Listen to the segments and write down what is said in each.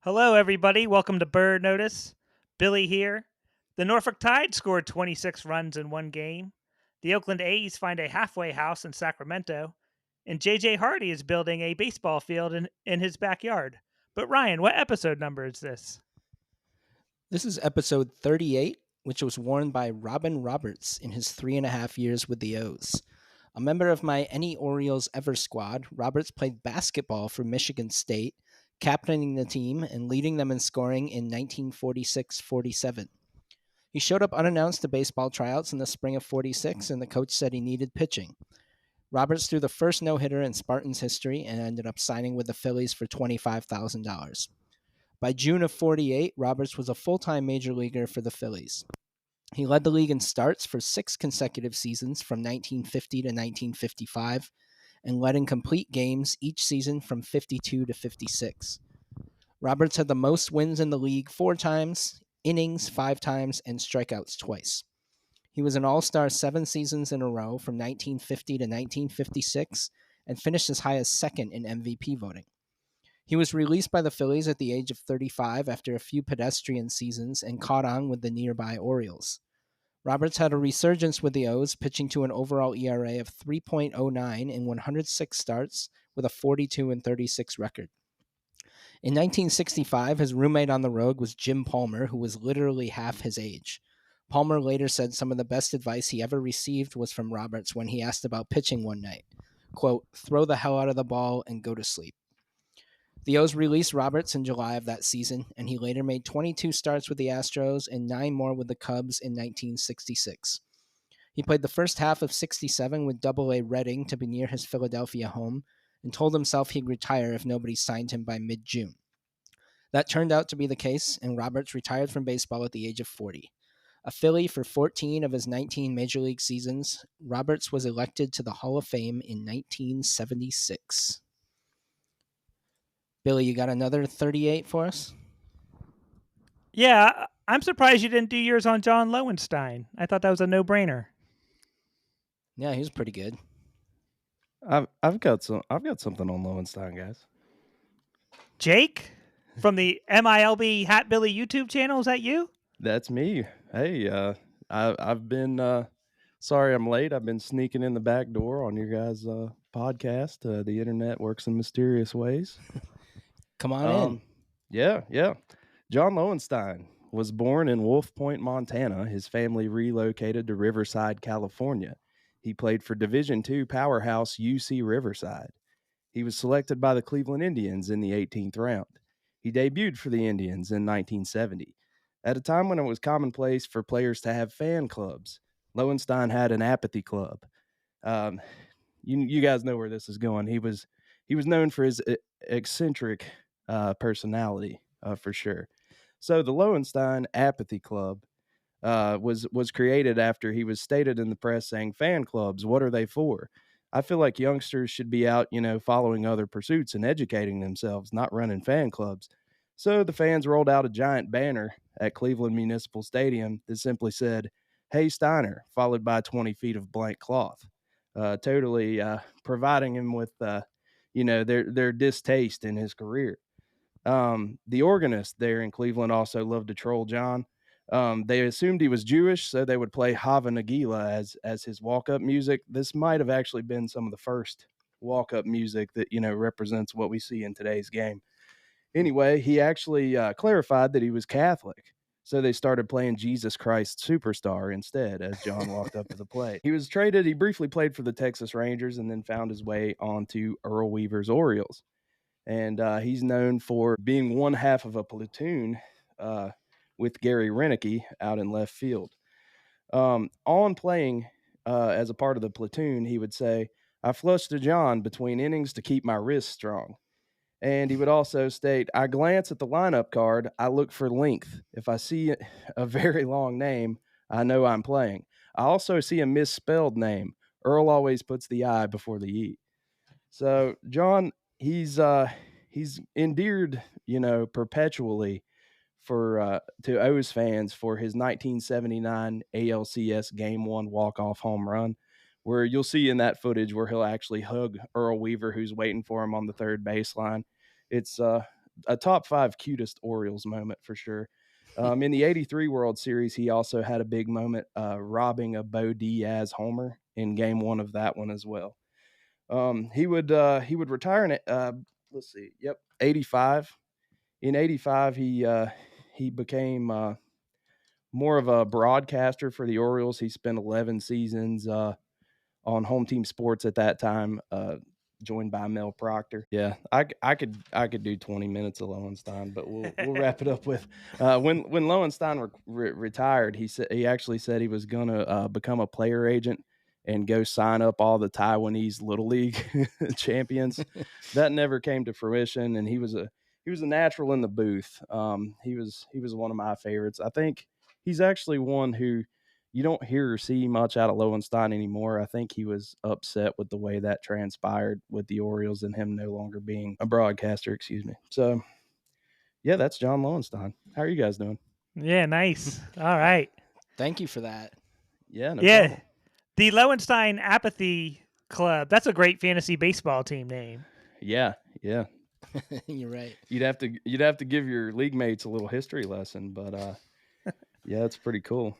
Hello, everybody. Welcome to Bird Notice. Billy here. The Norfolk Tide scored 26 runs in one game. The Oakland A's find a halfway house in Sacramento. And JJ Hardy is building a baseball field in his backyard. But Ryan, what episode number is this? This is episode 38, which was worn by Robin Roberts in his 3.5 years with the O's. A member of my Any Orioles Ever squad, Roberts played basketball for Michigan State, captaining the team and leading them in scoring in 1946-47. He showed up unannounced to baseball tryouts in the spring of 46, and the coach said he needed pitching. Roberts threw the first no-hitter in Spartans history and ended up signing with the Phillies for $25,000. By June of 48, Roberts was a full-time major leaguer for the Phillies. He led the league in starts for 6 consecutive seasons from 1950 to 1955 and led in complete games each season from 52 to 56. Roberts had the most wins in the league 4 times, innings 5 times, and strikeouts twice. He was an all-star 7 seasons in a row from 1950 to 1956 and finished as high as second in MVP voting. He was released by the Phillies at the age of 35 after a few pedestrian seasons and caught on with the nearby Orioles. Roberts had a resurgence with the O's, pitching to an overall ERA of 3.09 in 106 starts with a 42-36 record. In 1965, his roommate on the road was Jim Palmer, who was literally half his age. Palmer later said some of the best advice he ever received was from Roberts when he asked about pitching one night. Quote, "Throw the hell out of the ball and go to sleep." The O's released Roberts in July of that season, and he later made 22 starts with the Astros and 9 more with the Cubs in 1966. He played the first half of 67 with Double-A Reading to be near his Philadelphia home and told himself he'd retire if nobody signed him by mid-June. That turned out to be the case, and Roberts retired from baseball at the age of 40. A Philly for 14 of his 19 major league seasons, Roberts was elected to the Hall of Fame in 1976. Billy, you got another 38 for us? Yeah, I'm surprised you didn't do yours on John Lowenstein. I thought that was a no-brainer. Yeah, he was pretty good. I've got something on Lowenstein, guys. Jake from the MiLB Hatbilly YouTube Channel, is that you? That's me. Hey, I've been sorry I'm late. I've been sneaking in the back door on your guys' podcast. The internet works in mysterious ways. Come on in. Yeah. John Lowenstein was born in Wolf Point, Montana. His family relocated to Riverside, California. He played for Division II powerhouse UC Riverside. He was selected by the Cleveland Indians in the 18th round. He debuted for the Indians in 1970. At a time when it was commonplace for players to have fan clubs, Lowenstein had an apathy club. You guys know where this is going. He was known for his eccentric personality, for sure. So the Lowenstein Apathy Club was created after he was stated in the press saying, "Fan clubs, what are they for? I feel like youngsters should be out, following other pursuits and educating themselves, not running fan clubs." So the fans rolled out a giant banner at Cleveland Municipal Stadium that simply said, "Hey Steiner," followed by 20 feet of blank cloth, totally providing him with, their distaste in his career. The organist there in Cleveland also loved to troll John. They assumed he was Jewish, so they would play Hava Nagila as his walk-up music. This might have actually been some of the first walk-up music that, represents what we see in today's game. Anyway, he actually clarified that he was Catholic. So they started playing Jesus Christ Superstar instead as John walked up to the plate. He was traded. He briefly played for the Texas Rangers and then found his way onto Earl Weaver's Orioles. And he's known for being one half of a platoon with Gary Renicky out in left field. On playing as a part of the platoon, he would say, "I flushed to John between innings to keep my wrists strong." And he would also state, "I glance at the lineup card. I look for length. If I see a very long name, I know I'm playing. I also see a misspelled name. Earl always puts the I before the E." So John, he's endeared, perpetually for to O's fans for his 1979 ALCS Game 1 walk-off home run, where you'll see in that footage where he'll actually hug Earl Weaver, who's waiting for him on the third baseline. It's a top 5 cutest Orioles moment for sure. In the '83 World Series, he also had a big moment robbing a Bo Diaz homer in Game 1 of that one as well. He would retire in let's see, yep, '85. In '85, he became more of a broadcaster for the Orioles. He spent 11 seasons on home team sports at that time, joined by Mel Proctor. Yeah, I could do 20 minutes of Lowenstein, but we'll wrap it up with when Lowenstein retired. He actually said he was gonna become a player agent and go sign up all the Taiwanese Little League champions. That never came to fruition, and he was a natural in the booth. He was one of my favorites. I think he's actually one who you don't hear or see much out of Lowenstein anymore. I think he was upset with the way that transpired with the Orioles and him no longer being a broadcaster, excuse me. So, yeah, that's John Lowenstein. How are you guys doing? Yeah, nice. All right. Thank you for that. Yeah, no Yeah. problem. The Lowenstein Apathy Club. That's a great fantasy baseball team name. Yeah. You're right. You'd have to give your league mates a little history lesson, but yeah, it's pretty cool.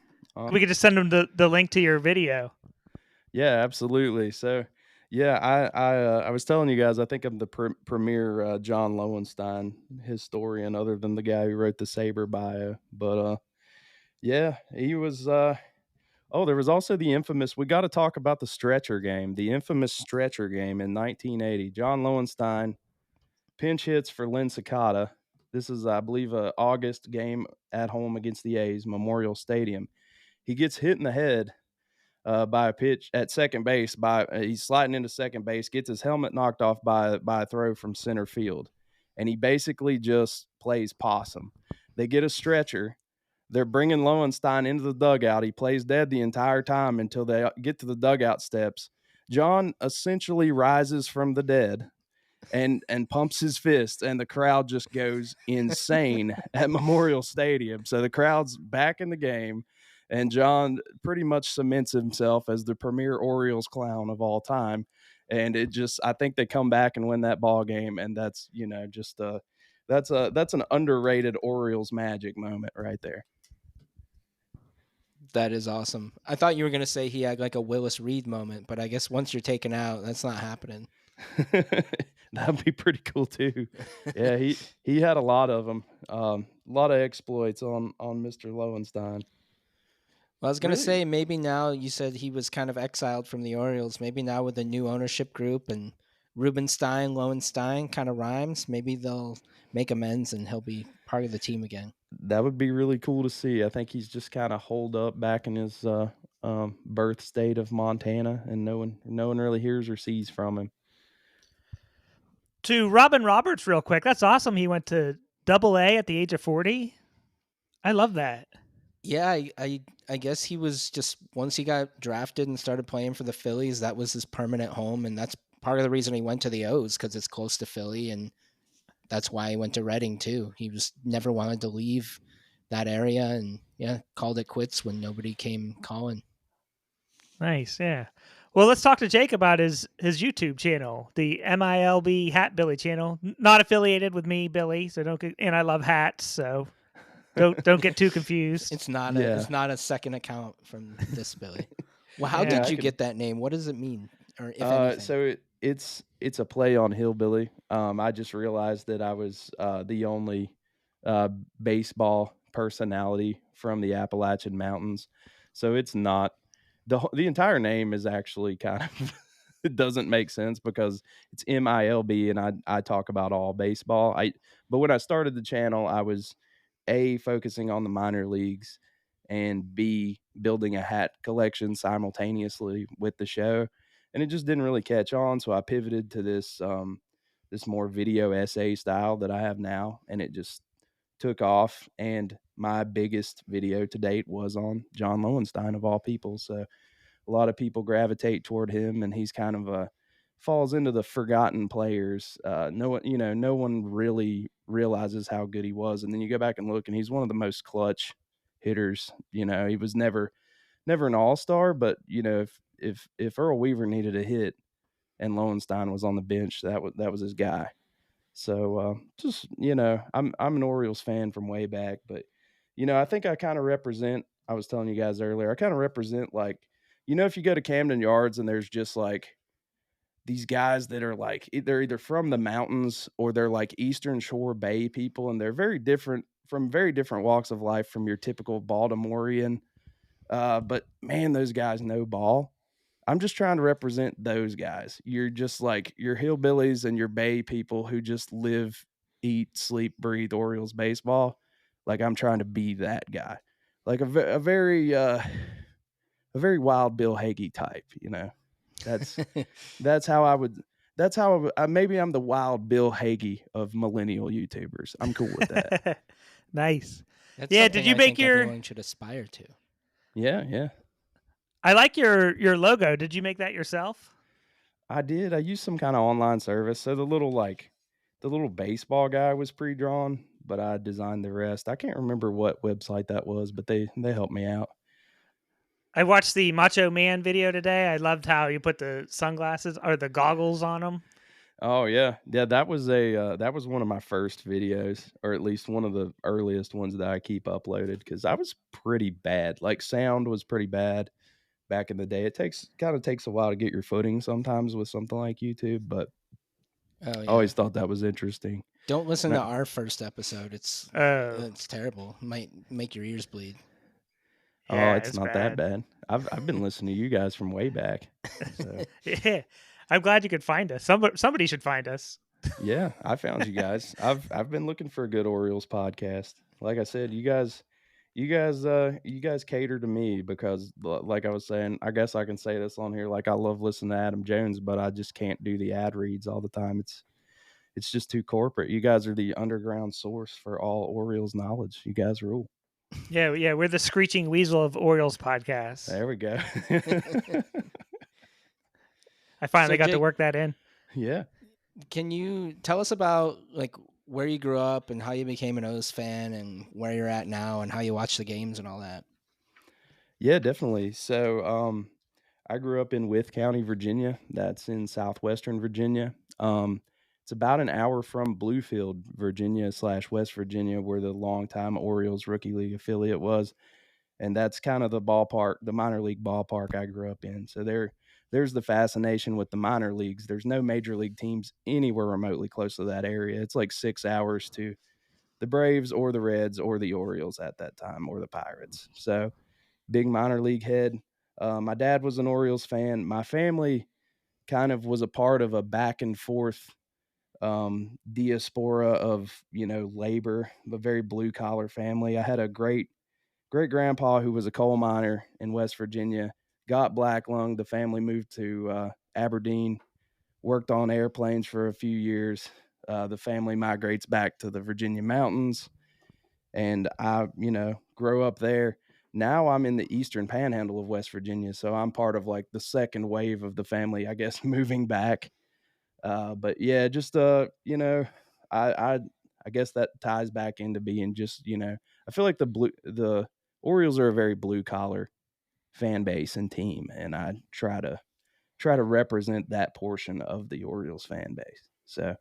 We could just send them the link to your video. Yeah, absolutely. So, yeah, I was telling you guys, I think I'm the premier John Lowenstein historian, other than the guy who wrote the Saber bio. But yeah, he was. Oh, there was also the infamous. We got to talk about the stretcher game, the infamous stretcher game in 1980. John Lowenstein pinch hits for Lynn Cicada. This is, I believe, a August game at home against the A's, Memorial Stadium. He gets hit in the head by a pitch at second base. He's sliding into second base, gets his helmet knocked off by a throw from center field, and he basically just plays possum. They get a stretcher. They're bringing Lowenstein into the dugout. He plays dead the entire time until they get to the dugout steps. John essentially rises from the dead and pumps his fist, and the crowd just goes insane at Memorial Stadium. So the crowd's back in the game, and John pretty much cements himself as the premier Orioles clown of all time. And I think they come back and win that ball game, and that's that's an underrated Orioles magic moment right there. That is awesome. I thought you were going to say he had like a Willis Reed moment, but I guess once you're taken out, that's not happening. That'd be pretty cool too. Yeah, he had a lot of them. A lot of exploits on Mr. Lowenstein. Well, I was going to say, maybe now you said he was kind of exiled from the Orioles. Maybe now with the new ownership group and Rubenstein, Lowenstein kind of rhymes, maybe they'll make amends and he'll be part of the team again. That would be really cool to see. I think he's just kind of holed up back in his birth state of Montana, and no one really hears or sees from him. To Robin Roberts real quick. That's awesome. He went to Double-A at the age of 40. I love that. Yeah, I guess he was just, once he got drafted and started playing for the Phillies, that was his permanent home, and that's part of the reason he went to the O's, because it's close to Philly, and that's why he went to Reading too. He just never wanted to leave that area, and yeah, called it quits when nobody came calling. Nice, yeah. Well, let's talk to Jake about his YouTube channel, the MiLB Hatbilly channel. Not affiliated with me, Billy, so don't get. And I love hats, so don't get too confused. It's not a second account from this Billy. Well, how did you get that name? What does it mean? Or if anything? So it's a play on hillbilly. I just realized that I was the only baseball personality from the Appalachian Mountains, so it's not. The entire name is actually kind of it doesn't make sense because it's MiLB and I talk about all baseball. But when I started the channel, I was A, focusing on the minor leagues, and B, building a hat collection simultaneously with the show, and it just didn't really catch on. So I pivoted to this more video essay style that I have now, and it just took off. And my biggest video to date was on John Lowenstein, of all people. So a lot of people gravitate toward him, and he's kind of falls into the forgotten players. No one really realizes how good he was. And then you go back and look, and he's one of the most clutch hitters. He was never an all-star, but if Earl Weaver needed a hit and Lowenstein was on the bench, that was his guy. So just I'm an Orioles fan from way back, but I think I kind of represent. I was telling you guys earlier, I kind of represent like if you go to Camden Yards and there's just like these guys that are like they're either from the mountains or they're like Eastern Shore Bay people, and they're very different from very different walks of life from your typical Baltimorean. But man, those guys know ball. I'm just trying to represent those guys. You're just like your hillbillies and your Bay people who just live, eat, sleep, breathe Orioles baseball. Like I'm trying to be that guy, like a very wild Bill Hagee type. That's that's how I would. That's how I would, maybe I'm the wild Bill Hagee of millennial YouTubers. I'm cool with that. Nice. That's Yeah, something did you I make think your? everyone should aspire to. Yeah. I like your logo. Did you make that yourself? I did. I used some kind of online service. So the little baseball guy was pre-drawn, but I designed the rest. I can't remember what website that was, but they helped me out. I watched the Macho Man video today. I loved how you put the sunglasses or the goggles on them. Oh yeah. That was that was one of my first videos, or at least one of the earliest ones that I keep uploaded, because I was pretty bad. Like sound was pretty bad back in the day. It takes a while to get your footing sometimes with something like YouTube, but Oh I yeah. always thought that was interesting. Don't listen No. to our first episode. It's Oh, terrible. Might make your ears bleed. yeah, Oh, it's not that bad. I've been listening to you guys from way back. So Yeah, I'm glad you could find us. Somebody should find us. yeah, I found you guys. I've been looking for a good Orioles podcast. Like I said, you guys cater to me because like I was saying, I guess I can say this on here, like I love listening to Adam Jones, but I just can't do the ad reads all the time. It's just too corporate. You guys are the underground source for all Orioles knowledge. You guys rule. Yeah, we're the screeching weasel of Orioles podcasts. There we go. I finally So, got to Jake, work that in. Yeah. Can you tell us about like where you grew up and how you became an O's fan and where you're at now and how you watch the games and all that? Yeah, definitely. So, I grew up in Wythe County, Virginia. That's in southwestern Virginia. It's about an hour from Bluefield, Virginia / West Virginia, where the longtime Orioles rookie league affiliate was, and that's kind of the ballpark, the minor league ballpark I grew up in. So there's the fascination with the minor leagues. There's no major league teams anywhere remotely close to that area. It's like 6 hours to the Braves or the Reds or the Orioles at that time, or the Pirates. So big minor league head. My dad was an Orioles fan. My family kind of was a part of a back and forth diaspora of labor, a very blue collar family. I had a great grandpa who was a coal miner in West Virginia, got black lung. The family moved to Aberdeen, worked on airplanes for a few years. The family migrates back to the Virginia mountains, and I grow up there. Now I'm in the eastern panhandle of West Virginia, so I'm part of like the second wave of the family, I guess, moving back. But yeah, just I I guess that ties back into being just I feel like the Orioles are a very blue collar fan base and team, and I try to represent that portion of the Orioles fan base. So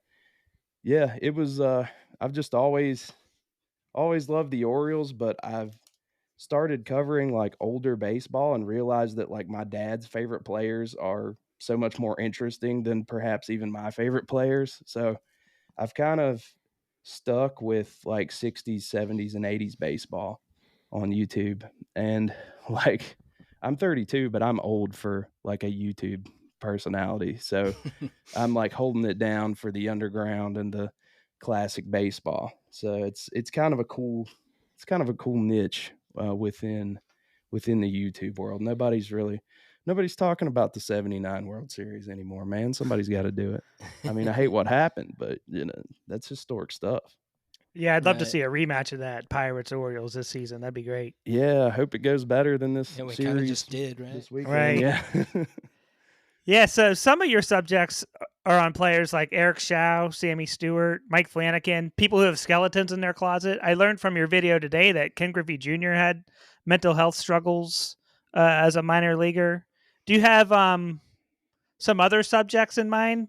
yeah, it was I've just always loved the Orioles, but I've started covering like older baseball and realized that like my dad's favorite players are so much more interesting than perhaps even my favorite players. So I've kind of stuck with like 60s, 70s, and 80s baseball on YouTube. And like I'm 32, but I'm old for like a YouTube personality. So I'm like holding it down for the underground and the classic baseball. So it's kind of a cool niche within the YouTube world. Nobody's talking about the 79 World Series anymore, man. Somebody's got to do it. I mean, I hate what happened, but that's historic stuff. Yeah, I'd love to Right. see a rematch of that Pirates Orioles this season. That'd be great. Yeah, I hope it goes better than this Yeah, we kind of series just did, right? this weekend. Right. Yeah. Yeah, so some of your subjects are on players like Eric Shaw, Sammy Stewart, Mike Flanagan, people who have skeletons in their closet. I learned from your video today that Ken Griffey Jr. had mental health struggles as a minor leaguer. Do you have some other subjects in mind?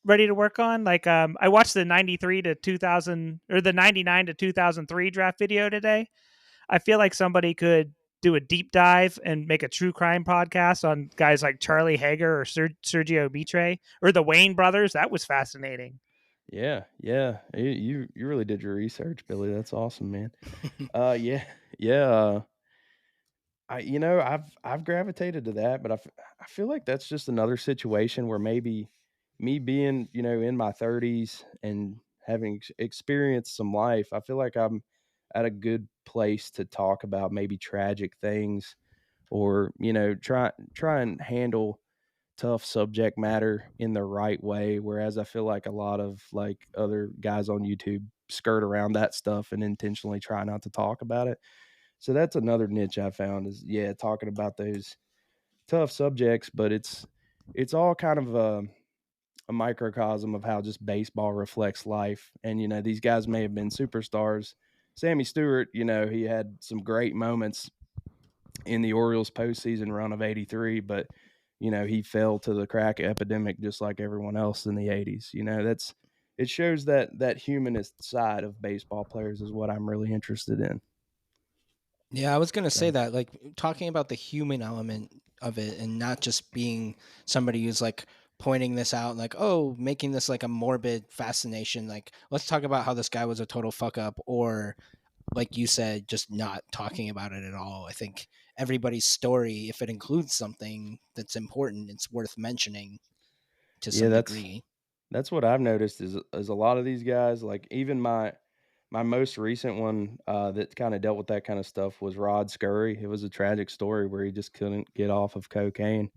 ready to work on? Like, I watched the 93 to 2000 or the 99 to 2003 draft video today. I feel like somebody could do a deep dive and make a true crime podcast on guys like Charlie Hager or Sergio Mitre or the Wayne brothers. That was fascinating. Yeah, yeah. You really did your research, Billy. That's awesome, man. Yeah, yeah. I've gravitated to that, but I feel like that's just another situation where maybe me being, in my 30s and having experienced some life, I feel like I'm at a good place to talk about maybe tragic things, or, try and handle tough subject matter in the right way, whereas I feel like a lot of like other guys on YouTube skirt around that stuff and intentionally try not to talk about it. So that's another niche I found is, yeah, talking about those tough subjects, but it's all kind of a microcosm of how just baseball reflects life. And these guys may have been superstars. Sammy Stewart, he had some great moments in the Orioles postseason run of '83, but he fell to the crack epidemic just like everyone else in the '80s. It shows that humanist side of baseball players is what I'm really interested in. Yeah, I was going to say So that, like, talking about the human element of it and not just being somebody who's like pointing this out, like, oh, making this like a morbid fascination. Like, let's talk about how this guy was a total fuck up, or like you said, just not talking about it at all. I think everybody's story, if it includes something that's important, it's worth mentioning to yeah, some that's degree. That's what I've noticed is a lot of these guys, like even my most recent one that kind of dealt with that kind of stuff was Rod Scurry. It was a tragic story where he just couldn't get off of cocaine.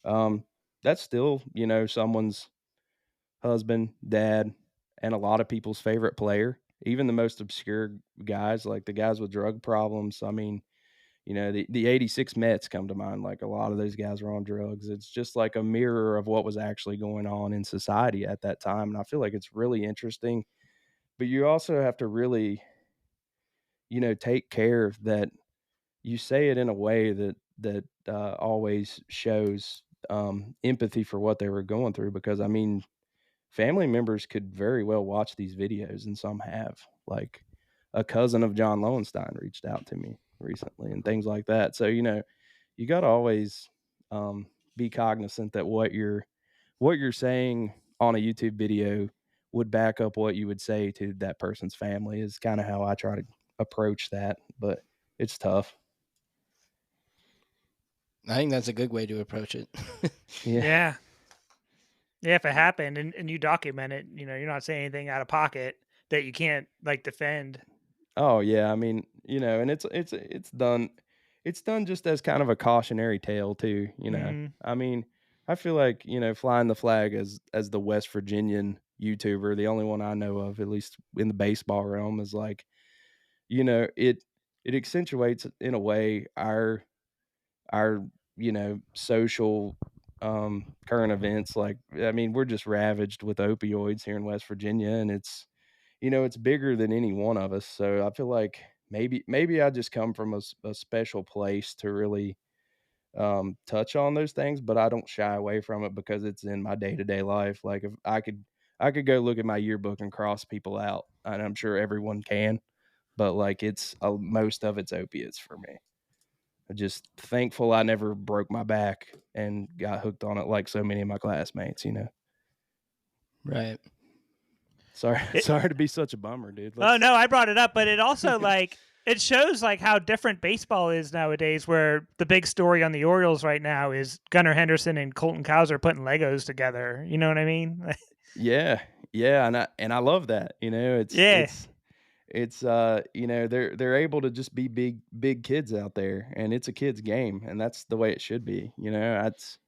Um, that's still, someone's husband, dad, and a lot of people's favorite player. Even the most obscure guys, like the guys with drug problems. I mean, the '86 Mets come to mind. Like a lot of those guys were on drugs. It's just like a mirror of what was actually going on in society at that time. And I feel like it's really interesting. But you also have to really, take care that you say it in a way that always shows empathy for what they were going through. Because I mean, family members could very well watch these videos, and some have. Like a cousin of John Lowenstein reached out to me recently, and things like that. So you got to always be cognizant that what you're saying on a YouTube video would back up what you would say to that person's family. Is kind of how I try to approach that, but it's tough. I think that's a good way to approach it. Yeah. Yeah. Yeah, if it happened and you document it, you're not saying anything out of pocket that you can't like defend. Oh yeah, I mean, and it's done just as kind of a cautionary tale too. Mm-hmm. I mean, I feel like, flying the flag as the West Virginian YouTuber, the only one I know of, at least in the baseball realm, is like, it accentuates in a way our social current events. Like, I mean, we're just ravaged with opioids here in West Virginia, and it's bigger than any one of us. So I feel like maybe I just come from a special place to really touch on those things, but I don't shy away from it because it's in my day-to-day life. Like if I could go look at my yearbook and cross people out, and I'm sure everyone can, but like it's most of it's opiates for me. I'm just thankful I never broke my back and got hooked on it like so many of my classmates. Right. Sorry, It, sorry to be such a bummer, dude. oh Let's no, I brought it up, but it also like it shows like how different baseball is nowadays. Where the big story on the Orioles right now is Gunnar Henderson and Colton Cowser putting Legos together. You know what I mean? Yeah, yeah, and I love that. It's Yeah. it's it's they're able to just be big kids out there, and it's a kid's game, and that's the way it should be. That's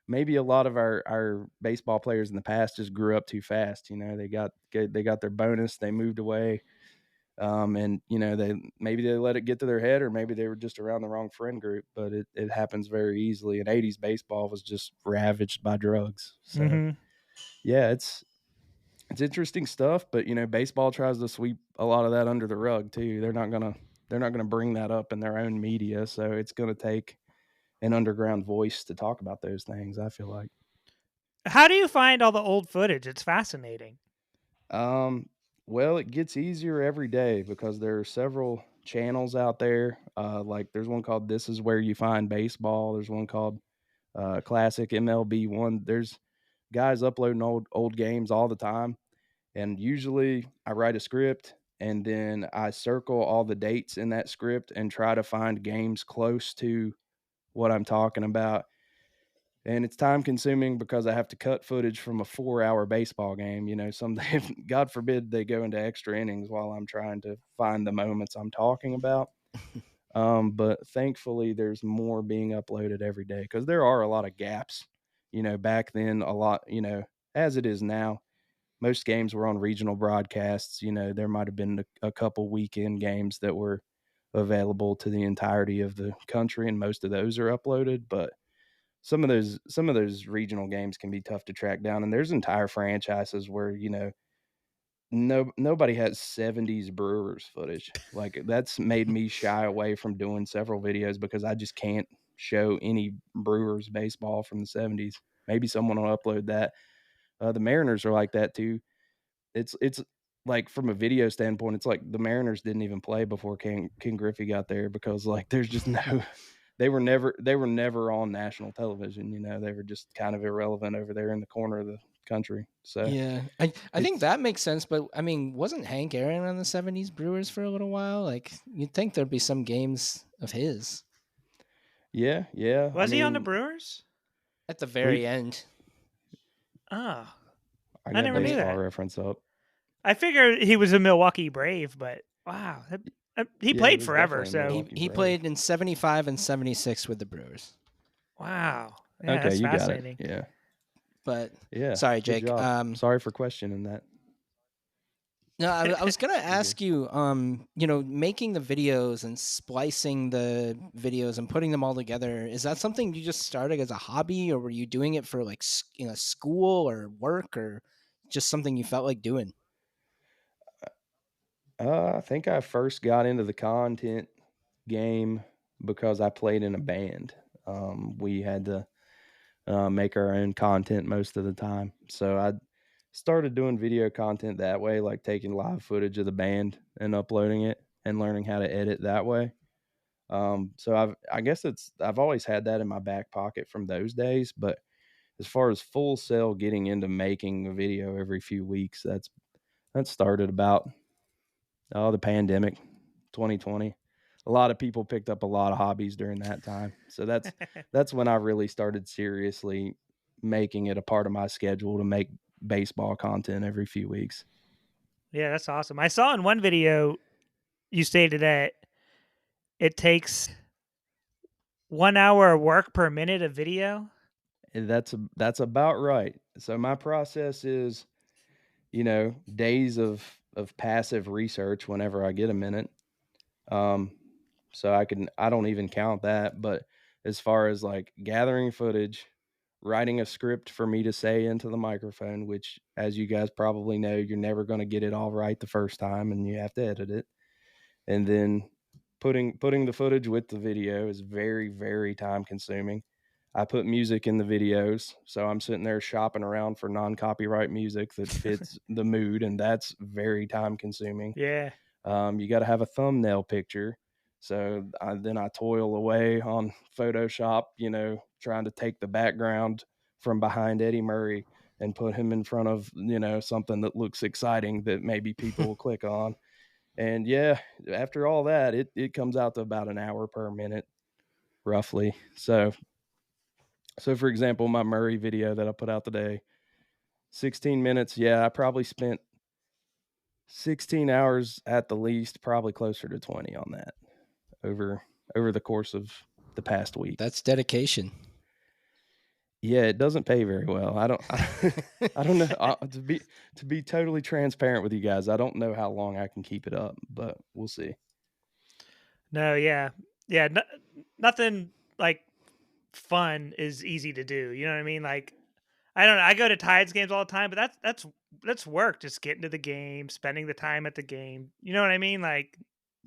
maybe a lot of our baseball players in the past just grew up too fast. They got their bonus, they moved away, and they let it get to their head, or maybe they were just around the wrong friend group. But it happens very easily. And '80s baseball was just ravaged by drugs. So Mm-hmm. yeah, it's interesting stuff, but baseball tries to sweep a lot of that under the rug too. They're not gonna bring that up in their own media, so it's gonna take an underground voice to talk about those things, I feel like. How do you find all the old footage? It's fascinating. Well, it gets easier every day because there are several channels out there. Like there's one called This Is Where You Find Baseball. There's one called Classic MLB One. There's guys uploading old games all the time. And usually I write a script and then I circle all the dates in that script and try to find games close to what I'm talking about. And it's time consuming because I have to cut footage from a 4-hour baseball game. Some God forbid they go into extra innings while I'm trying to find the moments I'm talking about. But thankfully, there's more being uploaded every day because there are a lot of gaps. Back then, a lot, as it is now, most games were on regional broadcasts. There might have been a couple weekend games that were available to the entirety of the country, and most of those are uploaded. But some of those regional games can be tough to track down, and there's entire franchises where nobody has 70s Brewers footage. Like that's made me shy away from doing several videos because I just can't show any Brewers baseball from the 70s. Maybe someone will upload that. The Mariners are like that too. It's like from a video standpoint, it's like the Mariners didn't even play before King Griffey got there because like there's just no they were never on national television. They were just kind of irrelevant over there in the corner of the country. So Yeah, I think it's that makes sense. But I mean, wasn't Hank Aaron on the '70s Brewers for a little while? Like, you'd think there'd be some games of his yeah. I Was he on the mean, Brewers? at the we very end. Oh, I I got never knew baseball that. reference up. I figured he was a Milwaukee Brave, but wow, he Yeah, he played was forever. definitely a So He Milwaukee he Brave. played in '75 and '76 with the Brewers. wow, yeah, Okay, that's you got it. fascinating. Yeah. But Yeah. sorry, Good Jake. job. Sorry for questioning that. No, I was gonna You're good. ask you. Making the videos and splicing the videos and putting them all together. Is that something you just started as a hobby, or were you doing it for like school or work, or just something you felt like doing? I think I first got into the content game because I played in a band. We had to make our own content most of the time. So I started doing video content that way, like taking live footage of the band and uploading it and learning how to edit that way. So I guess I've always had that in my back pocket from those days. But as far as full sale getting into making a video every few weeks, that started about the pandemic, 2020. A lot of people picked up a lot of hobbies during that time. So that's when I really started seriously making it a part of my schedule to make baseball content every few weeks. Yeah, that's awesome. I saw in one video you stated that it takes 1 hour of work per minute of video. And that's about right. So my process is, days of passive research whenever I get a minute. Um, so I don't even count that, but as far as like gathering footage, writing a script for me to say into the microphone, which as you guys probably know, you're never going to get it all right the first time and you have to edit it. And then putting the footage with the video is very, very time consuming. I put music in the videos, so I'm sitting there shopping around for non-copyright music that fits the mood, and that's very time consuming. Yeah. You got to have a thumbnail picture. So then I toil away on Photoshop, trying to take the background from behind Eddie Murray and put him in front of, something that looks exciting that maybe people will click on. And yeah, after all that, it comes out to about an hour per minute, roughly. So for example, my Murray video that I put out today, 16 minutes. Yeah, I probably spent 16 hours at the least, probably closer to 20 on that over the course of the past week. That's dedication. Yeah, it doesn't pay very well. I don't know. To be totally transparent with you guys, I don't know how long I can keep it up, but we'll see. No, yeah. Yeah, nothing like fun is easy to do. You know what I mean? Like I don't know. I go to Tides games all the time, but that's work. Just getting to the game, spending the time at the game. You know what I mean? Like,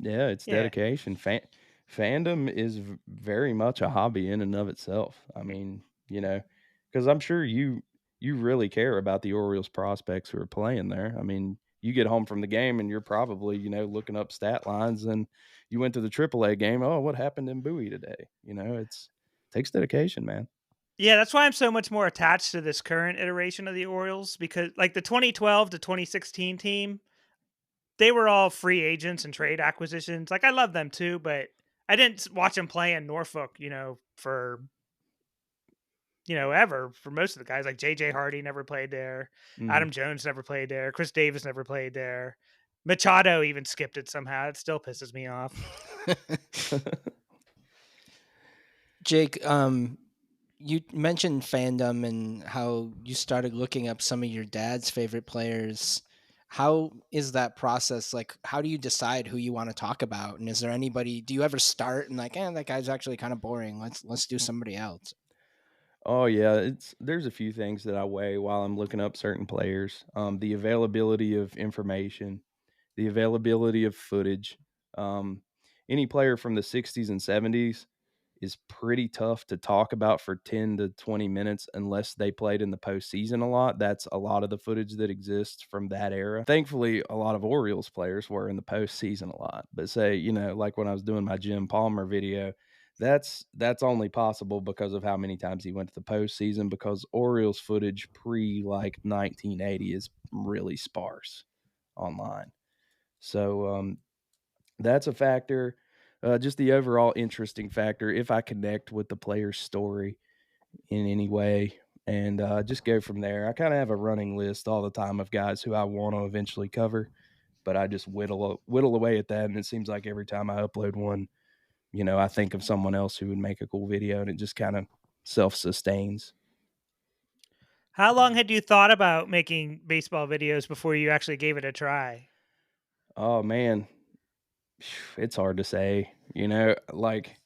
Yeah, it's yeah, dedication. Fandom is very much a hobby in and of itself. I mean, because I'm sure you really care about the Orioles prospects who are playing there. I mean, you get home from the game and you're probably, looking up stat lines, and you went to the AAA game. Oh, what happened in Bowie today? Takes dedication, man. Yeah, that's why I'm so much more attached to this current iteration of the Orioles, because like the 2012 to 2016 team, they were all free agents and trade acquisitions. Like I love them too, but I didn't watch them play in Norfolk, for ever for most of the guys. Like JJ Hardy never played there. Mhm. Adam Jones never played there. Chris Davis never played there. Machado even skipped it somehow. It still pisses me off. Jake, you mentioned fandom and how you started looking up some of your dad's favorite players. How is that process? Like, how do you decide who you want to talk about? And is there anybody? Do you ever start and like, that guy's actually kind of boring. Let's do somebody else. Oh yeah, there's a few things that I weigh while I'm looking up certain players. The availability of information, the availability of footage. Um, any player from the 60s and 70s is pretty tough to talk about for 10 to 20 minutes unless they played in the postseason a lot. That's a lot of the footage that exists from that era. Thankfully, a lot of Orioles players were in the postseason a lot. But say, like when I was doing my Jim Palmer video, that's only possible because of how many times he went to the postseason, because Orioles footage pre like 1980 is really sparse online. So that's a factor. Just the overall interesting factor. If I connect with the player's story in any way, and just go from there. I kind of have a running list all the time of guys who I want to eventually cover, but I just whittle away at that. And it seems like every time I upload one, I think of someone else who would make a cool video, and it just kind of self sustains. How long had you thought about making baseball videos before you actually gave it a try? Oh man, it's hard to say. Like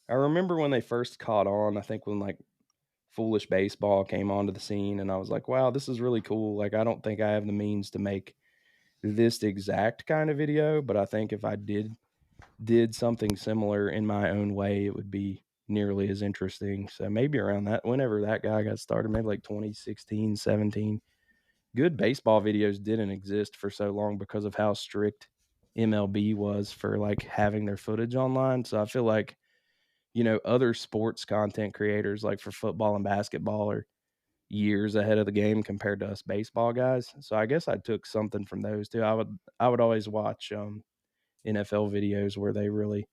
I remember when they first caught on. I think when like Foolish Baseball came onto the scene, and I was like, wow, this is really cool. Like I don't think I have the means to make this exact kind of video, but I think if I did something similar in my own way, it would be nearly as interesting. So maybe around that, whenever that guy got started, maybe like 2016, 17. Good baseball videos didn't exist for so long because of how strict MLB was for like having their footage online. So I feel like, other sports content creators like for football and basketball are years ahead of the game compared to us baseball guys. So I guess I took something from those too. I would always watch NFL videos where they really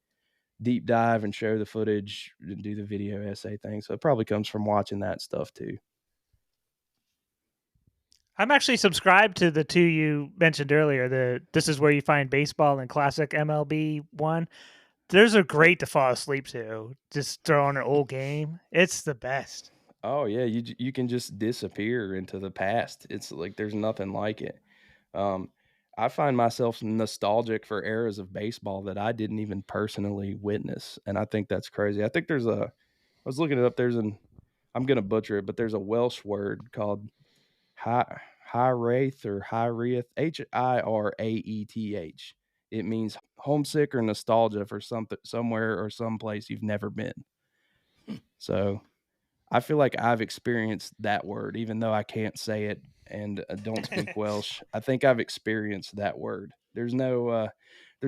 deep dive and show the footage and do the video essay thing. So it probably comes from watching that stuff too. I'm actually subscribed to the two you mentioned earlier. This is where you find baseball and classic MLB one. Those are great to fall asleep to. Just throw on an old game. It's the best. Oh yeah, you can just disappear into the past. It's like there's nothing like it. Um, I find myself nostalgic for eras of baseball that I didn't even personally witness, and I think that's crazy. I think I was looking it up. I'm gonna butcher it, but there's a Welsh word called Hiraeth or Hiraeth, Hiraeth. It means homesick or nostalgia for something, somewhere or someplace you've never been. So I feel like I've experienced that word, even though I can't say it and don't speak Welsh. I think I've experienced that word. There's no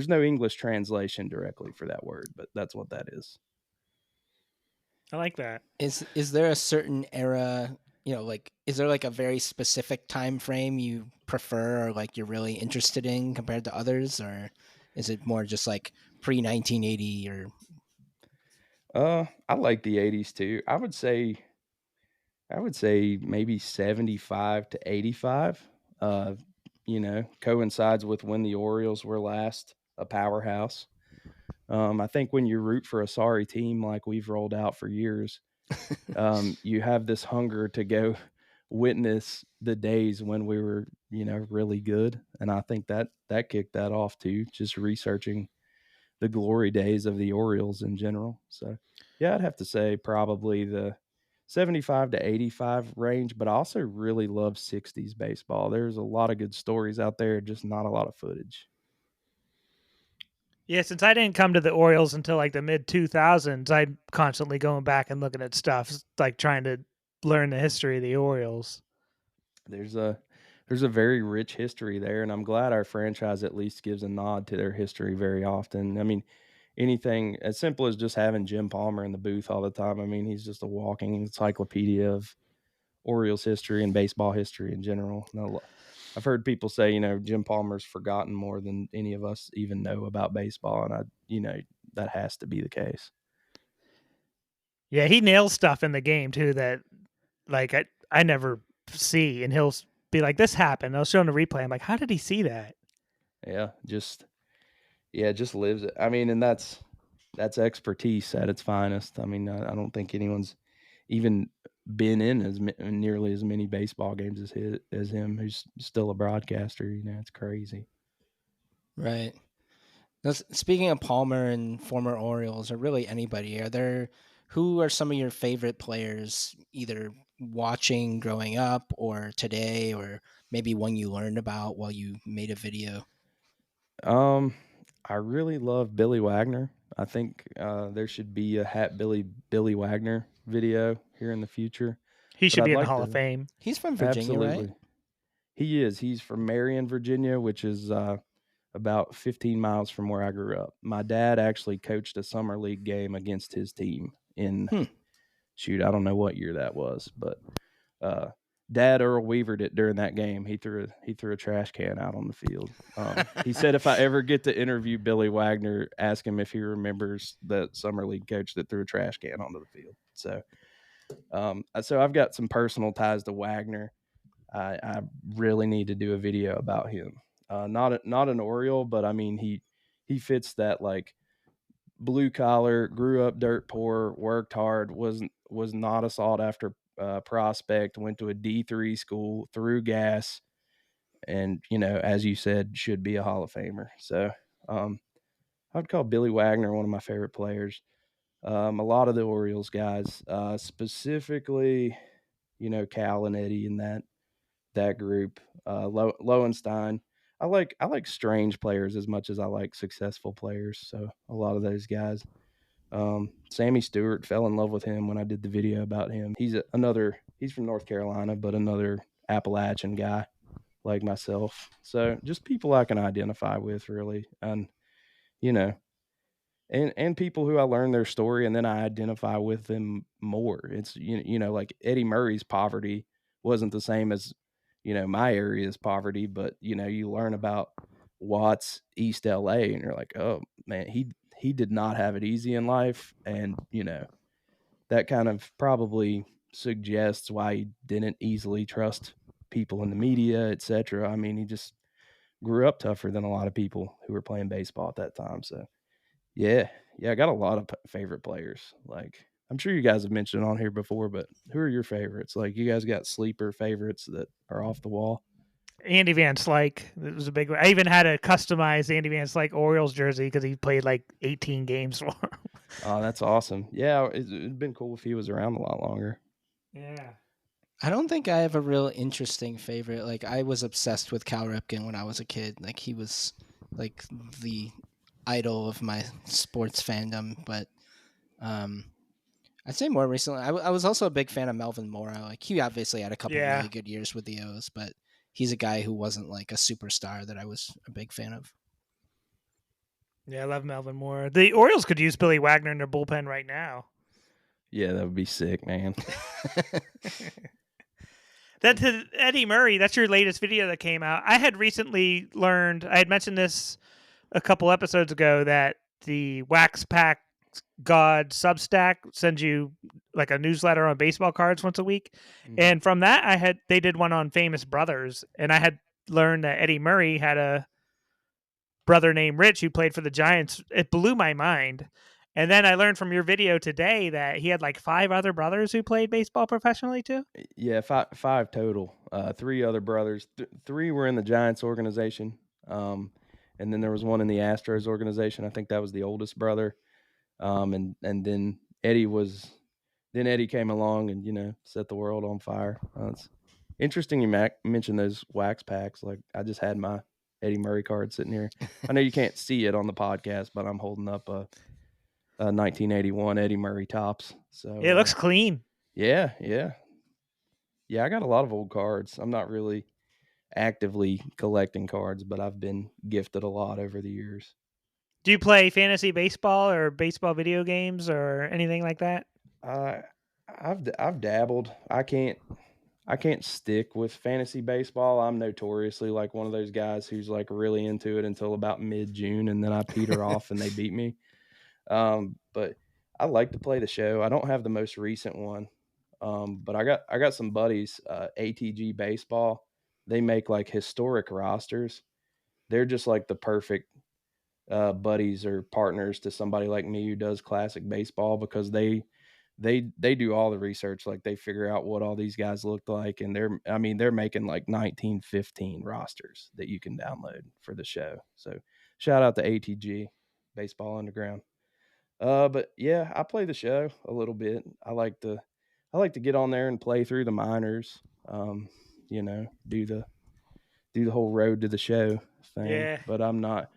English translation directly for that word, but that's what that is. I like that. Is there a certain era, like is there like a very specific time frame you prefer or like you're really interested in compared to others, or is it more just like pre 1980 or I like the '80s too. I would say maybe 75 to 85. Coincides with when the Orioles were last a powerhouse. I think when you root for a sorry team like we've rolled out for years, you have this hunger to go witness the days when we were, really good. And I think that kicked that off too, just researching the glory days of the Orioles in general. So, yeah, I'd have to say probably the 75 to 85 range, but I also really love 60s baseball. There's a lot of good stories out there, just not a lot of footage. Yeah, since I didn't come to the Orioles until like the mid 2000s, I'm constantly going back and looking at stuff, like trying to learn the history of the Orioles. there's a very rich history there, and I'm glad our franchise at least gives a nod to their history very often. I mean, anything as simple as just having Jim Palmer in the booth all the time. I mean, he's just a walking encyclopedia of Orioles history and baseball history in general. I've heard people say, Jim Palmer's forgotten more than any of us even know about baseball, and that has to be the case. Yeah, he nails stuff in the game too that like I never see, and he'll be like, "This happened." I'll show him the replay. I'm like, "How did he see that?" Yeah, just lives it. I mean, and that's expertise at its finest. I mean, I don't think anyone's even been in nearly as many baseball games as him, who's still a broadcaster. It's crazy. Right. Now, speaking of Palmer and former Orioles, or really anybody, who are some of your favorite players, either watching growing up or today, or maybe one you learned about while you made a video? I really love Billy Wagner. I think there should be a Hatbilly Billy Wagner video here in the future. He But should I'd be in the like Hall to of Fame. He's from Virginia, absolutely. right? He is. He's from Marion, Virginia, which is about 15 miles from where I grew up. My dad actually coached a summer league game against his team in shoot, I don't know what year that was, but Dad Earl Weavered it during that game. He threw a trash can out on the field. He said if I ever get to interview Billy Wagner, ask him if he remembers the summer league coach that threw a trash can onto the field. So I've got some personal ties to Wagner. I really need to do a video about him. Not an Oriole, but I mean he fits that like blue collar, grew up dirt poor, worked hard, was not a sought after prospect, went to a D3 school, threw gas, and as you said, should be a Hall of Famer. So I'd call Billy Wagner one of my favorite players. A lot of the Orioles guys, specifically, Cal and Eddie and that group. Lowenstein. I like strange players as much as I like successful players. So a lot of those guys. Sammy Stewart, fell in love with him when I did the video about him. He's from North Carolina, but another Appalachian guy like myself. So just people I can identify with, really, and and people who I learn their story and then I identify with them more. It's like Eddie Murray's poverty wasn't the same as my area's poverty, but you learn about Watts, East LA, and you're like, oh man, he did not have it easy in life, and that kind of probably suggests why he didn't easily trust people in the media, etc. I mean, he just grew up tougher than a lot of people who were playing baseball at that time. So yeah, I got a lot of favorite players. Like I'm sure you guys have mentioned on here before, but who are your favorites? Like you guys got sleeper favorites that are off the wall? Andy Van Slyke, it was a big one. I even had a customized Andy Van Slyke Orioles jersey because he played like 18 games for him. Oh, that's awesome. Yeah, it'd been cool if he was around a lot longer. Yeah. I don't think I have a real interesting favorite. Like I was obsessed with Cal Ripken when I was a kid. Like he was like the idol of my sports fandom. But I'd say more recently, I was also a big fan of Melvin Mora. Like he obviously had a couple of really good years with the O's, but he's a guy who wasn't like a superstar that I was a big fan of. Yeah, I love Melvin Mora. The Orioles could use Billy Wagner in their bullpen right now. Yeah, that would be sick, man. That's Eddie Murray. That's your latest video that came out. I had recently learned, I had mentioned this a couple episodes ago, that the Wax Pack God Substack sends you like a newsletter on baseball cards once a week. Mm-hmm. And from that, they did one on famous brothers. And I had learned that Eddie Murray had a brother named Rich who played for the Giants. It blew my mind. And then I learned from your video today that he had like 5 other brothers who played baseball professionally too. Yeah, five total. 3 other brothers. 3 were in the Giants organization, and then there was one in the Astros organization. I think that was the oldest brother. And then Eddie came along and set the world on fire. It's interesting you mentioned those wax packs. Like I just had my Eddie Murray card sitting here. I know you can't see it on the podcast, but I'm holding up a 1981 Eddie Murray tops. So it looks clean. Yeah. Yeah, I got a lot of old cards. I'm not really actively collecting cards, but I've been gifted a lot over the years. Do you play fantasy baseball or baseball video games or anything like that? Uh, I've dabbled. I can't stick with fantasy baseball. I'm notoriously like one of those guys who's like really into it until about mid June, and then I peter off and they beat me. But I like to play the show. I don't have the most recent one, but I got some buddies. ATG Baseball. They make like historic rosters. They're just like the perfect buddies or partners to somebody like me who does classic baseball because they do all the research. Like they figure out what all these guys looked like, and they're making like 1915 rosters that you can download for the show. So shout out to ATG Baseball Underground. But yeah, I play the show a little bit. I like to get on there and play through the minors. Do the whole road to the show thing. Yeah. But I'm not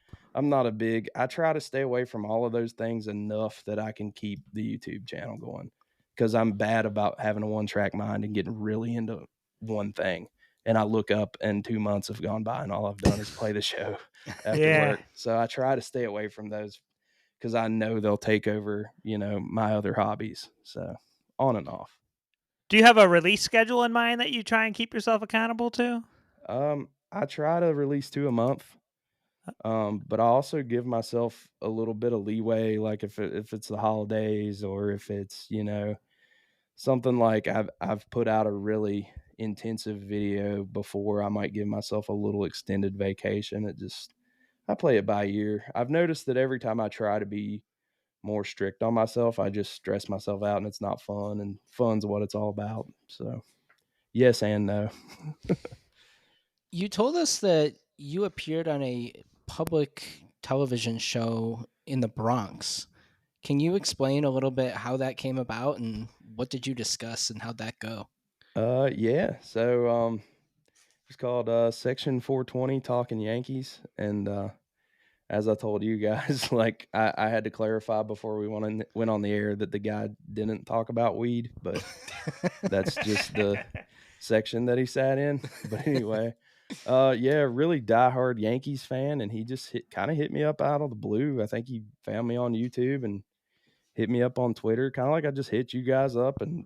a big. I try to stay away from all of those things enough that I can keep the YouTube channel going because I'm bad about having a one track mind and getting really into one thing. And I look up and 2 months have gone by and all I've done is play the show after Yeah. work. So I try to stay away from those because I know they'll take over, my other hobbies. So on and off. Do you have a release schedule in mind that you try and keep yourself accountable to? I try to release 2 a month. But I also give myself a little bit of leeway, like if it's the holidays or if it's something like I've put out a really intensive video before, I might give myself a little extended vacation. I play it by ear. I've noticed that every time I try to be more strict on myself, I just stress myself out and it's not fun. And fun's what it's all about. So yes and no. You told us that you appeared on a public television show in the Bronx. Can you explain a little bit how that came about and what did you discuss and how'd that go? Yeah. So it's called Section 420 Talking Yankees, and as I told you guys, like I had to clarify before we went on the air that the guy didn't talk about weed, but that's just the section that he sat in. But anyway, yeah, really diehard Yankees fan, and he just kind of hit me up out of the blue. I think he found me on YouTube and hit me up on Twitter, kind of like I just hit you guys up and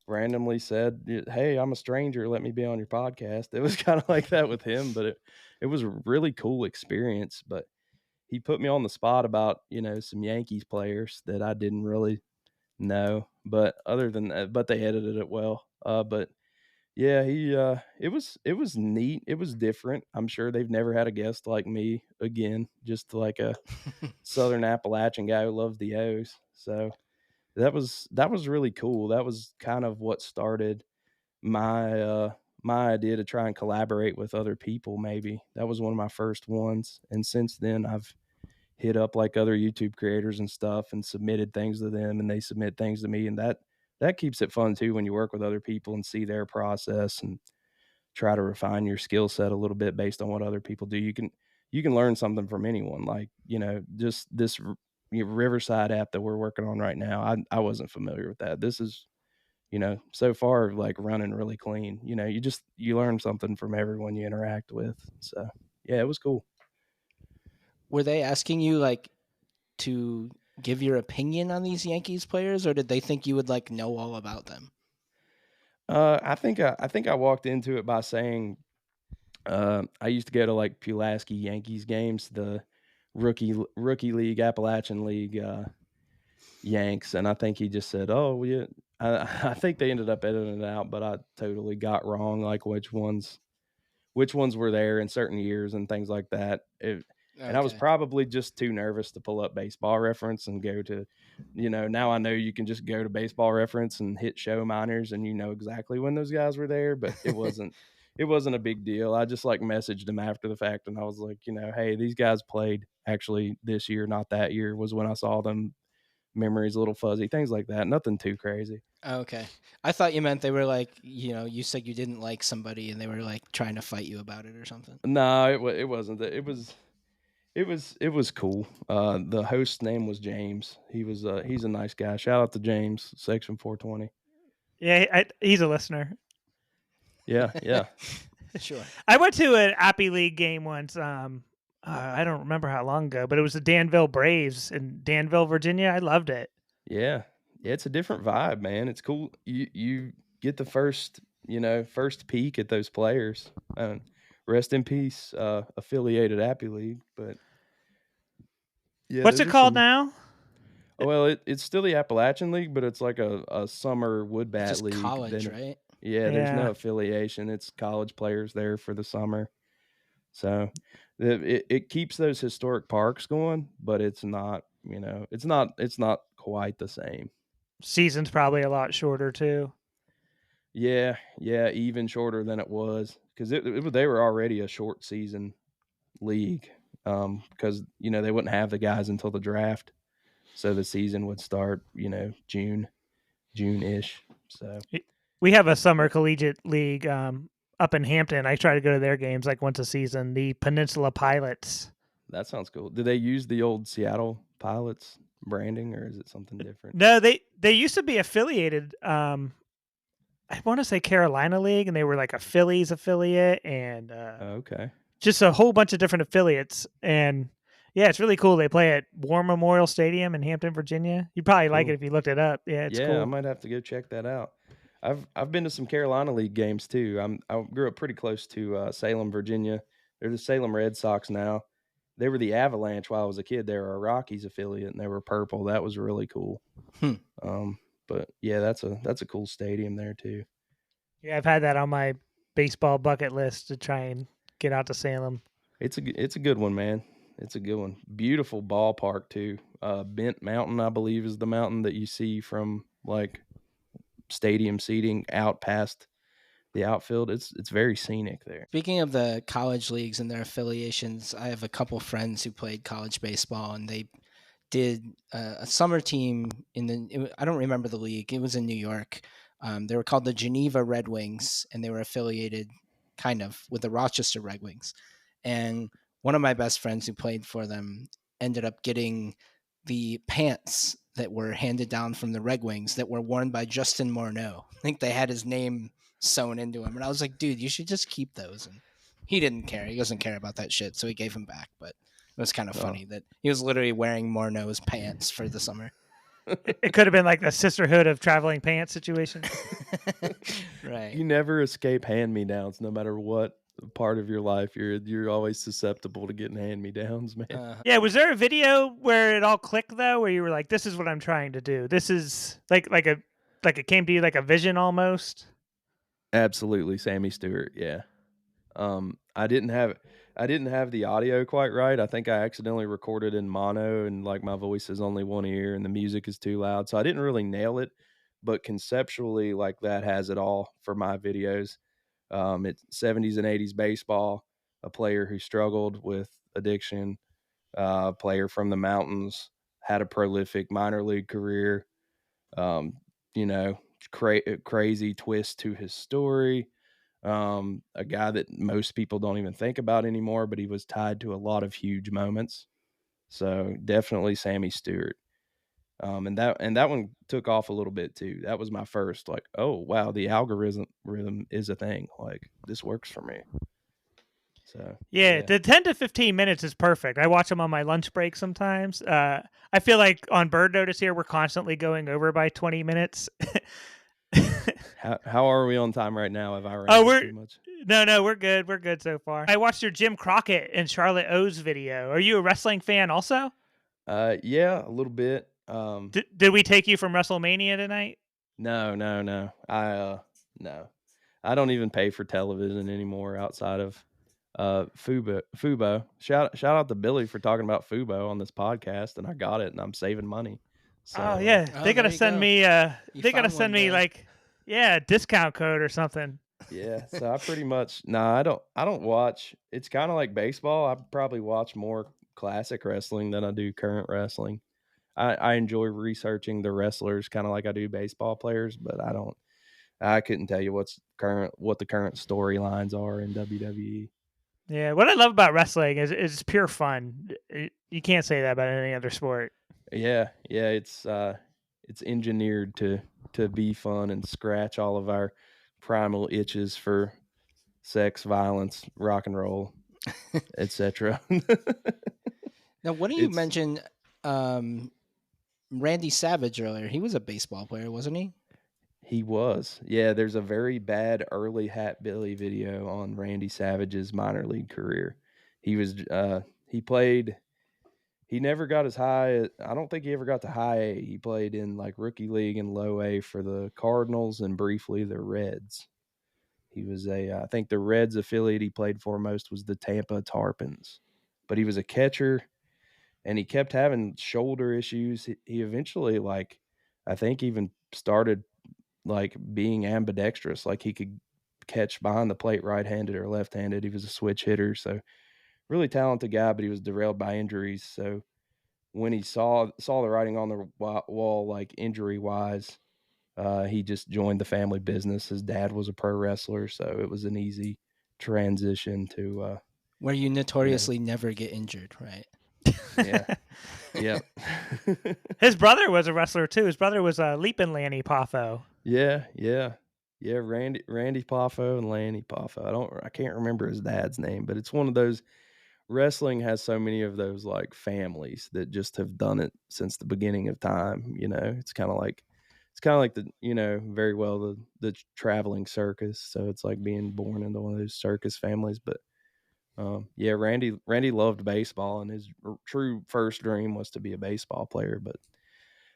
randomly said, "Hey, I'm a stranger. Let me be on your podcast." It was kind of like that with him, but it was a really cool experience. But he put me on the spot about some Yankees players that I didn't really know. But other than that, but they edited it well. But yeah, he it was neat. It was different. I'm sure they've never had a guest like me again. Just like a Southern Appalachian guy who loves the O's. So that was really cool. That was kind of what started my idea to try and collaborate with other people. Maybe that was one of my first ones, and since then I've hit up like other YouTube creators and stuff and submitted things to them, and they submit things to me, and that keeps it fun too when you work with other people and see their process and try to refine your skill set a little bit based on what other people do. You can learn something from anyone. Like just this Riverside app that we're working on right now. I wasn't familiar with that. This is so far like running really clean. You learn something from everyone you interact with. So yeah, it was cool. Were they asking you like to give your opinion on these Yankees players, or did they think you would like know all about them? I think I walked into it by saying I used to go to like Pulaski Yankees games, the rookie league, Appalachian League Yanks, and I think he just said, "Oh, yeah." I think they ended up editing it out, but I totally got wrong, like which ones were there in certain years and things like that. And I was Okay. probably just too nervous to pull up Baseball Reference and go to, now I know you can just go to Baseball Reference and hit show minors and you know exactly when those guys were there, but it wasn't a big deal. I just like messaged them after the fact and I was like, hey, these guys played actually this year, not that year was when I saw them. Memories a little fuzzy, things like that. Nothing too crazy. Okay. I thought you meant they were like, you said you didn't like somebody and they were like trying to fight you about it or something. No, it wasn't that. It was cool. The host's name was James. He's a nice guy. Shout out to James, Section 420. Yeah, he's a listener. Yeah, yeah. Sure. I went to an Appy League game once. I don't remember how long ago, but it was the Danville Braves in Danville, Virginia. I loved it. Yeah. Yeah, it's a different vibe, man. It's cool. You get the first peek at those players. Rest in peace, affiliated Appy League. But yeah, What's those it are called some. now? Well, it's still the Appalachian League, but it's like a summer wood bat Just league. college, right? Yeah, there's no Yeah. affiliation. It's college players there for the summer. So it keeps those historic parks going, but it's not, it's not quite the same. Season's probably a lot shorter too. Yeah, yeah, even shorter than it was because they were already a short season league because they wouldn't have the guys until the draft, so the season would start June-ish. So We have a summer collegiate league up in Hampton. I try to go to their games like once a season. The Peninsula Pilots. that sounds cool. Do they use the old Seattle Pilots branding or is it something different? No, they used to be affiliated. I want to say Carolina League, and they were like a Phillies affiliate, and Okay. just a whole bunch of different affiliates. And yeah, it's really cool. They play at War Memorial Stadium in Hampton, Virginia. You'd probably like it Cool. if you looked it up. Yeah, it's Yeah, cool. I might have to go check that out. I've been to some Carolina League games too. I grew up pretty close to Salem, Virginia. They're the Salem Red Sox now. They were the Avalanche while I was a kid. They were a Rockies affiliate, and they were purple. That was really cool. But yeah, that's a cool stadium there too. Yeah, I've had that on my baseball bucket list to try and get out to Salem. It's a good one, man. It's a good one. Beautiful ballpark too. Bent Mountain, I believe, is the mountain that you see from like stadium seating out past the outfield. It's very scenic there. Speaking of the college leagues and their affiliations, I have a couple friends who played college baseball, and they did a summer team I don't remember the league. It was in New York. They were called the Geneva Red Wings, and they were affiliated kind of with the Rochester Red Wings. And one of my best friends who played for them ended up getting the pants that were handed down from the Red Wings that were worn by Justin Morneau. I think they had his name sewn into him. And I was like, dude, you should just keep those. And he didn't care. He doesn't care about that shit. So he gave him back. But it was kind of funny that he was literally wearing Morneau's pants for the summer. It could have been like the Sisterhood of Traveling Pants situation. Right. You never escape hand-me-downs, no matter what part of your life you're always susceptible to getting hand-me-downs, man. Yeah, was there a video where it all clicked though, where you were like, "This is what I'm trying to do. This is like it came to you like a vision almost." Absolutely, Sammy Stewart. Yeah. I didn't have the audio quite right. I think I accidentally recorded in mono, and like my voice is only one ear, and the music is too loud, so I didn't really nail it. But conceptually, like that has it all for my videos. It's 70s and 80s baseball, a player who struggled with addiction, a player from the mountains, had a prolific minor league career, you know, crazy twist to his story. A guy that most people don't even think about anymore, but he was tied to a lot of huge moments. So definitely Sammy Stewart. And that one took off a little bit too. That was my first like, oh wow, the algorithm is a thing. Like this works for me. So Yeah, the 10 to 15 minutes is perfect. I watch them on my lunch break sometimes. I feel like on Bird Notice here, we're constantly going over by 20 minutes. How are we on time right now? Have I ran too much? No, we're good. We're good so far. I watched your Jim Crockett and Charlotte O's video. Are you a wrestling fan also? Yeah, a little bit. Did we take you from WrestleMania tonight? No. No. I don't even pay for television anymore outside of Fubo. Shout out to Billy for talking about Fubo on this podcast, and I got it, and I'm saving money. So, oh yeah, they gotta send me. They gotta send me like, discount code or something. Yeah, so I pretty much I don't watch. It's kind of like baseball. I probably watch more classic wrestling than I do current wrestling. I enjoy researching the wrestlers, kind of like I do baseball players, but I couldn't tell you what the current storylines are in WWE. Yeah, what I love about wrestling is it's pure fun. You can't say that about any other sport. Yeah, it's engineered to be fun and scratch all of our primal itches for sex, violence, rock and roll, etc. Now, what do you mention Randy Savage earlier? He was a baseball player, wasn't he? He was. Yeah, there's a very bad early Hatbilly video on Randy Savage's minor league career. He was he played he never got as high. I don't think he ever got to high A. He played in like rookie league and low A for the Cardinals and briefly the Reds. He was I think the Reds affiliate he played for most was the Tampa Tarpons. But he was a catcher and he kept having shoulder issues. He eventually I think even started like being ambidextrous, like he could catch behind the plate right-handed or left-handed. He was a switch hitter, so really talented guy, but he was derailed by injuries. So when he saw the writing on the wall, like injury-wise, he just joined the family business. His dad was a pro wrestler, so it was an easy transition to where you notoriously never get injured, right? Yeah. Yeah. His brother was a wrestler too. His brother was Leapin' Lanny Poffo. Yeah. Randy Poffo and Lanny Poffo. I can't remember his dad's name, but it's one of those. Wrestling has so many of those like families that just have done it since the beginning of time. It's kind of like the very well the traveling circus. So it's like being born into one of those circus families. But yeah, Randy loved baseball, and his true first dream was to be a baseball player. But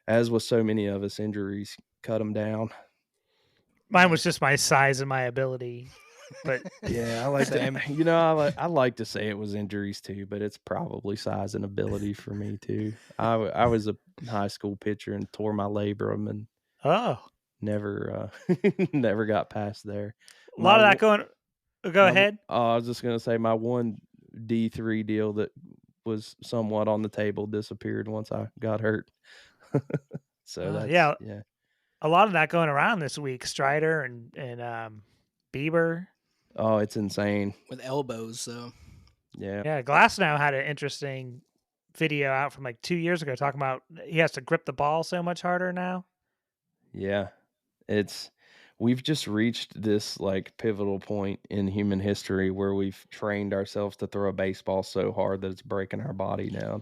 as with so many of us, injuries cut him down. Mine was just my size and my ability. But yeah, I like to, I like to say it was injuries too, but it's probably size and ability for me too. I was a high school pitcher and tore my labrum and never never got past there. A lot of that going. Go ahead. I was just gonna say my one D3 deal that was somewhat on the table disappeared once I got hurt. So that's yeah. A lot of that going around this week. Strider and Bieber. Oh, it's insane with elbows. So yeah. Glasnow had an interesting video out from like 2 years ago talking about he has to grip the ball so much harder now. Yeah, we've just reached this like pivotal point in human history where we've trained ourselves to throw a baseball so hard that it's breaking our body down.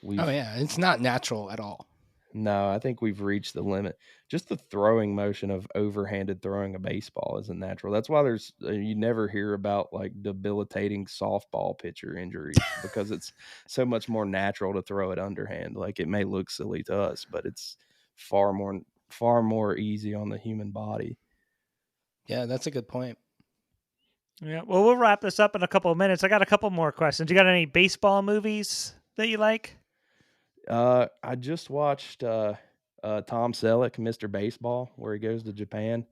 It's not natural at all. No, I think we've reached the limit. Just the throwing motion of overhanded throwing a baseball isn't natural. That's why there's you never hear about like debilitating softball pitcher injuries because it's so much more natural to throw it underhand. Like it may look silly to us, but it's far more easy on the human body. Yeah, that's a good point. Yeah, well, we'll wrap this up in a couple of minutes. I got a couple more questions. You got any baseball movies that you like? I just watched Tom Selleck, Mr. Baseball, where he goes to Japan.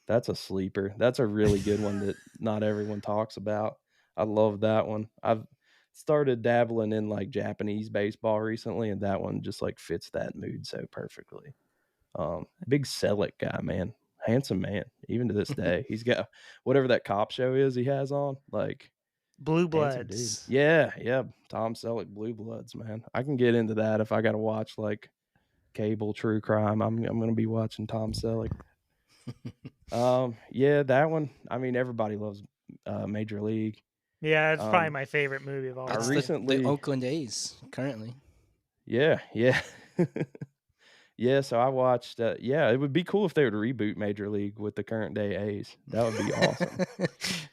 That's a sleeper. That's a really good one that not everyone talks about. I love that one. I've started dabbling in like Japanese baseball recently, and that one just like fits that mood so perfectly. Big Selleck guy, man. Handsome man, even to this day. He's got whatever that cop show is he has on, like Blue Bloods. Yeah. Tom Selleck, Blue Bloods, man. I can get into that if I got to watch like cable true crime. I'm going to be watching Tom Selleck. Yeah, that one. I mean, everybody loves Major League. Yeah, it's probably my favorite movie of all time. The Oakland A's currently. Yeah. Yeah, so I watched. It would be cool if they would reboot Major League with the current day A's. That would be awesome.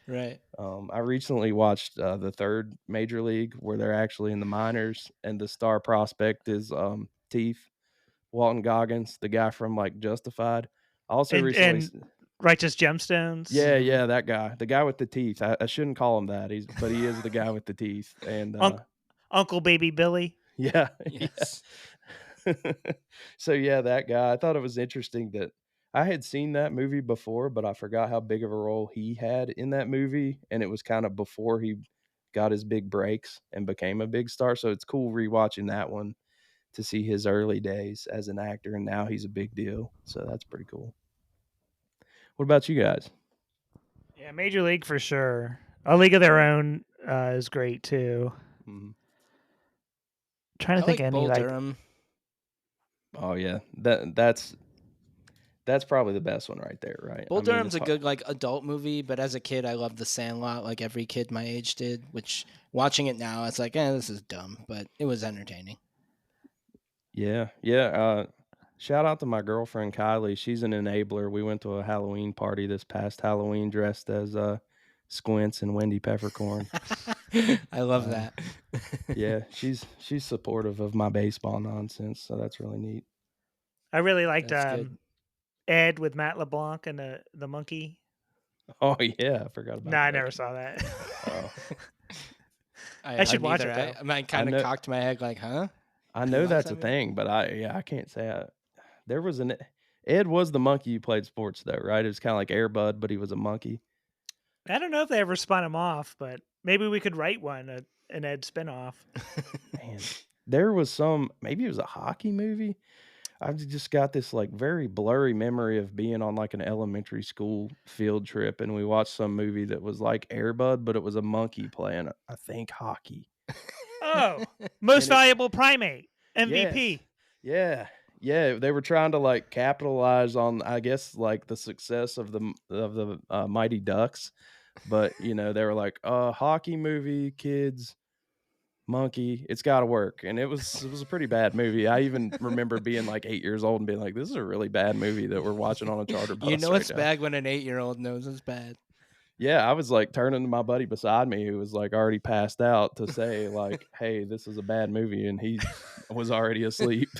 Right. I recently watched the third Major League where they're actually in the minors, and the star prospect is Teeth Walton Goggins, the guy from like Justified. Also recently, Righteous Gemstones. Yeah, that guy, the guy with the teeth. I shouldn't call him that. But he is the guy with the teeth. And Uncle Baby Billy. Yeah. Yes. So yeah, that guy. I thought it was interesting that I had seen that movie before, but I forgot how big of a role he had in that movie, and it was kind of before he got his big breaks and became a big star. So it's cool rewatching that one to see his early days as an actor, and now he's a big deal. So that's pretty cool. What about you guys? Yeah, Major League for sure. A League of Their Own is great too. Mm-hmm. Trying to think like any Bull like. Durham. Oh yeah, that's That's probably the best one right there, right? Bull I mean, Durham's it's a good like adult movie, but as a kid, I loved The Sandlot, like every kid my age did. Which watching it now, it's like, this is dumb, but it was entertaining. Yeah. Shout out to my girlfriend Kylie. She's an enabler. We went to a Halloween party this past Halloween dressed as Squints and Wendy Peppercorn. I love that. Yeah, she's supportive of my baseball nonsense, so that's really neat. I really liked That's good. Ed with Matt LeBlanc and the monkey. Oh yeah, I forgot about No, that. I never saw that. Oh. I should watch it, I though. kind of cocked my head like, huh? I know watch that's that a movie? thing, but I can't say there was an Ed was the monkey who played sports though, right? It was kind of like Air Bud, but he was a monkey. I don't know if they ever spun him off, but maybe we could write one, an Ed spinoff. Man, there was maybe it was a hockey movie. I've just got this like very blurry memory of being on like an elementary school field trip, and we watched some movie that was like Air Bud, but it was a monkey playing, I think, hockey. Oh, most valuable primate, MVP. Yes. Yeah. They were trying to like capitalize on, I guess, like the success of the Mighty Ducks, but they were like, hockey movie, kids, monkey, it's got to work, and it was a pretty bad movie. I even remember being like 8 years old and being like, this is a really bad movie that we're watching on a charter bus. It's bad when an 8-year-old knows it's bad. Yeah, I was like turning to my buddy beside me who was like already passed out to say like, hey, this is a bad movie, and he was already asleep.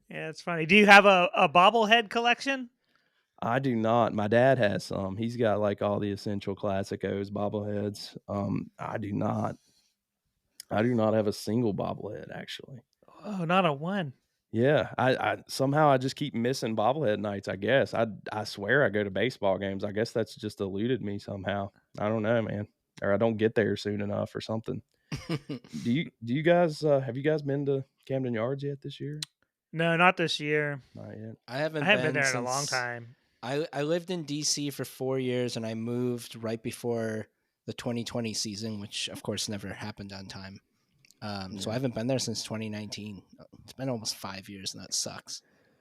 Yeah, it's funny. Do you have a bobblehead collection? I do not. My dad has some. He's got like all the essential classicos bobbleheads. I do not. I do not have a single bobblehead actually. Oh, not a one. Yeah, I somehow I just keep missing bobblehead nights. I guess I swear I go to baseball games. I guess that's just eluded me somehow. I don't know, man, or I don't get there soon enough or something. Do you guys have you guys been to Camden Yards yet this year? No, not this year. Not yet. I haven't been there in a long time. I lived in DC for 4 years, and I moved right before the 2020 season, which of course never happened on time. So I haven't been there since 2019. It's been almost 5 years, and that sucks.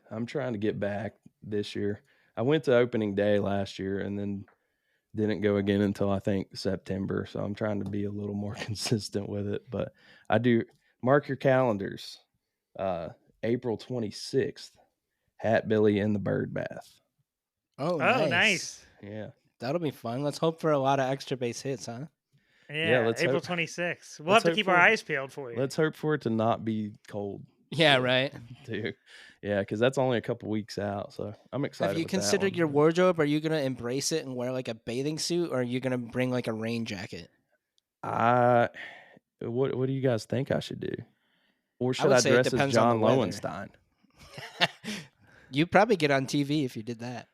I'm trying to get back this year. I went to opening day last year and then didn't go again until I think September. So I'm trying to be a little more consistent with it. But I do mark your calendars. April 26th, Hatbilly in the Bird Bath. Oh, nice. Yeah. That'll be fun. Let's hope for a lot of extra base hits, huh? Yeah, April 26th. We'll have to keep our eyes peeled for you. Let's hope for it to not be cold. Yeah, right. Dude. Yeah, because that's only a couple weeks out. So I'm excited. Have you considered your wardrobe? Are you going to embrace it and wear like a bathing suit, or are you going to bring like a rain jacket? What do you guys think I should do? Or should I dress as John Lowenstein? You'd probably get on TV if you did that.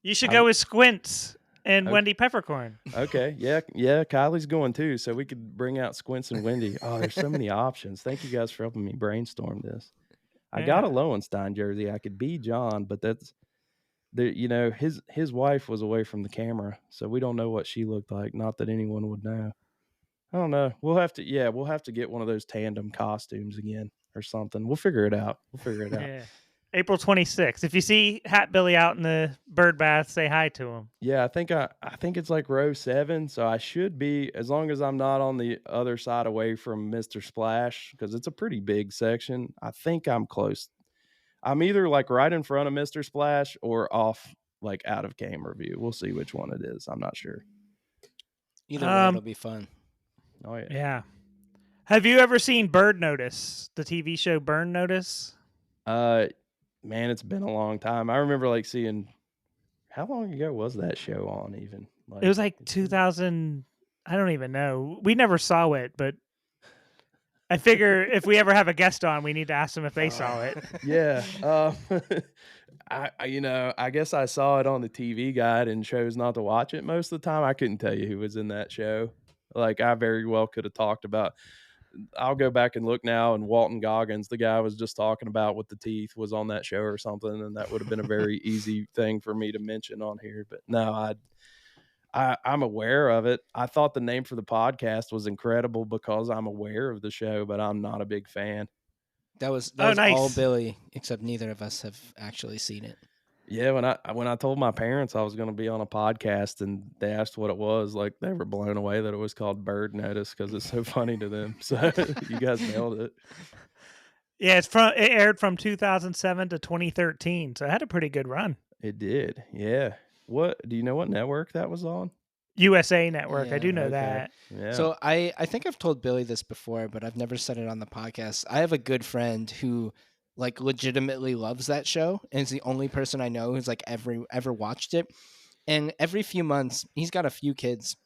You should go with Squints and Wendy Peppercorn. Okay. Yeah. Kylie's going too, so we could bring out Squints and Wendy. Oh, there's so many options. Thank you guys for helping me brainstorm this. I got a Lowenstein jersey. I could be John, but that's his wife was away from the camera, so we don't know what she looked like. Not that anyone would know. I don't know. We'll have to get one of those tandem costumes again or something. We'll figure it out. Yeah. April 26th. If you see Hatbilly out in the bird bath, say hi to him. Yeah, I think it's like row 7, so I should be, as long as I'm not on the other side away from Mr. Splash, because it's a pretty big section. I think I'm close. I'm either like right in front of Mr. Splash or off, like out of camera view. We'll see which one it is. I'm not sure. Either way, it'll be fun. Oh yeah. Yeah. Have you ever seen Bird Notice, the TV show Bird Notice? Man, it's been a long time. I remember like seeing, how long ago was that show on even? Like, it was like 2000. I don't even know. We never saw it, but I figure if we ever have a guest on, we need to ask them if they saw it. Yeah. I guess I saw it on the TV guide and chose not to watch it most of the time. I couldn't tell you who was in that show. Like, I very well could have talked about, I'll go back and look now, and Walton Goggins, the guy I was just talking about with the teeth, was on that show or something, and that would have been a very easy thing for me to mention on here. But no, I'm aware of it. I thought the name for the podcast was incredible because I'm aware of the show, but I'm not a big fan. That was Oh, all nice. Billy, except neither of us have actually seen it. Yeah, when I told my parents I was going to be on a podcast and they asked what it was, like they were blown away that it was called Bird Notice because it's so funny to them. So you guys nailed it. Yeah, it aired from 2007 to 2013, so it had a pretty good run. It did. Yeah. What do you know what network that was on? USA Network, I do Yeah. know Okay. that. Yeah. So I think I've told Billy this before, but I've never said it on the podcast. I have a good friend who like legitimately loves that show and is the only person I know who's like ever watched it. And every few months, he's got a few kids.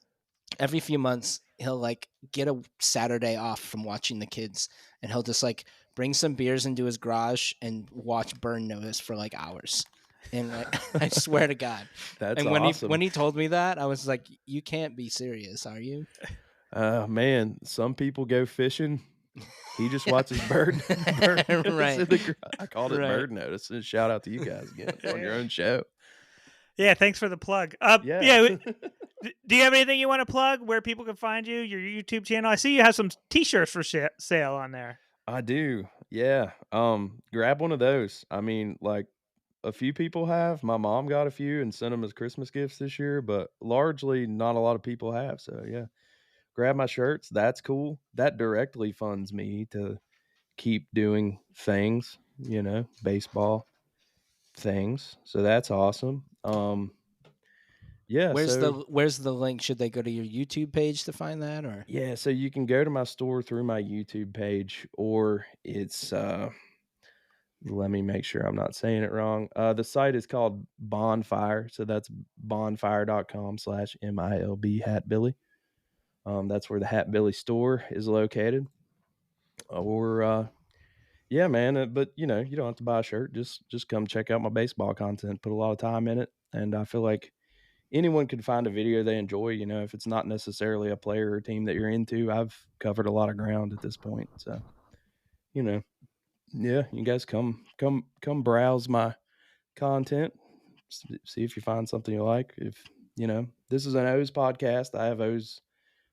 Every few months, he'll like get a Saturday off from watching the kids, and he'll just like bring some beers into his garage and watch Burn Notice for like hours. And like, I swear to God. That's And awesome. when he told me that, I was like, "You can't be serious, are you?" Man, some people go fishing. He just watches bird notice Right. in the I called it Right. Bird Notice. And shout out to you guys again on your own show. Yeah, thanks for the plug. Yeah. Do you have anything you want to plug where people can find you, your YouTube channel? I see you have some t-shirts for sale on there. I do. Yeah. Grab one of those. I mean, like a few people have. My mom got a few and sent them as Christmas gifts this year, but largely not a lot of people have. So yeah, grab my shirts. That's cool. That directly funds me to keep doing things, baseball things. So that's awesome. Yeah, Where's so the link? Should they go to your YouTube page to find that, or? yeah, so you can go to my store through my YouTube page, or it's let me make sure I'm not saying it wrong. The site is called Bonfire, so that's bonfire.com/MiLB Hatbilly. That's where the Hatbilly store is located. Or yeah, man, but you don't have to buy a shirt. Just come check out my baseball content. Put a lot of time in it, and I feel like anyone can find a video they enjoy. If it's not necessarily a player or team that you're into, I've covered a lot of ground at this point. So, yeah, you guys come browse my content, see if you find something you like. If this is an O's podcast, I have O's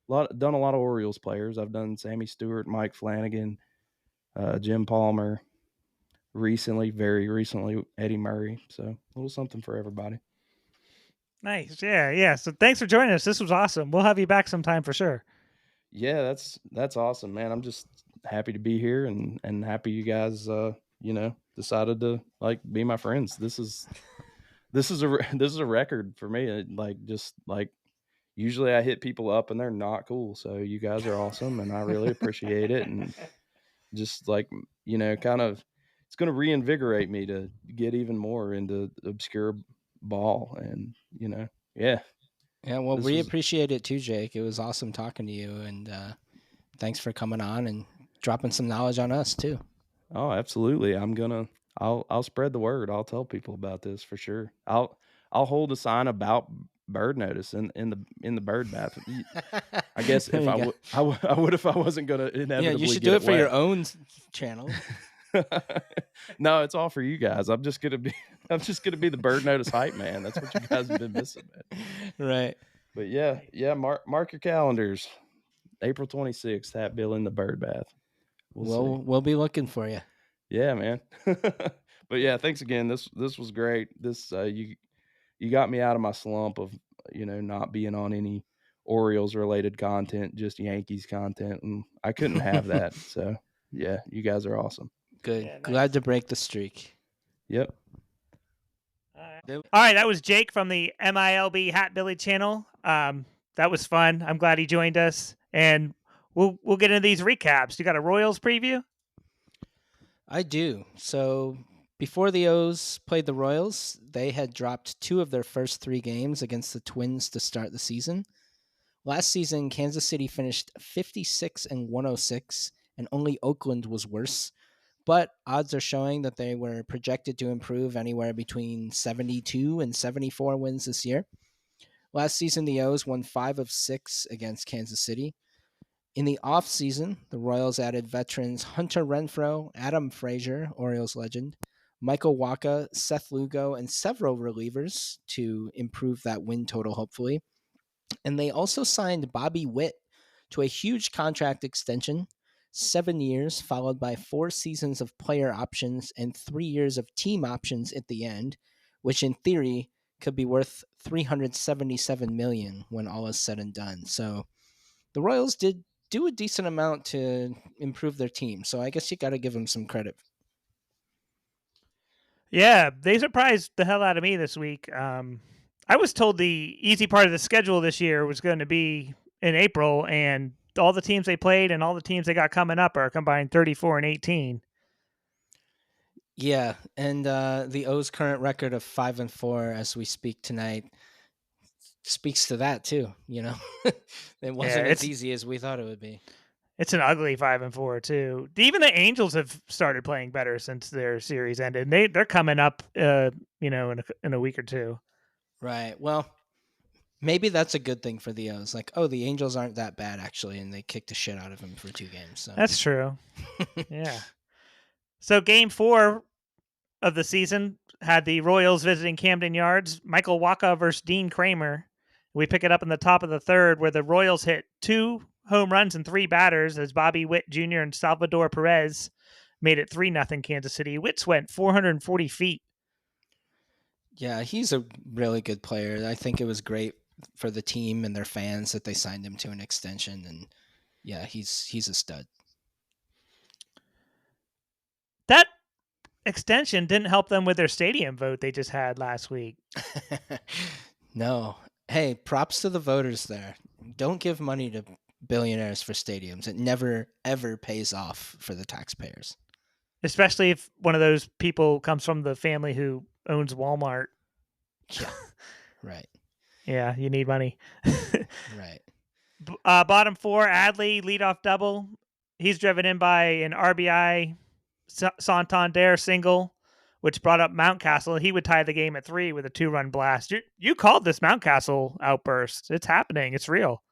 done a lot of Orioles players. I've done Sammy Stewart, Mike Flanagan, Jim Palmer, very recently Eddie Murray. So a little something for everybody. Nice. Yeah. So thanks for joining us. This was awesome. We'll have you back sometime for sure. Yeah, that's awesome, man. I'm just happy to be here and happy you guys decided to like be my friends. This is a record for me. Like usually I hit people up and they're not cool. So you guys are awesome and I really appreciate it, and just like kind of it's going to reinvigorate me to get even more into obscure ball, and yeah. Yeah, well, This we was appreciate it too, Jake. It was awesome talking to you, and thanks for coming on and dropping some knowledge on us too. Oh, absolutely. I'll spread the word. I'll tell people about this for sure. I'll hold a sign about bird notice in the bird bath. I guess There if you I go. would I would if I wasn't going to inevitably Yeah, you should get do it it for your wet. own channel. No, it's all for you guys. I'm just gonna be the bird notice hype man. That's what you guys have been missing, man. Right. But yeah, mark your calendars. April 26th, Hat Bill in the bird bath. We'll see. We'll be looking for you. Yeah, man. But yeah, thanks again. This was great. This you got me out of my slump of not being on any Orioles related content, just Yankees content, and I couldn't have that. So yeah, you guys are awesome. Good. Yeah, nice. Glad to break the streak. Yep. All right, that was Jake from the MiLB Hatbilly channel. That was fun. I'm glad he joined us, and we'll get into these recaps. You got a Royals preview? I do. So before the O's played the Royals, they had dropped 2 of their first 3 games against the Twins to start the season. Last season, Kansas City finished 56-106, and only Oakland was worse. But odds are showing that they were projected to improve anywhere between 72 and 74 wins this year. Last season, the O's won 5 of 6 against Kansas City. In the offseason, the Royals added veterans Hunter Renfroe, Adam Frazier, Orioles legend, Michael Wacha, Seth Lugo, and several relievers to improve that win total, hopefully. And they also signed Bobby Witt to a huge contract extension, 7 years, followed by 4 seasons of player options and 3 years of team options at the end, which in theory could be worth $377 million when all is said and done. So the Royals did do a decent amount to improve their team. So I guess you got to give them some credit. Yeah, they surprised the hell out of me this week. I was told the easy part of the schedule this year was going to be in April, and all the teams they played and all the teams they got coming up are combined 34 and 18. Yeah, and the O's current record of 5-4 as we speak tonight speaks to that too. You know, it wasn't as easy as we thought it would be. It's an ugly 5-4 too. Even the Angels have started playing better since their series ended. They're coming up, in a week or two. Right. Well, maybe that's a good thing for the O's. Like, oh, the Angels aren't that bad actually, and they kicked the shit out of them for 2 games. So that's true. Yeah. So Game 4 of the season had the Royals visiting Camden Yards. Michael Wacha versus Dean Kramer. We pick it up in the top of the third, where the Royals hit 2 home runs and 3 batters as Bobby Witt Jr. and Salvador Perez made it 3-0 Kansas City. Witt's went 440 feet. Yeah, he's a really good player. I think it was great for the team and their fans that they signed him to an extension, and yeah, he's a stud. That extension didn't help them with their stadium vote they just had last week. No. Hey, props to the voters there. Don't give money to billionaires for stadiums. It never, ever pays off for the taxpayers. Especially if one of those people comes from the family who owns Walmart. Yeah, right. Yeah, you need money. Right. Bottom 4, Adley, leadoff double. He's driven in by an RBI Santander single, which brought up Mountcastle. He would tie the game at 3 with a 2-run blast. You called this Mountcastle outburst. It's happening. It's real.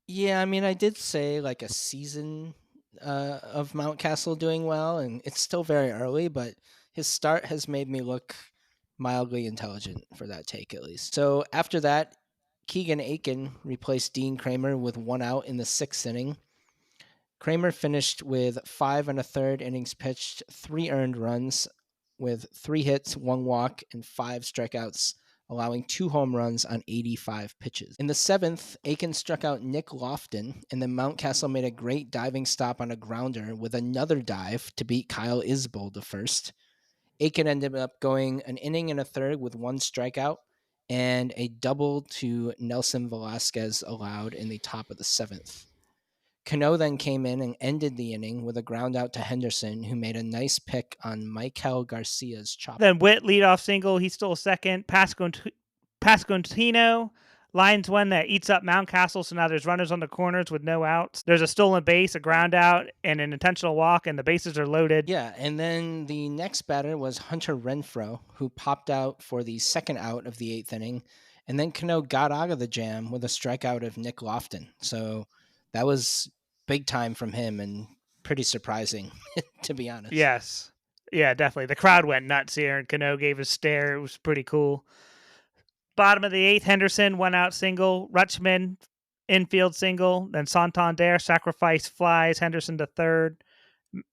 Yeah, I mean, I did say like a season of Mountcastle doing well, and it's still very early, but his start has made me look mildly intelligent for that take, at least. So after that, Keegan Aiken replaced Dean Kramer with 1 out in the 6th inning. Kramer finished with 5 1/3 innings pitched, 3 earned runs with 3 hits, 1 walk, and 5 strikeouts, allowing 2 home runs on 85 pitches. In the 7th, Aiken struck out Nick Lofton, and then Mountcastle made a great diving stop on a grounder with another dive to beat Kyle Isbell to first. Aiken ended up going an inning and a third with 1 strikeout, and a double to Nelson Velasquez allowed in the top of the 7th. Cano then came in and ended the inning with a ground out to Henderson, who made a nice pick on Maikel Garcia's chop. Then Witt leadoff single. He stole second. Pasquantino lines one that eats up Mountcastle, so now there's runners on the corners with no outs. There's a stolen base, a ground out, and an intentional walk, and the bases are loaded. Yeah, and then the next batter was Hunter Renfroe, who popped out for the 2nd out of the 8th inning, and then Cano got out of the jam with a strikeout of Nick Lofton. So that was big time from him and pretty surprising, to be honest. Yes. Yeah, definitely. The crowd went nuts here, and Cano gave a stare. It was pretty cool. Bottom of the 8th, Henderson, 1 out single. Rutschman, infield single. Then Santander, sacrifice flies Henderson to third.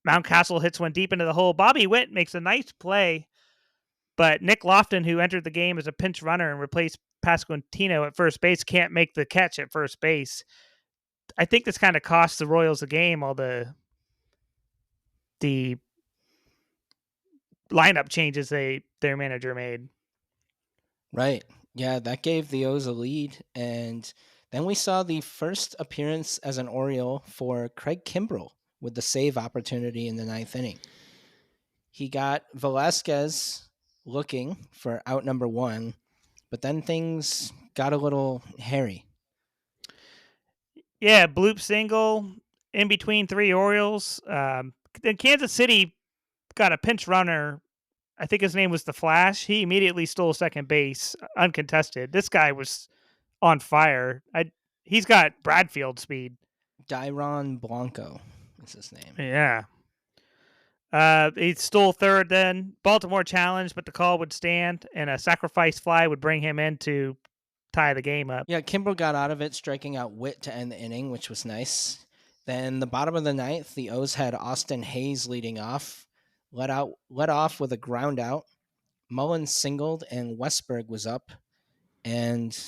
Mountcastle hits one deep into the hole. Bobby Witt makes a nice play, but Nick Lofton, who entered the game as a pinch runner and replaced Pasquantino at first base, can't make the catch at first base. I think this kind of cost the Royals the game, all the lineup changes their manager made. Right. Yeah, that gave the O's a lead. And then we saw the first appearance as an Oriole for Craig Kimbrell with the save opportunity in the 9th inning. He got Velasquez looking for out number 1, but then things got a little hairy. Yeah, bloop single in between 3 Orioles. Then Kansas City got a pinch runner. I think his name was the Flash. He immediately stole second base, uncontested. This guy was on fire. He's got Bradfield speed. Dairon Blanco is his name. Yeah. He stole third then. Baltimore challenged, but the call would stand, and a sacrifice fly would bring him in to tie the game up. Yeah, Kimbrell got out of it, striking out Witt to end the inning, which was nice. Then the bottom of the ninth, the O's had Austin Hayes leading off, let off with a ground out. Mullins singled and Westberg was up, and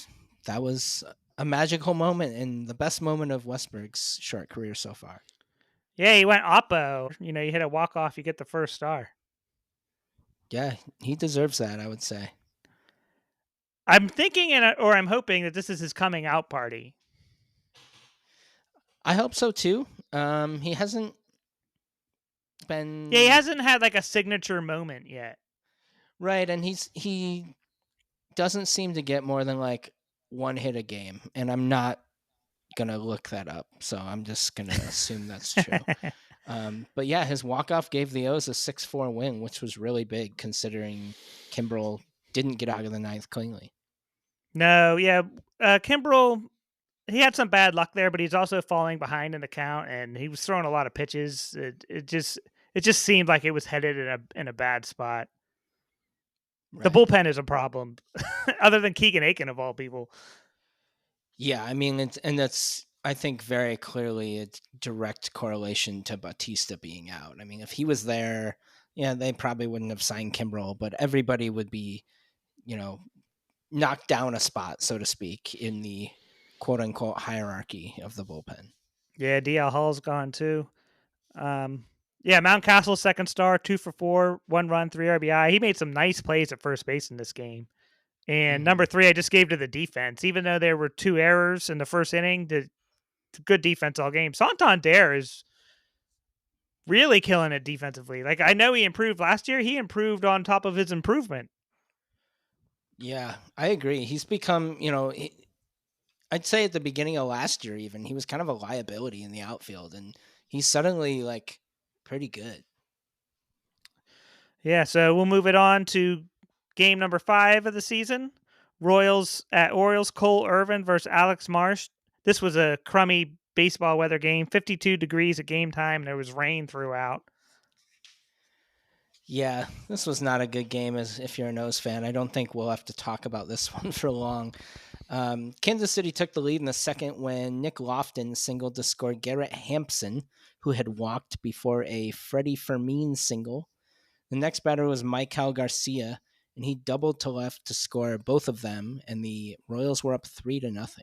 that was a magical moment and the best moment of Westberg's short career so far. Yeah, he went oppo. You hit a walk-off, you get the first star. Yeah, he deserves that, I would say. I'm thinking or I'm hoping that this is his coming out party. I hope so too. He hasn't been. Yeah, he hasn't had like a signature moment yet. Right, and he doesn't seem to get more than like one hit a game, and I'm not gonna look that up, so I'm just gonna assume that's true. But yeah, his walk-off gave the O's a 6-4 win, which was really big considering Kimbrel didn't get out of the ninth cleanly. No, yeah, Kimbrel, he had some bad luck there, but he's also falling behind in the count, and he was throwing a lot of pitches. It just seemed like it was headed in a bad spot. Right. The bullpen is a problem, other than Keegan Aiken of all people. Yeah, I mean, that's I think very clearly a direct correlation to Bautista being out. I mean, if he was there, yeah, they probably wouldn't have signed Kimbrel, but everybody would be, knocked down a spot, so to speak, in the quote unquote hierarchy of the bullpen. Yeah, DL Hall's gone too. Yeah, Mountcastle second star, 2 for 4, 1 run, 3 RBI. He made some nice plays at first base in this game. And number 3, I just gave to the defense. Even though there were 2 errors in the first inning, the good defense all game. Santander is really killing it defensively. Like, I know he improved last year. He improved on top of his improvement. Yeah, I agree. He's become, I'd say at the beginning of last year even, he was kind of a liability in the outfield, and he's suddenly like pretty good. Yeah, so we'll move it on to game number 5 of the season. Royals at Orioles, Cole Irvin versus Alex Marsh. This was a crummy baseball weather game, 52 degrees at game time, and there was rain throughout. Yeah, this was not a good game. As if you're a Nose fan, I don't think we'll have to talk about this one for long. Kansas City took the lead in the second when Nick Lofton singled to score Garrett Hampson, who had walked before a Freddie Fermin single. The next batter was Michael Garcia, and he doubled to left to score both of them, and the Royals were up 3-0.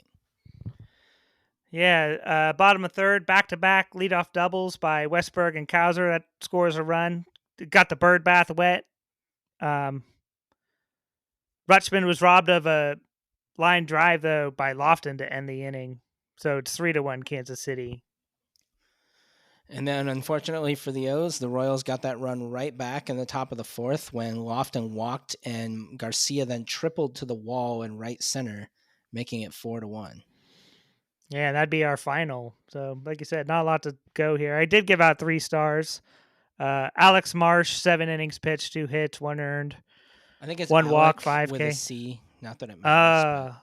Yeah, bottom of third, back-to-back leadoff doubles by Westberg and Kauser. That scores a run. Got the bird bath wet. Rutschman was robbed of a line drive, though, by Lofton to end the inning. So it's 3-1 Kansas City. And then, unfortunately for the O's, the Royals got that run right back in the top of the fourth when Lofton walked and Garcia then tripled to the wall in right center, making it 4-1. Yeah, that'd be our final. So, like you said, not a lot to go here. I did give out 3 stars. Alex Marsh, 7 innings pitched, 2 hits, 1 earned. I think it's 1 walk, Alec 5K. with a C. Not that it matters.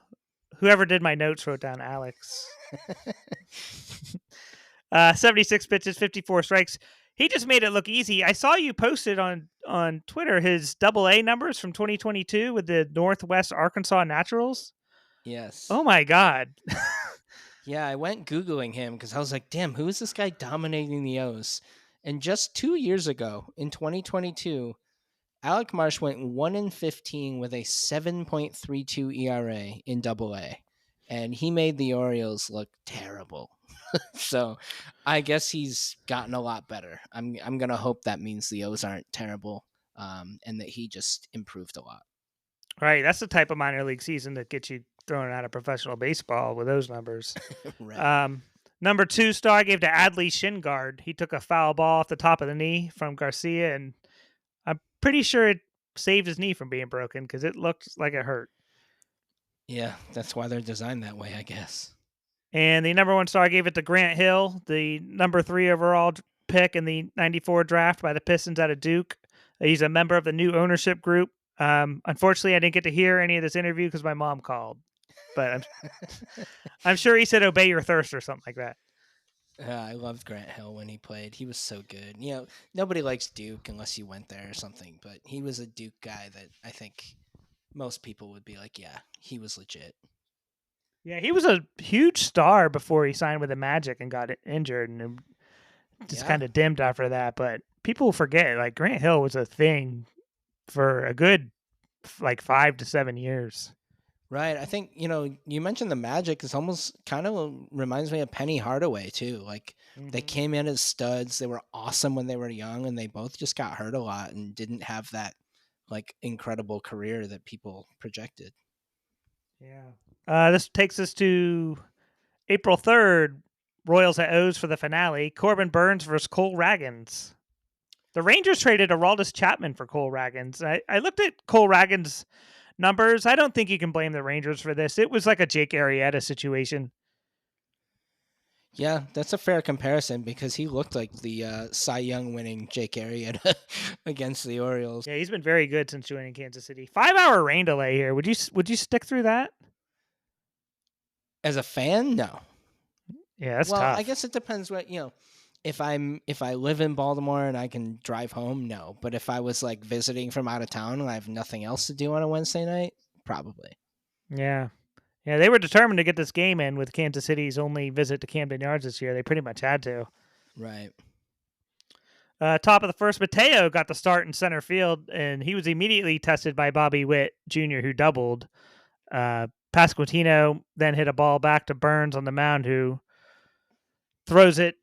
Whoever did my notes wrote down Alex. 76 pitches, 54 strikes. He just made it look easy. I saw you posted on Twitter his AA numbers from 2022 with the Northwest Arkansas Naturals. Yes. Oh my God. Yeah, I went Googling him because I was like, damn, who is this guy dominating the O's? And just 2 years ago, in 2022, Alec Marsh went 1-15 with a 7.32 ERA in AA. And he made the Orioles look terrible. So I guess he's gotten a lot better. I'm going to hope that means the O's aren't terrible and that he just improved a lot. Right. That's the type of minor league season that gets you thrown out of professional baseball with those numbers. Right. Number 2 star I gave to Adley Shingard. He took a foul ball off the top of the knee from Garcia, and I'm pretty sure it saved his knee from being broken because it looked like it hurt. Yeah, that's why they're designed that way, I guess. And the number 1 star I gave it to Grant Hill, the number 3 overall pick in the 94 draft by the Pistons out of Duke. He's a member of the new ownership group. Unfortunately, I didn't get to hear any of this interview because my mom called. But I'm sure he said obey your thirst or something like that. I loved Grant Hill when he played. He was so good. Nobody likes Duke unless you went there or something, but he was a Duke guy that I think most people would be like, yeah, he was legit. Yeah, he was a huge star before he signed with the Magic and got injured, and just kind of dimmed after that. But people forget, like Grant Hill was a thing for a good 5 to 7 years. Right. I think, you mentioned the Magic is almost kind of reminds me of Penny Hardaway too. Like they came in as studs. They were awesome when they were young, and they both just got hurt a lot and didn't have that like incredible career that people projected. Yeah. This takes us to April 3rd, Royals at O's for the finale. Corbin Burns versus Cole Ragans. The Rangers traded Aroldis Chapman for Cole Ragans. I looked at Cole Ragans' numbers. I don't think you can blame the Rangers for this. It was like a Jake Arrieta situation. Yeah, that's a fair comparison because he looked like the Cy Young winning Jake Arrieta against the Orioles. Yeah, he's been very good since joining Kansas City. 5-hour rain delay here. Would you stick through that? As a fan, no. Yeah, that's well, tough. I guess it depends what if I live in Baltimore and I can drive home, no. But if I was like visiting from out of town and I have nothing else to do on a Wednesday night, probably. Yeah. Yeah, they were determined to get this game in with Kansas City's only visit to Camden Yards this year. They pretty much had to. Right. Top of the first, Mateo got the start in center field, and he was immediately tested by Bobby Witt Jr., who doubled. Pasquantino then hit a ball back to Burns on the mound, who throws it.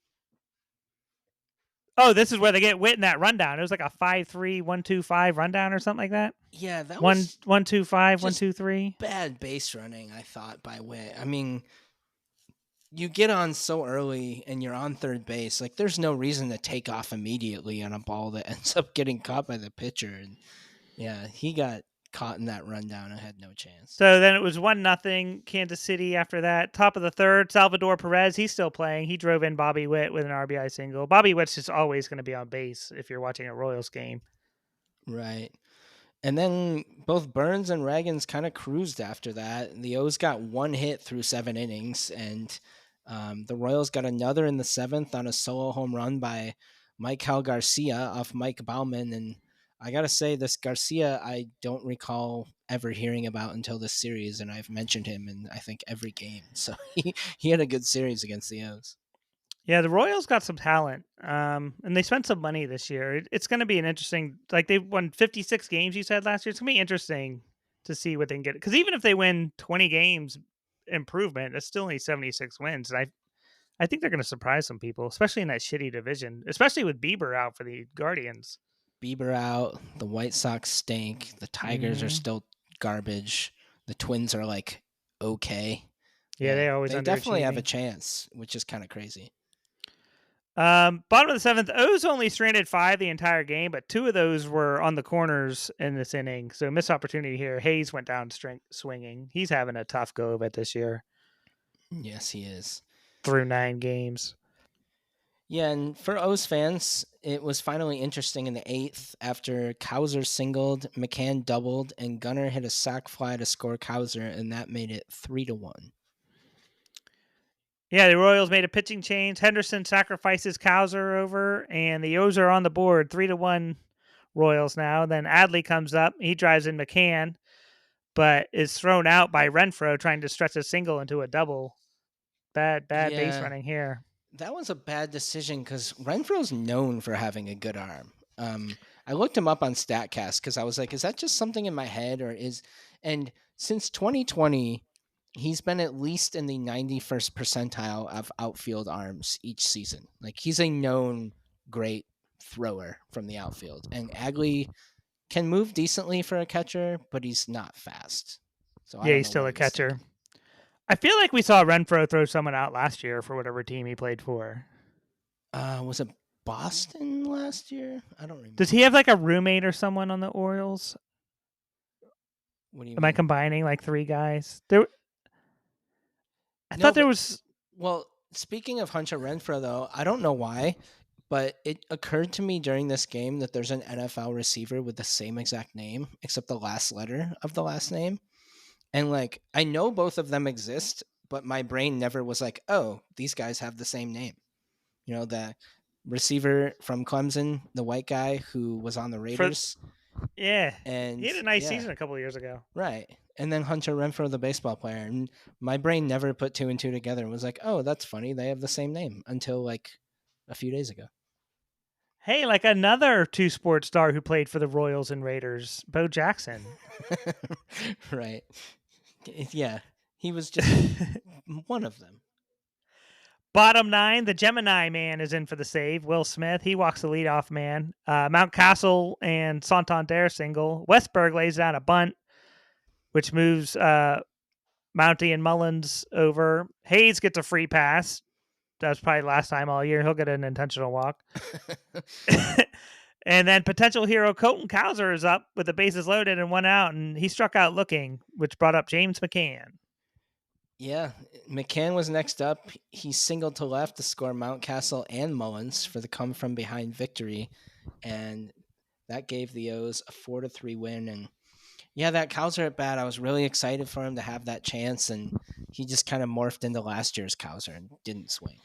Oh, this is where they get Witt in that rundown. It was like a 5-3, 1-2-5 rundown or something like that. Yeah, that was 1-2-5, just 1-2-3. Bad base running, I thought, by Witt. I mean, you get on so early and you're on third base. Like, there's no reason to take off immediately on a ball that ends up getting caught by the pitcher. And yeah, he got caught in that rundown and had no chance. So then it was 1-0 Kansas City after that. Top of the third, Salvador Perez, he's still playing. He drove in Bobby Witt with an RBI single. Bobby Witt's just always going to be on base if you're watching a Royals game. Right. And then both Burns and Ragans kind of cruised after that. The O's got one hit through 7 innings, and the Royals got another in the 7th on a solo home run by Michael Garcia off Mike Baumann. And I got to say, this Garcia, I don't recall ever hearing about until this series, and I've mentioned him in, I think, every game. So he had a good series against the O's. Yeah, the Royals got some talent, and they spent some money this year. It's going to be an interesting, like they won 56 games, you said last year. It's going to be interesting to see what they can get. Because even if they win 20 games, improvement, that's still only 76 wins. And I think they're going to surprise some people, especially in that shitty division, especially with Bieber out for the Guardians. Bieber out, the White Sox stink, the Tigers are still garbage, the Twins are like okay. Yeah, they definitely have a chance, which is kind of crazy. Bottom of the 7th, O's only stranded 5 the entire game, but 2 of those were on the corners in this inning. So missed opportunity here. Hayes went down swinging. He's having a tough go of it this year. Yes, he is. Through 9 games. Yeah, and for O's fans, it was finally interesting in the 8th after Cowser singled, McCann doubled, and Gunnar hit a sac fly to score Cowser, and that made it 3-1. Yeah, the Royals made a pitching change. Henderson sacrifices Cowser over, and the O's are on the board. 3-1 Royals now. Then Adley comes up. He drives in McCann, but is thrown out by Renfroe trying to stretch a single into a double. Bad base running here. That was a bad decision because Renfroe's known for having a good arm. I looked him up on StatCast because I was like, is that just something in my head and since 2020, he's been at least in the 91st percentile of outfield arms each season. Like, he's a known great thrower from the outfield. And Adley can move decently for a catcher, but he's not fast. So yeah, he's still a catcher. Thinking. I feel like we saw Renfroe throw someone out last year for whatever team he played for. Was it Boston last year? I don't remember. Does he have like a roommate or someone on the Orioles? What do you Am mean? I combining like 3 guys? I thought there was... Well, speaking of Hunter Renfroe, though, I don't know why, but it occurred to me during this game that there's an NFL receiver with the same exact name, except the last letter of the last name. And, like, I know both of them exist, but my brain never was like, oh, these guys have the same name. You know, the receiver from Clemson, the white guy who was on the Raiders, Yeah. And He had a nice yeah, season a couple of years ago. right. And then Hunter Renfrow, the baseball player. And my brain never put two and two together and was like, oh, that's funny. They have the same name until like a few days ago. Hey, like another two-sport star who played for the Royals and Raiders, Bo Jackson. Right. Yeah. He was just one of them. Bottom 9, the Gemini man is in for the save. Will Smith, he walks the leadoff man. Mountcastle and Santander single. Westberg lays down a bunt, which moves Mounty and Mullins over. Hayes gets a free pass. That's probably the last time all year. He'll get an intentional walk. And then potential hero Colton Cowser is up with the bases loaded and 1 out, and he struck out looking, which brought up James McCann. Yeah, McCann was next up. He singled to left to score Mountcastle and Mullins for the come-from-behind victory, and that gave the O's a 4-3 win. And yeah, that Cowser at bat, I was really excited for him to have that chance, and he just kind of morphed into last year's Cowser and didn't swing.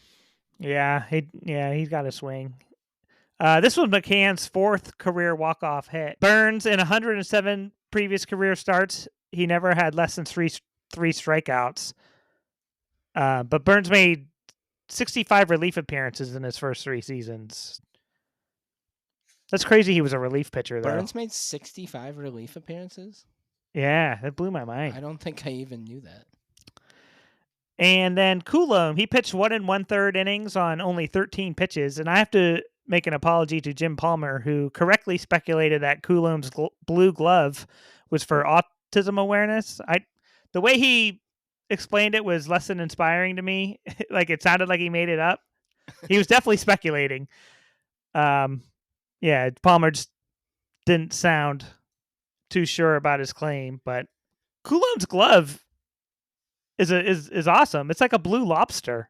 Yeah, he's got a swing. This was McCann's 4th career walk-off hit. Burns, in 107 previous career starts, he never had less than three strikeouts. But Burns made 65 relief appearances in his first 3 seasons. That's crazy. He was a relief pitcher, though. Burns made 65 relief appearances? Yeah, that blew my mind. I don't think I even knew that. And then Coulomb, he pitched 1 1/3 innings on only 13 pitches. And I have to make an apology to Jim Palmer, who correctly speculated that Coulomb's blue glove was for autism awareness. The way he explained it was less than inspiring to me. Like, it sounded like he made it up. He was definitely speculating. Yeah, Palmer just didn't sound too sure about his claim, but Coulomb's glove is awesome. It's like a blue lobster.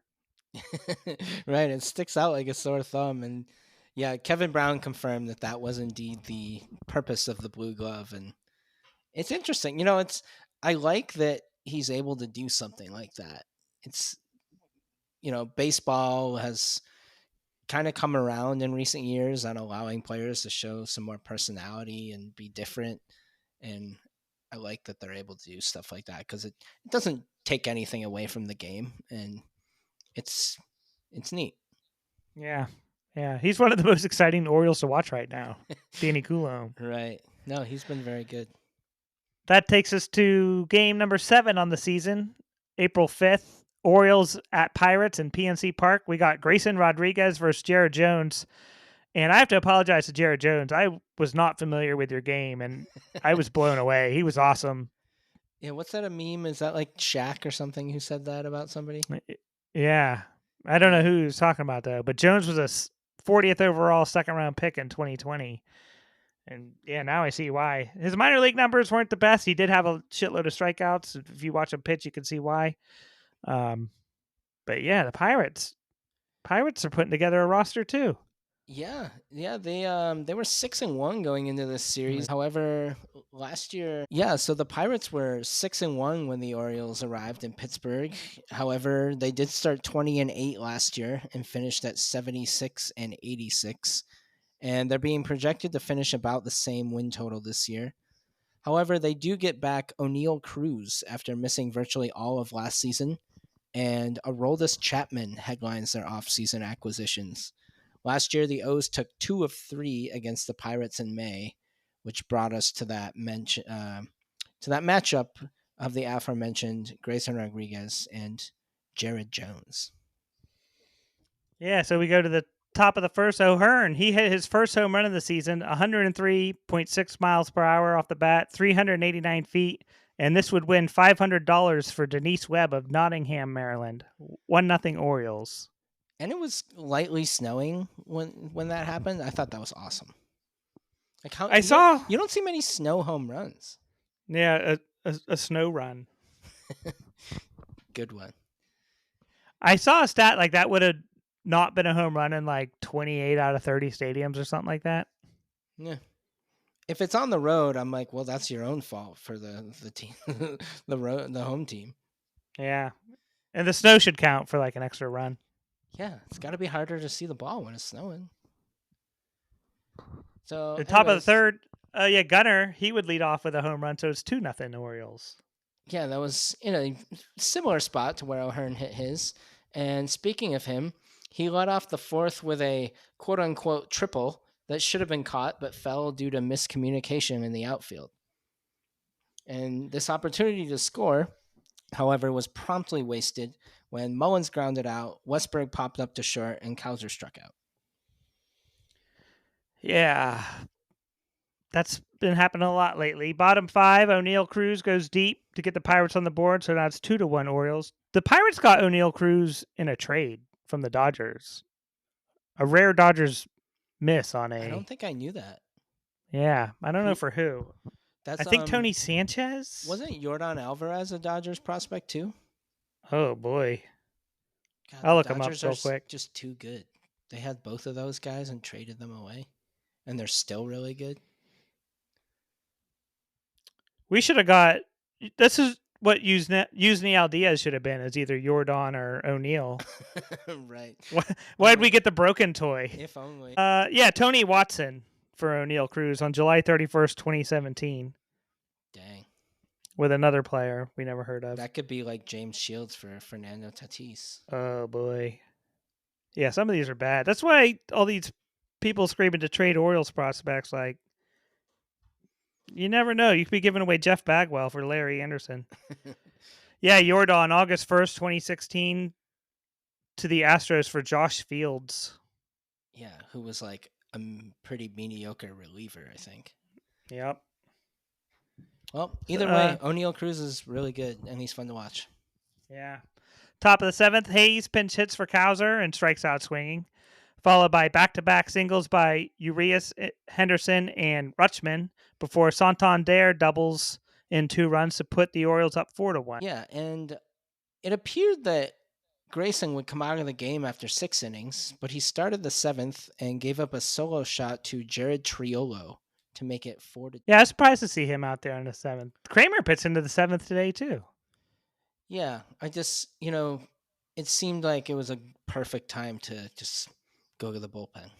Right, it sticks out like a sore thumb. And yeah, Kevin Brown confirmed that was indeed the purpose of the blue glove. And it's interesting. You know, I like that he's able to do something like that. It's, you know, baseball has kind of come around in recent years on allowing players to show some more personality and be different. And I like that they're able to do stuff like that because it doesn't take anything away from the game, and it's neat. Yeah. He's one of the most exciting Orioles to watch right now, Danny Coulomb. Right. No, he's been very good. That takes us to game number 7 on the season, April 5th. Orioles at Pirates in PNC Park. We got Grayson Rodriguez versus Jared Jones. And I have to apologize to Jared Jones. I was not familiar with your game, and I was blown away. He was awesome. Yeah, what's that a meme? Is that like Shaq or something who said that about somebody? Yeah. I don't know who he was talking about, though. But Jones was a 40th overall second-round pick in 2020. And, yeah, now I see why. His minor league numbers weren't the best. He did have a shitload of strikeouts. If you watch him pitch, you can see why. But, yeah, the Pirates are putting together a roster, too. Yeah, they were 6-1 going into this series. However, last year, so the Pirates were 6-1 when the Orioles arrived in Pittsburgh. However, they did start 20-8 last year and finished at 76-86, and they're being projected to finish about the same win total this year. However, they do get back O'Neal Cruz after missing virtually all of last season, and Aroldis Chapman headlines their off-season acquisitions. Last year, the O's took 2 of 3 against the Pirates in May, which brought us to that matchup of the aforementioned Grayson Rodriguez and Jared Jones. Yeah, so we go to the top of the first. O'Hearn, he hit his first home run of the season, 103.6 miles per hour off the bat, 389 feet, and this would win $500 for Denise Webb of Nottingham, Maryland. 1-0 Orioles. And it was lightly snowing when that happened. I thought that was awesome. Like you don't see many snow home runs. Yeah, a snow run. Good one. I saw a stat like that would have not been a home run in like 28 out of 30 stadiums or something like that. Yeah. If it's on the road, I'm like, well, that's your own fault for the team, the home team. Yeah, and the snow should count for like an extra run. Yeah, it's got to be harder to see the ball when it's snowing. So the top of the third, Yeah, Gunner, he would lead off with a home run, so it's 2-0 Orioles. Yeah, that was in a similar spot to where O'Hearn hit his. And speaking of him, he led off the fourth with a quote-unquote triple that should have been caught but fell due to miscommunication in the outfield. And this opportunity to score, however, was promptly wasted when Mullins grounded out, Westberg popped up to short, and Kauser struck out. Yeah. That's been happening a lot lately. Bottom 5, O'Neill Cruz goes deep to get the Pirates on the board, so now it's 2-1 Orioles. The Pirates got O'Neill Cruz in a trade from the Dodgers. A rare Dodgers miss on I don't think I knew that. Yeah, I don't know for who. That's I think Tony Sanchez? Wasn't Yordan Alvarez a Dodgers prospect too? Oh, boy. God, I'll the look them up Dodgers real are quick. just too good. They had both of those guys and traded them away, and they're still really good. We should have got. This is what Yusniel Diaz should have been, as either Yordan or O'Neill. Right. Why'd we get the broken toy? If only. Yeah, Tony Watson for O'Neill Cruz on July 31st, 2017. Dang. With another player we never heard of. That could be like James Shields for Fernando Tatis. Oh, boy. Yeah, some of these are bad. That's why all these people screaming to trade Orioles prospects, like, you never know. You could be giving away Jeff Bagwell for Larry Anderson. Yeah, Yordan, August 1st, 2016, to the Astros for Josh Fields. Yeah, who was like a pretty mediocre reliever, I think. Yep. Well, either way, O'Neill Cruz is really good, and he's fun to watch. Yeah. Top of the 7th, Hayes pinch hits for Kauser and strikes out swinging, followed by back-to-back singles by Urias, Henderson, and Rutschman before Santander doubles in 2 runs to put the Orioles up 4-1. Yeah, and it appeared that Grayson would come out of the game after 6 innings, but he started the 7th and gave up a solo shot to Jared Triolo to make it 4-2. Yeah, I was surprised to see him out there in the 7th. Kramer pitched into the 7th today, too. Yeah, I just, it seemed like it was a perfect time to just go to the bullpen.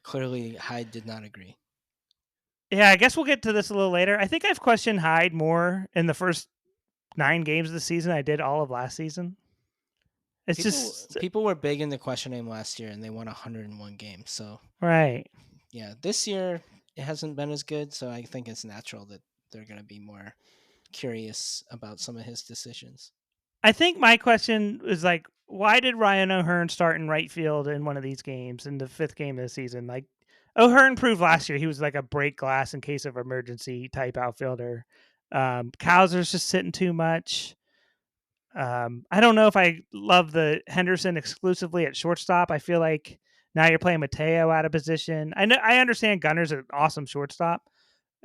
Clearly, Hyde did not agree. Yeah, I guess we'll get to this a little later. I think I've questioned Hyde more in the first 9 games of the season I did all of last season. People were big into questioning him last year, and they won 101 games. So right, yeah, this year it hasn't been as good. So I think it's natural that they're going to be more curious about some of his decisions. I think my question is like, why did Ryan O'Hearn start in right field in one of these games in the 5th game of the season? Like, O'Hearn proved last year he was like a break glass in case of emergency type outfielder. Kauser's just sitting too much. I don't know if I love the Henderson exclusively at shortstop. I feel like now you're playing Mateo out of position. I understand Gunner's an awesome shortstop.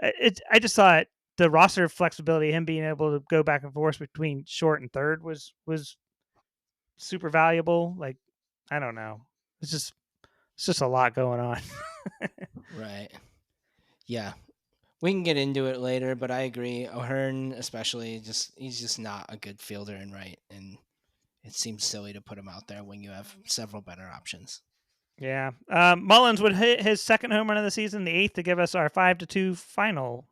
I just thought the roster flexibility, him being able to go back and forth between short and third was super valuable. Like, I don't know. It's just a lot going on. Right. Yeah. We can get into it later, but I agree. O'Hearn, especially, he's just not a good fielder in right, and it seems silly to put him out there when you have several better options. Yeah. Mullins would hit his second home run of the season, the 8th, to give us our 5-2 final.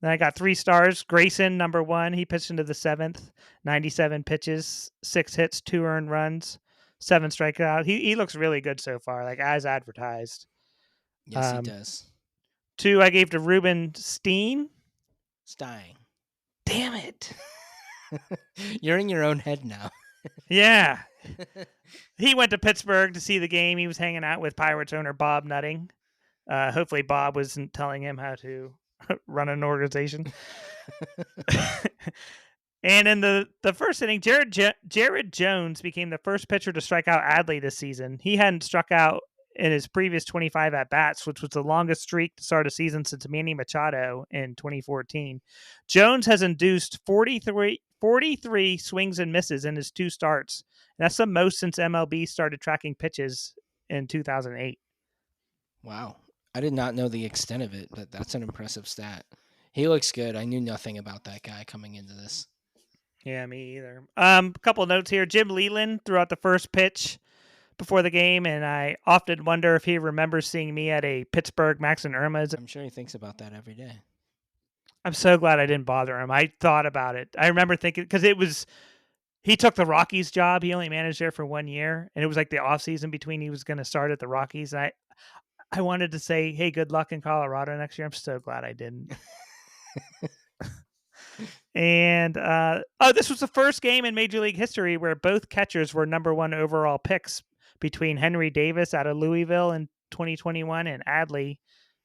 Then I got 3 stars. Grayson, number 1. He pitched into the 7th. 97 pitches, 6 hits, 2 earned runs, 7 strikeouts. He looks really good so far, like as advertised. Yes, he does. 2 I gave to Ruben Stein. Damn it. You're in your own head now. Yeah. He went to Pittsburgh to see the game. He was hanging out with Pirates owner Bob Nutting. Hopefully Bob wasn't telling him how to run an organization. And in the first inning, Jared Jones became the first pitcher to strike out Adley this season. He hadn't struck out in his previous 25 at-bats, which was the longest streak to start a season since Manny Machado in 2014. Jones has induced 43 swings and misses in his 2 starts. And that's the most since MLB started tracking pitches in 2008. Wow. I did not know the extent of it, but that's an impressive stat. He looks good. I knew nothing about that guy coming into this. Yeah, me either. A couple of notes here. Jim Leland threw out the first pitch before the game, and I often wonder if he remembers seeing me at a Pittsburgh Max and Irma's. I'm sure he thinks about that every day. I'm so glad I didn't bother him. I thought about it. I remember thinking, because he took the Rockies job. He only managed there for 1 year, and it was like the off season between he was going to start at the Rockies. I wanted to say, hey, good luck in Colorado next year. I'm so glad I didn't. And this was the first game in Major League history where both catchers were number 1 overall picks, between Henry Davis out of Louisville in 2021 and Adley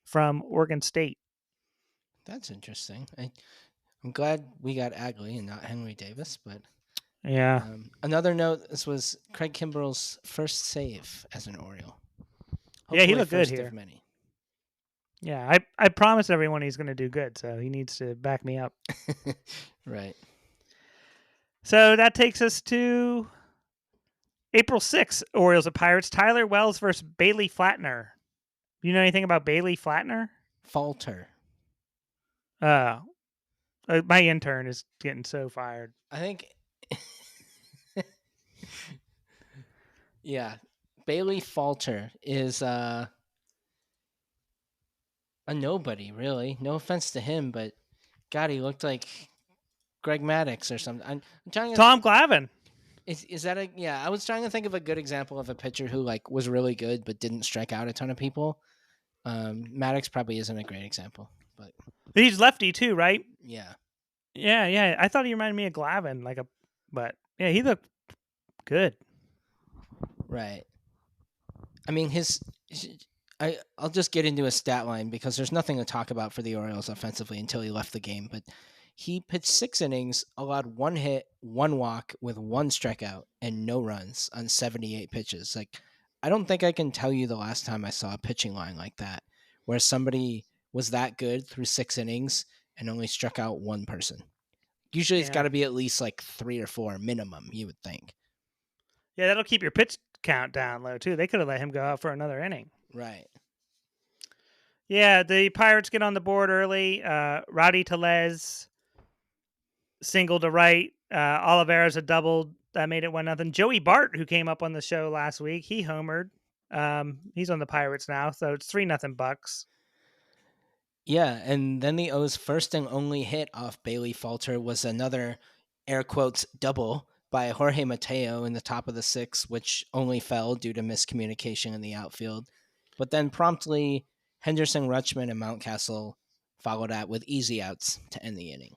from Oregon State. That's interesting. I'm glad we got Adley and not Henry Davis, but yeah. Another note: this was Craig Kimbrell's first save as an Oriole. Yeah, he Hopefully looked good first here. of many. Yeah, I promised everyone he's going to do good, so he needs to back me up. Right. So that takes us to April 6th, Orioles at Pirates. Tyler Wells versus Bailey Flatner. You know anything about Bailey Flatner? Falter. My intern is getting so fired. I think. Yeah, Bailey Falter is a nobody, really. No offense to him, but God, he looked like Greg Maddux or something. I'm trying to Tom Glavine. Is that a yeah? I was trying to think of a good example of a pitcher who like was really good but didn't strike out a ton of people. Maddux probably isn't a great example, but He's lefty too, right? yeah. Yeah. I thought he reminded me of Glavine, but yeah, he looked good. Right. I mean, I'll just get into his stat line because there's nothing to talk about for the Orioles offensively until he left the game. But he pitched 6 innings, allowed 1 hit, 1 walk with 1 strikeout and no runs on 78 pitches. Like, I don't think I can tell you the last time I saw a pitching line like that, where somebody was that good through 6 innings and only struck out 1 person. Usually it's got to be at least like 3 or 4 minimum, you would think. Yeah, that'll keep your pitch count down low too. They could have let him go out for another inning. Right. Yeah, the Pirates get on the board early. Rowdy Tellez single to right. Oliveira's a double that made it 1-0. Joey Bart, who came up on the show last week, he homered. He's on the Pirates now, so it's 3-0 Bucks. Yeah, and then the O's first and only hit off Bailey Falter was another air quotes double by Jorge Mateo in the top of the 6th, which only fell due to miscommunication in the outfield. But then promptly Henderson, Rutschman, and Mountcastle followed that with easy outs to end the inning.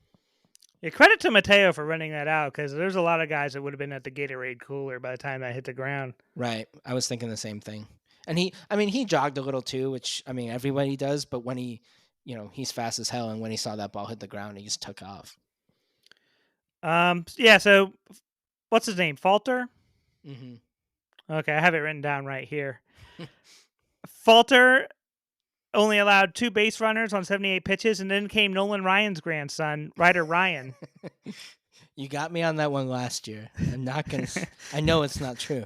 Yeah, credit to Mateo for running that out, because there's a lot of guys that would have been at the Gatorade cooler by the time that hit the ground. Right. I was thinking the same thing. And he jogged a little too, which, everybody does, but when he's fast as hell, and when he saw that ball hit the ground, he just took off. Yeah, so what's his name? Falter? Mm-hmm. Okay, I have it written down right here. Falter only allowed 2 base runners on 78 pitches, and then came Nolan Ryan's grandson, Ryder Ryan. You got me on that one last year. I'm not going to... I know it's not true.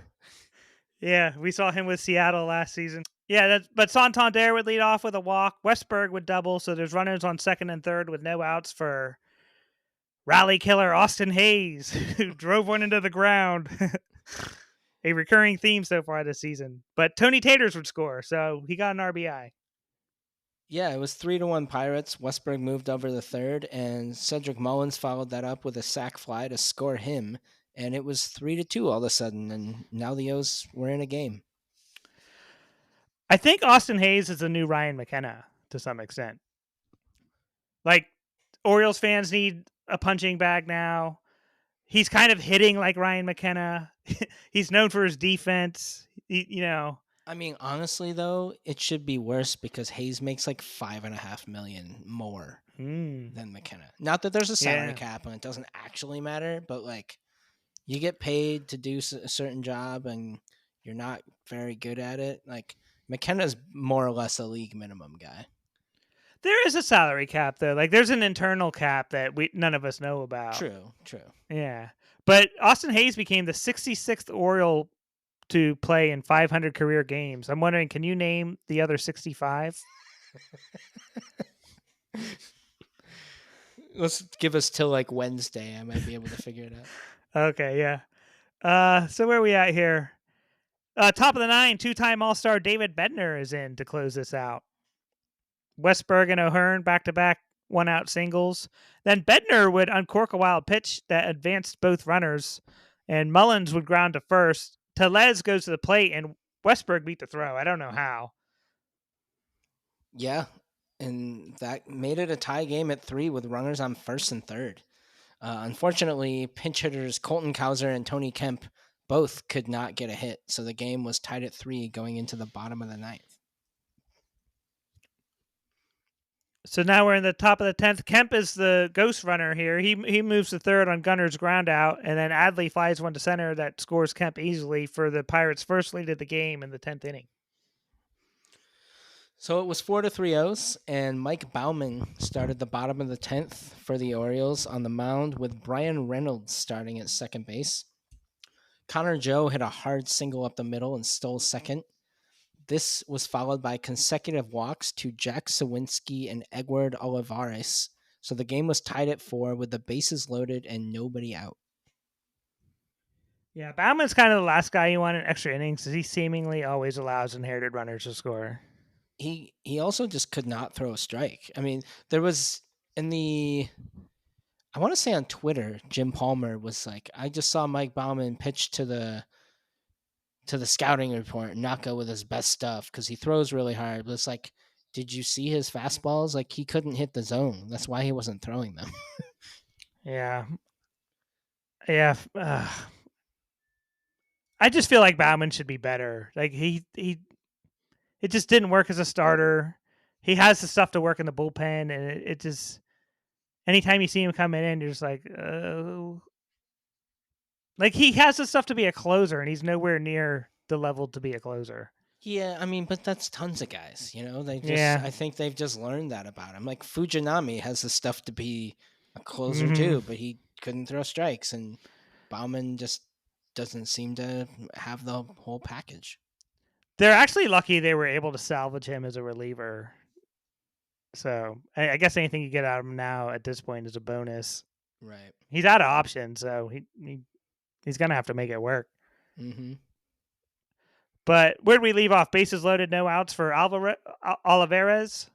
Yeah, we saw him with Seattle last season. Yeah, but Santander would lead off with a walk. Westberg would double, so there's runners on 2nd and 3rd with no outs for rally killer Austin Hayes, who drove one into the ground. A recurring theme so far this season. But Tony Taters would score, so he got an RBI. Yeah, it was 3-1 Pirates. Westberg moved over the 3rd, and Cedric Mullins followed that up with a sac fly to score him. And it was 3-2 all of a sudden, and now the O's were in a game. I think Austin Hayes is the new Ryan McKenna to some extent. Like, Orioles fans need a punching bag now. He's kind of hitting like Ryan McKenna. He's known for his defense. Honestly, though, it should be worse because Hayes makes like $5.5 million more than McKenna. Not that there's a salary cap and it doesn't actually matter, but like you get paid to do a certain job and you're not very good at it. Like McKenna's more or less a league minimum guy. There is a salary cap though. Like there's an internal cap that none of us know about. True. Yeah. But Austin Hayes became the 66th Oriole to play in 500 career games. I'm wondering, can you name the other 65? Let's give us till like Wednesday. I might be able to figure it out. Okay, yeah. So where are we at here? Top of the 9, two-time All-Star David Bednar is in to close this out. Westberg and O'Hearn back-to-back one-out singles. Then Bednar would uncork a wild pitch that advanced both runners, and Mullins would ground to first. Tellez goes to the plate, and Westberg beat the throw. I don't know how. Yeah, and that made it a tie game at 3 with runners on first and third. Unfortunately, pinch hitters Colton Cowser and Tony Kemp both could not get a hit, so the game was tied at 3 going into the bottom of the 9th. So now we're in the top of the 10th. Kemp is the ghost runner here. He moves to third on Gunner's ground out, and then Adley flies one to center that scores Kemp easily for the Pirates' first lead of the game in the 10th inning. So it was 4-3 O's, and Mike Baumann started the bottom of the 10th for the Orioles on the mound with Brian Reynolds starting at second base. Connor Joe hit a hard single up the middle and stole second. This was followed by consecutive walks to Jack Sawinski and Edward Olivares. So the game was tied at 4 with the bases loaded and nobody out. Yeah, Baumann's kind of the last guy you want in extra innings because he seemingly always allows inherited runners to score. He also just could not throw a strike. I mean, there was I want to say on Twitter, Jim Palmer was like, I just saw Mike Baumann pitch to the scouting report and not go with his best stuff because he throws really hard. But it's like, did you see his fastballs? Like, he couldn't hit the zone. That's why he wasn't throwing them. Yeah. I just feel like Baumann should be better. Like it just didn't work as a starter. He has the stuff to work in the bullpen, and it just anytime you see him coming in, you're just like, oh. Like he has the stuff to be a closer, and he's nowhere near the level to be a closer. Yeah, I mean, but that's tons of guys, you know? I think they've just learned that about him. Like Fujinami has the stuff to be a closer too, but he couldn't throw strikes, and Baumann just doesn't seem to have the whole package. They're actually lucky they were able to salvage him as a reliever. So I guess anything you get out of him now at this point is a bonus. Right. He's out of options, so he's going to have to make it work. Mm-hmm. But where'd we leave off? Bases loaded, no outs for Olivares.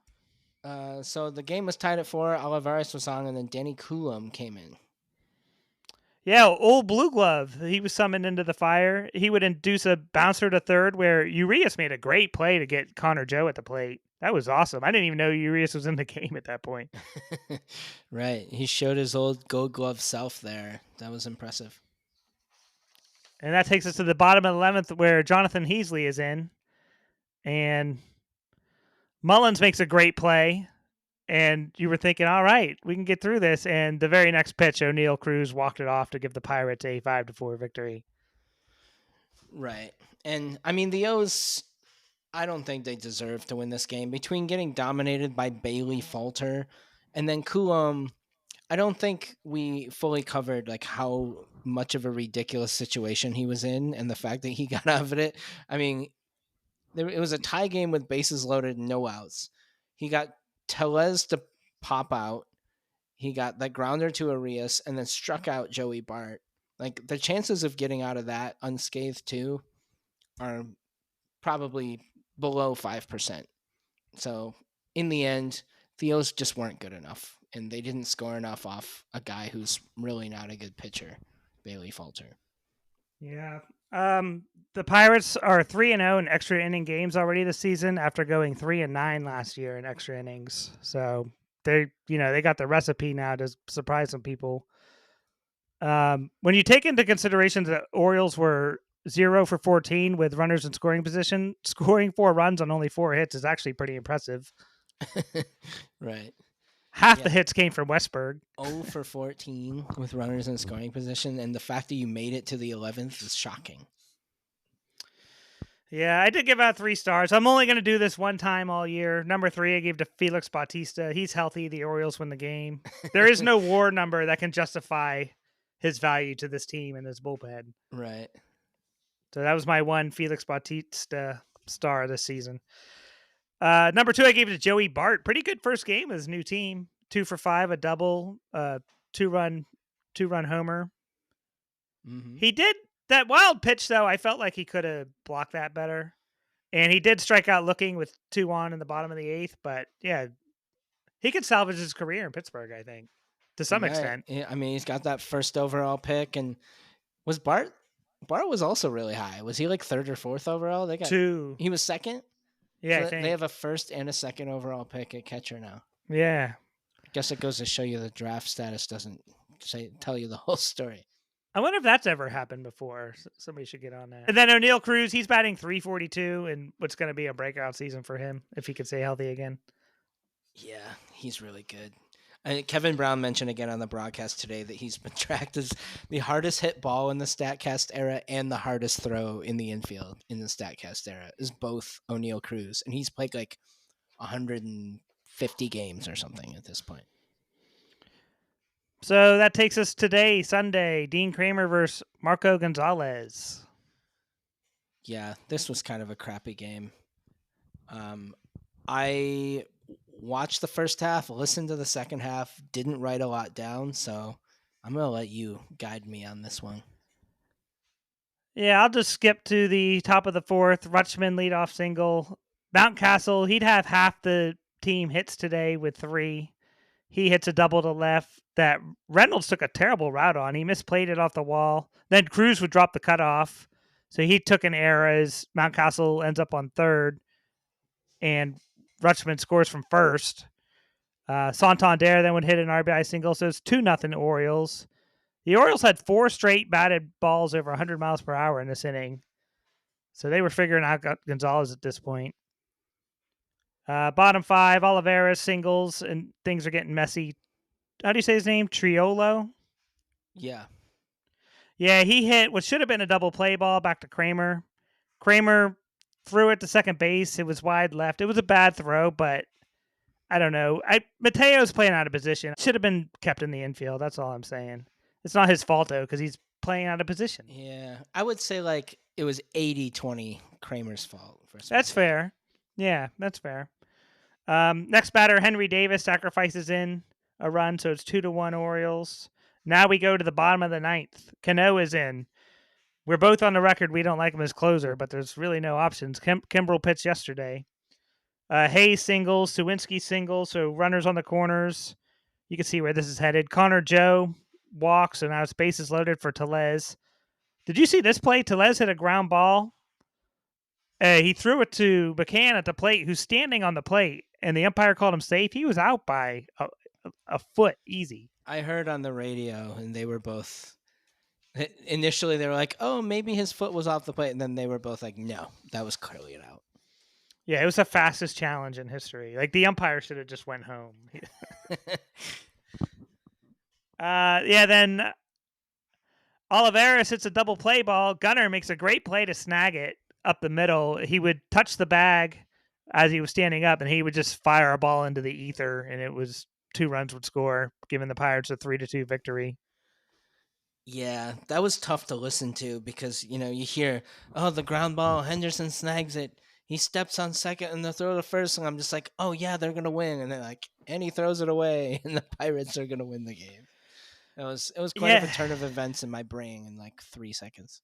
So the game was tied at 4. Olivares was on, and then Danny Coulomb came in. Yeah, old Blue Glove. He was summoned into the fire. He would induce a bouncer to third where Urias made a great play to get Connor Joe at the plate. That was awesome. I didn't even know Urias was in the game at that point. Right. He showed his old Gold Glove self there. That was impressive. And that takes us to the bottom of the 11th where Jonathan Heasley is in. And Mullins makes a great play. And you were thinking, all right, we can get through this. And the very next pitch, O'Neal Cruz walked it off to give the Pirates a 5-4 victory. Right. And, I mean, the O's, I don't think they deserve to win this game. Between getting dominated by Bailey Falter and then Coulomb, I don't think we fully covered, like, how much of a ridiculous situation he was in and the fact that he got out of it. I mean, it was a tie game with bases loaded and no outs. He got Tellez to pop out. He got that grounder to Arias and then struck out Joey Bart. Like, the chances of getting out of that unscathed too are probably below 5%. So in the end, the O's just weren't good enough, and they didn't score enough off a guy who's really not a good pitcher, Bailey Falter. Yeah. The Pirates are 3-0 in extra inning games already this season after going 3-9 last year in extra innings. So they got the recipe now to surprise some people. When you take into consideration that Orioles were 0 for 14 with runners in scoring position, scoring 4 runs on only 4 hits is actually pretty impressive. Right. Half the hits came from Westberg. 0 for 14 with runners in scoring position, and the fact that you made it to the 11th is shocking. Yeah, I did give out 3 stars. I'm only going to do this one time all year. Number 3, I gave to Felix Bautista. He's healthy. The Orioles win the game. There is no WAR number that can justify his value to this team and this bullpen. Right. So that was my one Felix Bautista star this season. Number 2, I gave it to Joey Bart. Pretty good first game of his new team. 2 for 5, a double, 2-run homer. Mm-hmm. He did That wild pitch, though, I felt like he could have blocked that better. And he did strike out looking with 2 on in the bottom of the 8th. But, yeah, he could salvage his career in Pittsburgh, I think, to some extent. Yeah, I mean, he's got that first overall pick. And was Bart was also really high. Was he like 3rd or 4th overall? They got 2. He was 2nd? Yeah, So I think. they have a 1st and a 2nd overall pick at catcher now. Yeah. I guess it goes to show you the draft status doesn't tell you the whole story. I wonder if that's ever happened before. Somebody should get on that. And then O'Neal Cruz, he's batting .342 in what's going to be a breakout season for him if he could stay healthy again. Yeah, he's really good. Kevin Brown mentioned again on the broadcast today that he's been tracked as the hardest hit ball in the StatCast era and the hardest throw in the infield in the StatCast era is both O'Neal Cruz. And he's played like 150 games or something at this point. So that takes us today, Sunday, Dean Kramer versus Marco Gonzalez. Yeah, this was kind of a crappy game. I watched the first half, listened to the second half, didn't write a lot down, so I'm going to let you guide me on this one. Yeah, I'll just skip to the top of the 4th. Rutschman leadoff single. Mountcastle, he'd have half the team hits today with 3. He hits a double to left that Reynolds took a terrible route on. He misplayed it off the wall. Then Cruz would drop the cutoff. So he took an error as Mountcastle ends up on 3rd. And Rutschman scores from 1st. Santander then would hit an RBI single. So it's 2-0 Orioles. The Orioles had 4 straight batted balls over 100 miles per hour in this inning. So they were figuring out Gonzalez at this point. Bottom 5, Oliveira singles, and things are getting messy. How do you say his name? Triolo? Yeah. Yeah, he hit what should have been a double play ball back to Kramer. Kramer threw it to second base. It was wide left. It was a bad throw, but I don't know. Mateo's playing out of position. Should have been kept in the infield. That's all I'm saying. It's not his fault, though, because he's playing out of position. Yeah. I would say like it was 80-20 Kramer's fault. That's fair. Yeah, that's fair. Next batter, Henry Davis sacrifices in a run, so it's 2-1 Orioles. Now we go to the bottom of the 9th. Cano is in. We're both on the record. We don't like him as closer, but there's really no options. Kimbrel pitched yesterday. Hayes singles, Sawinski singles, so runners on the corners. You can see where this is headed. Connor Joe walks, and now his base is loaded for Tellez. Did you see this play? Tellez hit a ground ball. He threw it to McCann at the plate, who's standing on the plate, and the umpire called him safe. He was out by a foot easy. I heard on the radio, and they were both... Initially, they were like, oh, maybe his foot was off the plate, and then they were both like, no, that was clearly an out. Yeah, it was the fastest challenge in history. Like, the umpire should have just went home. Then Oliveras hits a double play ball. Gunnar makes a great play to snag it up the middle. He would touch the bag as he was standing up, and he would just fire a ball into the ether, and it was 2 runs would score, giving the Pirates a 3-2 victory. Yeah, that was tough to listen to because, you hear, oh, the ground ball, Henderson snags it. He steps on second and the throw to first, and I'm just like, oh, yeah, they're going to win. And then, and he throws it away, and the Pirates are going to win the game. It was quite of a turn of events in my brain in 3 seconds.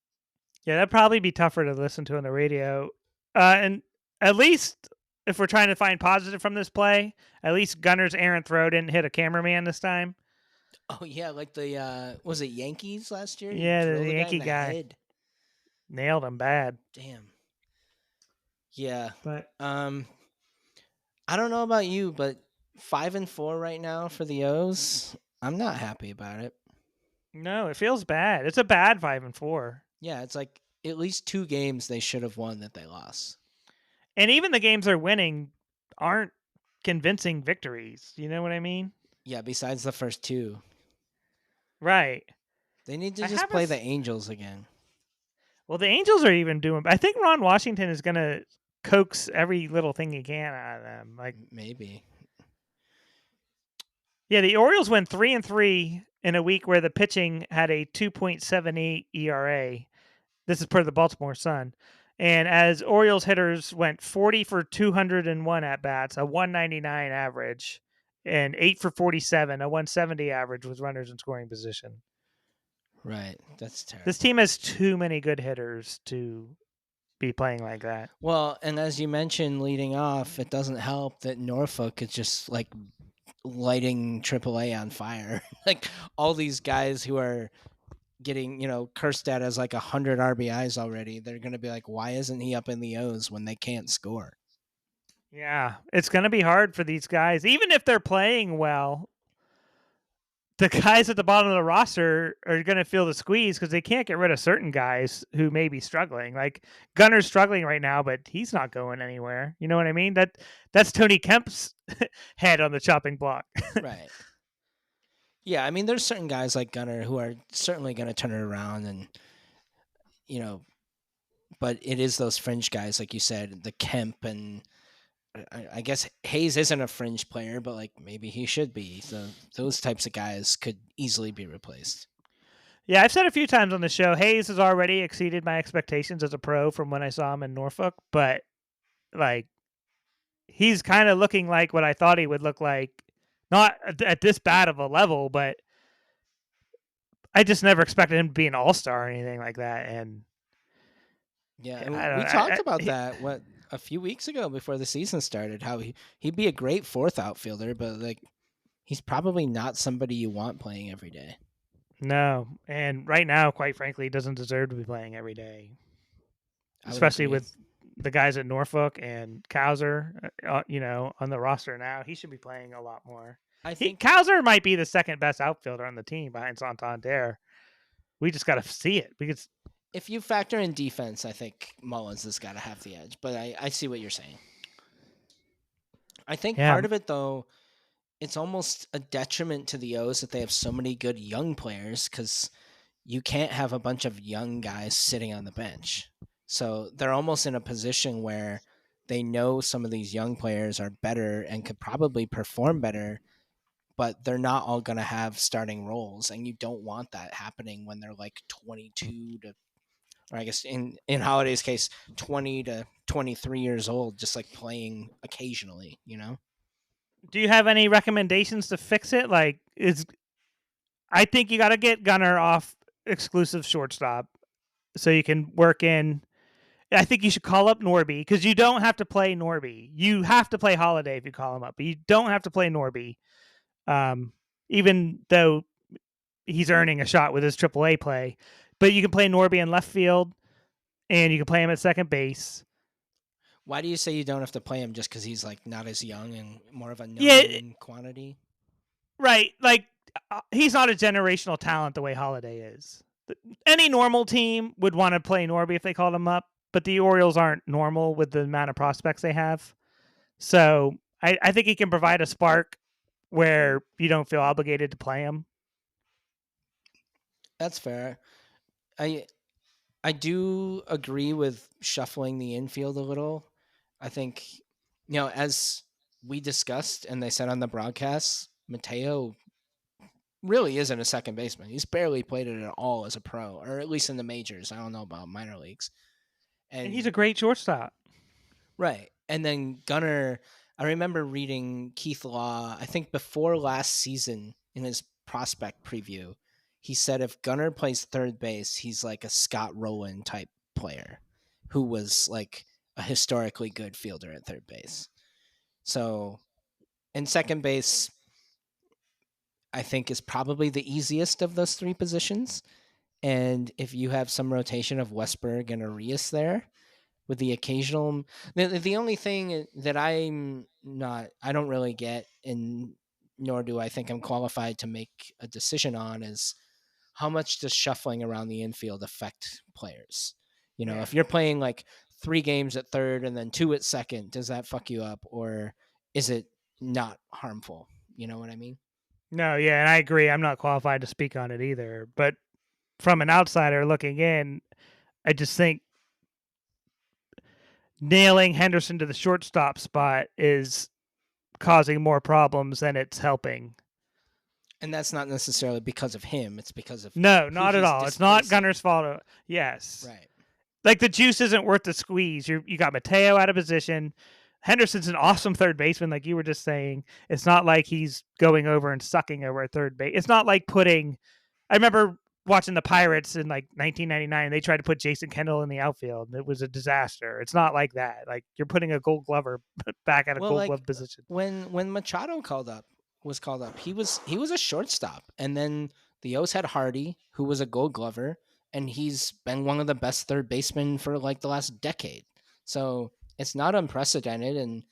Yeah, that'd probably be tougher to listen to on the radio. And at least if we're trying to find positive from this play, at least Gunner's errant throw didn't hit a cameraman this time. Oh, yeah, like the, was it Yankees last year? Yeah, the Yankee guy. Head. Nailed him bad. Damn. Yeah. But I don't know about you, but 5-4 right now for the O's. I'm not happy about it. No, it feels bad. It's a bad 5-4. Yeah, it's like at least 2 games they should have won that they lost. And even the games they're winning aren't convincing victories. You know what I mean? Yeah, besides the first 2. Right. They need to just play the Angels again. Well, the Angels are even doing... I think Ron Washington is going to coax every little thing he can out of them. Maybe. Yeah, the Orioles went 3-3 in a week where the pitching had a 2.78 ERA. This is per the Baltimore Sun. And as Orioles hitters went 40 for 201 at-bats, a 199 average, and 8 for 47, a 170 average with runners in scoring position. Right. That's terrible. This team has too many good hitters to be playing like that. Well, and as you mentioned leading off, it doesn't help that Norfolk is just like lighting AAA on fire. Like all these guys who are getting, cursed at as like 100 RBIs already, they're going to be like, why isn't he up in the O's when they can't score? Yeah, it's going to be hard for these guys. Even if they're playing well, the guys at the bottom of the roster are going to feel the squeeze because they can't get rid of certain guys who may be struggling. Like Gunner's struggling right now, but he's not going anywhere. You know what I mean? That's Tony Kemp's head on the chopping block. Right. Yeah, I mean, there's certain guys like Gunner who are certainly going to turn it around, and but it is those fringe guys, like you said, the Kemp, and I guess Hayes isn't a fringe player, but like maybe he should be. So those types of guys could easily be replaced. Yeah, I've said a few times on the show, Hayes has already exceeded my expectations as a pro from when I saw him in Norfolk, but like he's kind of looking like what I thought he would look like. Not at this bad of a level, but I just never expected him to be an all-star or anything like that. And yeah, we talked about that a few weeks ago before the season started, how he'd be a great fourth outfielder, but like he's probably not somebody you want playing every day. No, and right now, quite frankly, he doesn't deserve to be playing every day, especially with the guys at Norfolk and Cowser, on the roster now. He should be playing a lot more. I think Cowser might be the second best outfielder on the team behind Santander. We just got to see it because if you factor in defense, I think Mullins has got to have the edge. But I see what you're saying. I think part of it, though, it's almost a detriment to the O's that they have so many good young players because you can't have a bunch of young guys sitting on the bench. So they're almost in a position where they know some of these young players are better and could probably perform better, but they're not all going to have starting roles. And you don't want that happening when they're like 22 to, or I guess in Holiday's case, 20 to 23 years old, just like playing occasionally, Do you have any recommendations to fix it? I think you got to get Gunner off exclusive shortstop so you can work in. I think you should call up Norby because you don't have to play Norby. You have to play Holiday if you call him up, but you don't have to play Norby. Even though he's earning a shot with his AAA play, but you can play Norby in left field and you can play him at second base. Why do you say you don't have to play him just because he's like not as young and more of a known quantity? Right. Like he's not a generational talent the way Holiday is. Any normal team would want to play Norby if they called him up, but the Orioles aren't normal with the amount of prospects they have. So I think he can provide a spark where you don't feel obligated to play him. That's fair. I do agree with shuffling the infield a little. I think, as we discussed and they said on the broadcast, Mateo really isn't a second baseman. He's barely played it at all as a pro, or at least in the majors. I don't know about minor leagues. And he's a great shortstop. Right. And then Gunner, I remember reading Keith Law, I think before last season in his prospect preview, he said if Gunner plays third base, he's like a Scott Rowland type player who was like a historically good fielder at third base. So, in second base, I think is probably the easiest of those three positions. And if you have some rotation of Westberg and Arias there, with the occasional, the only thing that I don't really get, and nor do I think I'm qualified to make a decision on, is how much does shuffling around the infield affect players? If you're playing like 3 games at third and then 2 at second, does that fuck you up, or is it not harmful? You know what I mean? No, yeah, and I agree. I'm not qualified to speak on it either. But from an outsider looking in, I just think nailing Henderson to the shortstop spot is causing more problems than it's helping. And that's not necessarily because of him. It's because of no, not at all. It's not Gunner's fault. Yes, right. Like the juice isn't worth the squeeze. You got Mateo out of position. Henderson's an awesome third baseman, like you were just saying. It's not like he's going over and sucking over at third base. It's not like I remember watching the Pirates in like 1999. They tried to put Jason Kendall in the outfield, and it was a disaster. It's not like that. Like you're putting a Gold Glover back at a Well, Gold like Glove position. when Machado was called up, he was a shortstop, and then the O's had Hardy, who was a Gold Glover, and he's been one of the best third basemen for like the last decade. So it's not unprecedented, and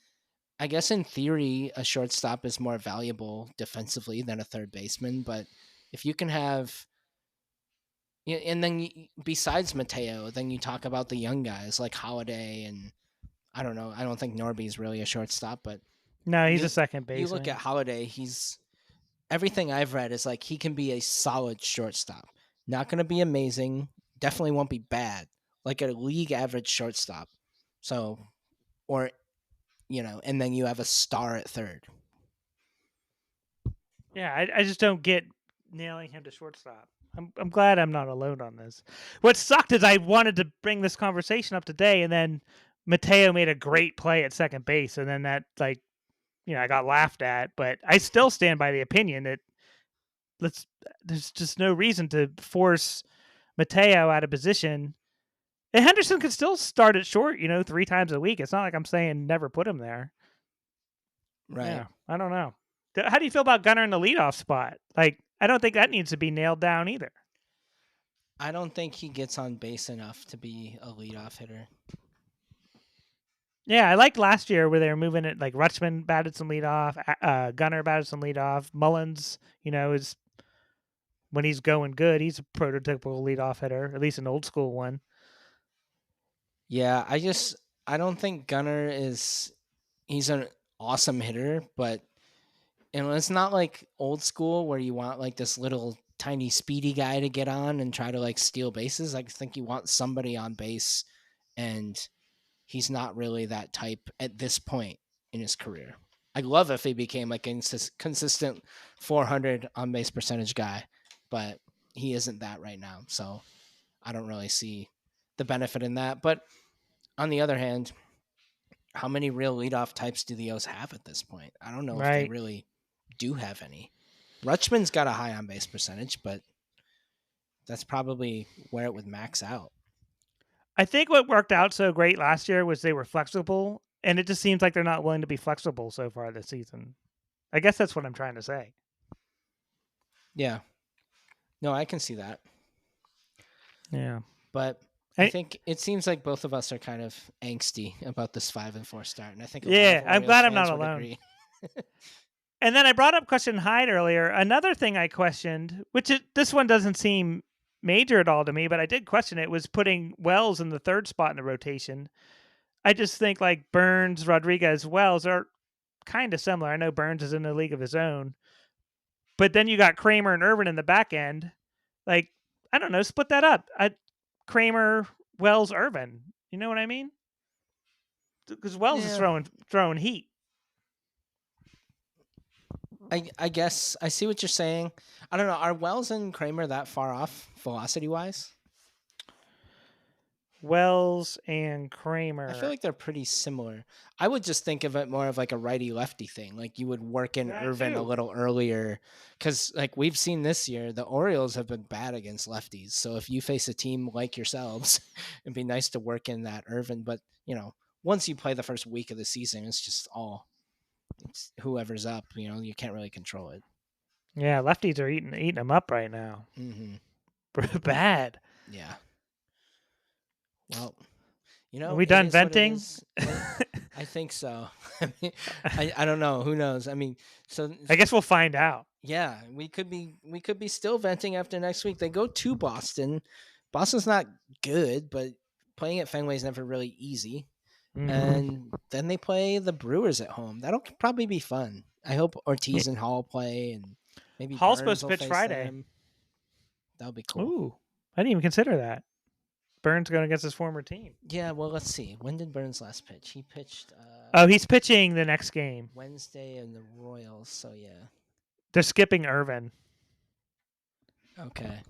I guess in theory, a shortstop is more valuable defensively than a third baseman. But if you can have, and then besides Mateo, then you talk about the young guys like Holiday and I don't know. I don't think Norby's really a shortstop, but No, he's you a second you baseman. look at Holiday. He's everything I've read is like he can be a solid shortstop. Not going to be amazing. Definitely won't be bad. Like a league average shortstop. So, or and then you have a star at third. Yeah, I just don't get nailing him to shortstop. I'm glad I'm not alone on this. What sucked is I wanted to bring this conversation up today, and then Mateo made a great play at second base, and then that I got laughed at. But I still stand by the opinion that there's just no reason to force Mateo out of position. And Henderson could still start at short, 3 times a week. It's not like I'm saying never put him there. Right. Yeah, I don't know. How do you feel about Gunnar in the leadoff spot? Like, I don't think that needs to be nailed down either. I don't think he gets on base enough to be a leadoff hitter. Yeah, I liked last year where they were moving it. Like Rutschman batted some leadoff, Gunnar batted some leadoff. Mullins, is when he's going good, he's a prototypical leadoff hitter, at least an old school one. Yeah, I don't think Gunnar he's an awesome hitter, but it's not like old school where you want like this little tiny speedy guy to get on and try to like steal bases. I think you want somebody on base, and he's not really that type at this point in his career. I'd love if he became like a consistent 400 on base percentage guy, but he isn't that right now. So I don't really see the benefit in that. But on the other hand, how many real leadoff types do the O's have at this point? I don't know if they really do have any. Rutschman's got a high on base percentage, but that's probably where it would max out. I think what worked out so great last year was they were flexible, and it just seems like they're not willing to be flexible so far this season. I guess that's what I'm trying to say. Yeah. No, I can see that. Yeah. But I think it seems like both of us are kind of angsty about this 5-4 start, and I think I'm glad I'm not alone. And then I brought up question Hyde earlier. Another thing I questioned, this one doesn't seem major at all to me, but I did question it, was putting Wells in the third spot in the rotation. I just think like Burns, Rodriguez, Wells are kind of similar. I know Burns is in a league of his own, but then you got Kramer and Irvin in the back end. Like, I don't know, split that up. Kramer, Wells, Irvin. You know what I mean? Because Wells is throwing heat. I guess I see what you're saying. I don't know. Are Wells and Kramer that far off velocity wise? Wells and Kramer. I feel like they're pretty similar. I would just think of it more of like a righty lefty thing. Like you would work in Irvin a little earlier, because like we've seen this year, the Orioles have been bad against lefties. So if you face a team like yourselves, it'd be nice to work in that Irvin. But once you play the first week of the season, it's whoever's up. You can't really control it. Yeah, lefties are eating them up right now. Mm-hmm. Bad. Yeah. Well, are we done venting? I think so. I don't know. Who knows? I mean, so I guess we'll find out. Yeah, we could be still venting after next week. They go to Boston. Boston's not good, but playing at Fenway is never really easy. Mm-hmm. And then they play the Brewers at home. That'll probably be fun. I hope Ortiz and Hall play, and maybe Hall's Burns supposed to pitch Friday. Them. That'll be cool. Ooh, I didn't even consider that. Burns going against his former team. Yeah, well, let's see. When did Burns last pitch? He pitched... he's pitching the next game. Wednesday in the Royals, so yeah. They're skipping Irvin. Okay.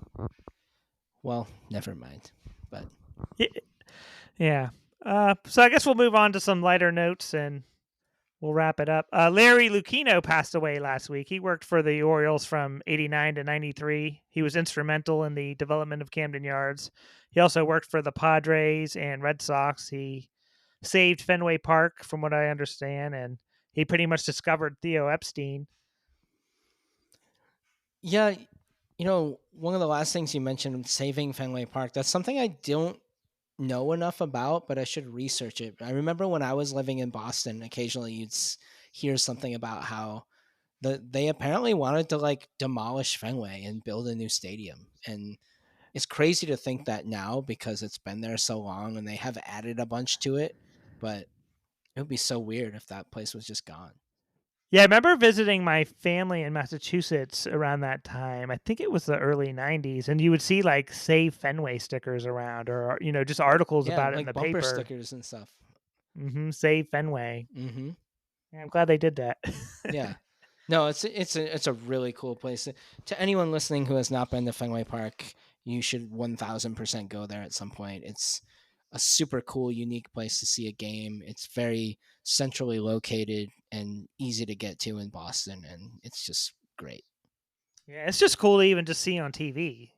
Well, never mind. But yeah. So I guess we'll move on to some lighter notes, and we'll wrap it up. Larry Lucchino passed away last week. He worked for the Orioles from 89 to 93. He was instrumental in the development of Camden Yards. He also worked for the Padres and Red Sox. He saved Fenway Park, from what I understand, and he pretty much discovered Theo Epstein. Yeah, one of the last things you mentioned, saving Fenway Park, that's something I don't know enough about, but I should research it. I remember when I was living in Boston, occasionally you'd hear something about how they apparently wanted to like demolish Fenway and build a new stadium. And it's crazy to think that now because it's been there so long and they have added a bunch to it, but it would be so weird if that place was just gone. Yeah, I remember visiting my family in Massachusetts around that time. I think it was the early 90s, and you would see like Save Fenway stickers around, or just articles about it in like the bumper paper. stickers and stuff. Save Fenway. Mm-hmm. Yeah, I'm glad they did that. Yeah. No, it's a really cool place. To anyone listening who has not been to Fenway Park, you should 1000% go there at some point. It's a super cool, unique place to see a game. It's very centrally located and easy to get to in Boston, and it's just great. Yeah, it's just cool to even just see on TV.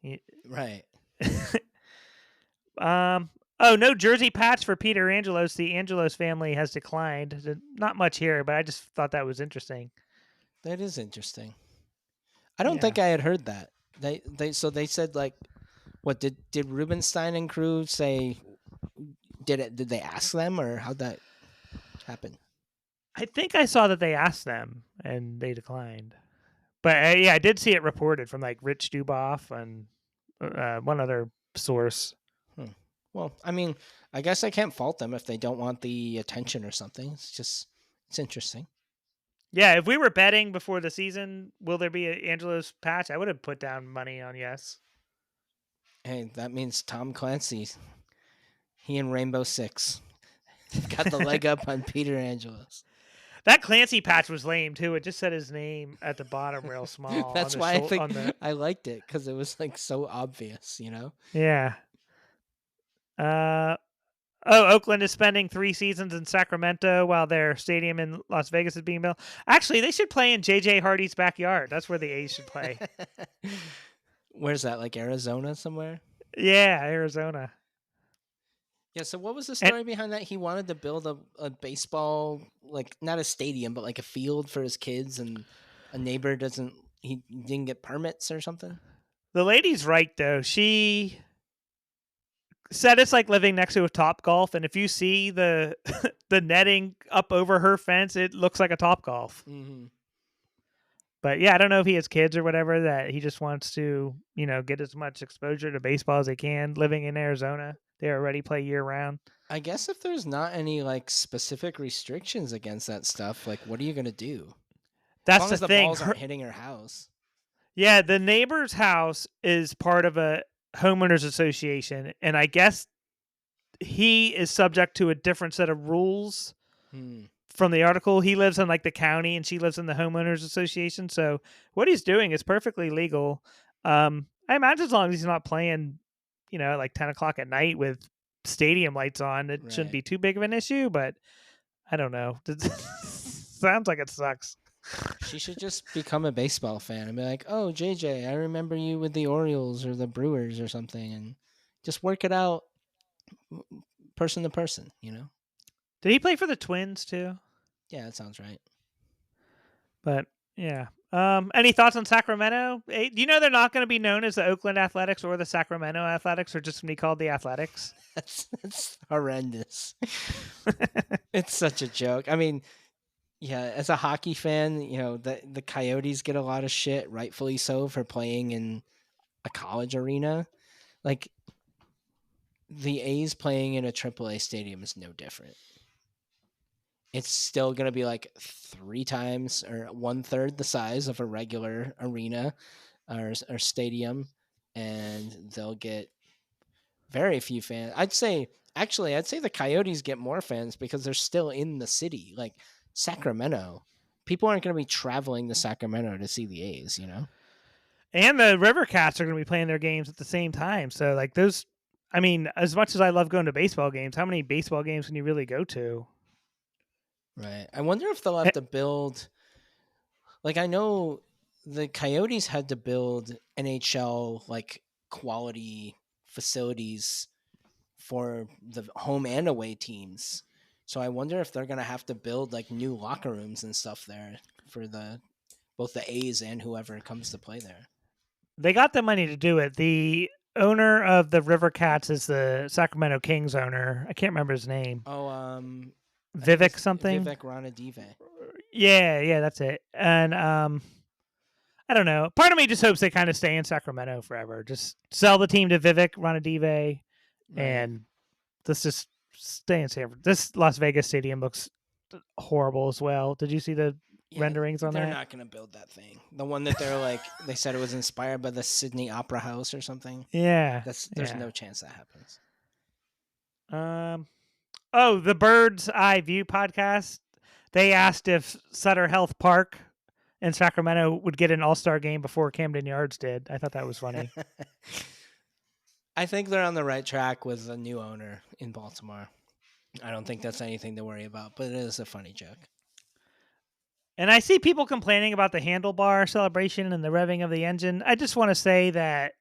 Right. Oh, no jersey patch for Peter Angelos. The Angelos family has declined. Not much here, but I just thought that was interesting. That is interesting. I don't think I had heard that. They said like, what did Rubenstein and crew say? Did they ask them, or how'd that happen? I think I saw that they asked them and they declined. But I did see it reported from like Rich Duboff and one other source. Well, I mean, I guess I can't fault them if they don't want the attention or something. It's interesting. Yeah, if we were betting before the season, will there be an Angelos patch? I would have put down money on yes. Hey, that means Tom Clancy, he and Rainbow Six got the leg up on Peter Angelos. That Clancy patch was lame too. It just said his name at the bottom real small. That's why I think I liked it, because it was like so obvious, Yeah. Oakland is spending 3 seasons in Sacramento while their stadium in Las Vegas is being built. Actually, they should play in J.J. Hardy's backyard. That's where the A's should play. Where's that? Like Arizona somewhere? Yeah, Arizona. Yeah, so what was the story behind that? He wanted to build a baseball, like not a stadium, but like a field for his kids, and a neighbor he didn't get permits or something? The lady's right, though. She said it's like living next to a Topgolf, and if you see the the netting up over her fence, it looks like a Topgolf. Mm-hmm. But yeah, I don't know if he has kids or whatever, that he just wants to, get as much exposure to baseball as he can. Living in Arizona, they already play year round. I guess if there's not any like specific restrictions against that stuff, like what are you gonna do? That's as long the as thing. The balls aren't hitting her house. Yeah, the neighbor's house is part of a homeowners association, and I guess he is subject to a different set of rules from the article. He lives in like the county, and she lives in the homeowners association. So what he's doing is perfectly legal. I imagine as long as he's not playing, at like 10 o'clock at night with stadium lights on, it shouldn't be too big of an issue. But I don't know. Sounds like it sucks. She should just become a baseball fan and be like, "Oh, JJ, I remember you with the Orioles or the Brewers or something," and just work it out person to person, Did he play for the Twins too? Yeah, that sounds right. But yeah. Any thoughts on Sacramento? Do you know they're not going to be known as the Oakland Athletics or the Sacramento Athletics, or just going to be called the Athletics? That's horrendous. It's such a joke. I mean, yeah, as a hockey fan, the Coyotes get a lot of shit, rightfully so, for playing in a college arena. Like, the A's playing in a AAA stadium is no different. It's still going to be like 3 times or 1/3 the size of a regular arena or stadium, and they'll get very few fans. I'd say the Coyotes get more fans because they're still in the city. Like, Sacramento, people aren't going to be traveling to Sacramento to see the A's, And the River Cats are going to be playing their games at the same time. So, like, those, I mean, as much as I love going to baseball games, how many baseball games can you really go to? Right. I wonder if they'll have to build. Like, I know the Coyotes had to build NHL like quality facilities for the home and away teams. So I wonder if they're gonna have to build like new locker rooms and stuff there for both the A's and whoever comes to play there. They got the money to do it. The owner of the River Cats is the Sacramento Kings owner. I can't remember his name. Oh, I think Vivek it's something. Vivek Ranadive. Yeah, that's it. And I don't know. Part of me just hopes they kind of stay in Sacramento forever. Just sell the team to Vivek Ranadive, and let's just stay in San Francisco. This Las Vegas stadium looks horrible as well. Did you see the renderings on they're that? not going to build that thing. The one that they're like, they said it was inspired by the Sydney Opera House or something. Yeah. There's no chance that happens. Oh, the Bird's Eye View podcast. They asked if Sutter Health Park in Sacramento would get an all-star game before Camden Yards did. I thought that was funny. I think they're on the right track with a new owner in Baltimore. I don't think that's anything to worry about, but it is a funny joke. And I see people complaining about the handlebar celebration and the revving of the engine. I just want to say that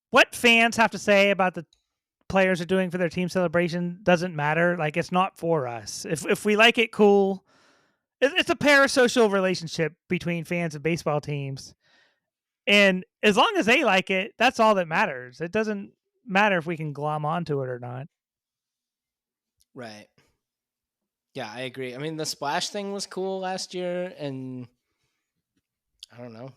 what fans have to say about the players are doing for their team celebration doesn't matter. Like, it's not for us. If we like it, cool. It's a parasocial relationship between fans and baseball teams. And as long as they like it, that's all that matters. It doesn't matter if we can glom onto it or not. Right. Yeah, I agree. I mean, the splash thing was cool last year, and I don't know.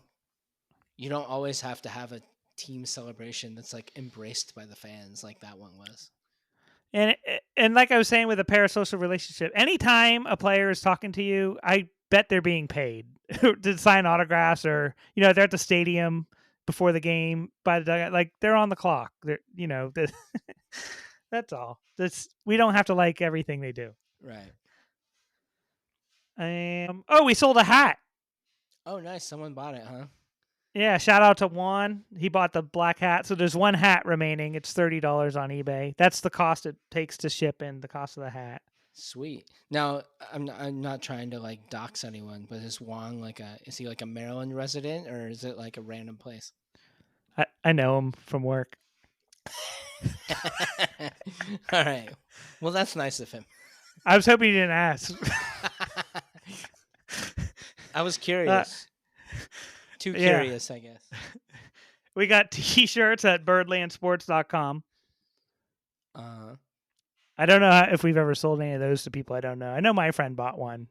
You don't always have to have a team celebration that's like embraced by the fans like that one was. And like I was saying with a parasocial relationship, anytime a player is talking to you, I bet they're being paid to sign autographs, or they're at the stadium before the game by the dugout, like they're on the clock. They're that's all. We don't have to like everything they do. Right. We sold a hat. Oh, nice. Someone bought it, huh? Yeah, shout out to Juan. He bought the black hat. So there's one hat remaining. It's $30 on eBay. That's the cost it takes to ship and the cost of the hat. Sweet. Now, I'm not trying to like dox anyone, but is Juan is he like a Maryland resident, or is it like a random place? I know him from work. All right. Well, that's nice of him. I was hoping you didn't ask. I was curious. Too curious, I guess. We got t-shirts at birdlandsports.com. I don't know if we've ever sold any of those to people I don't know. I know my friend bought one.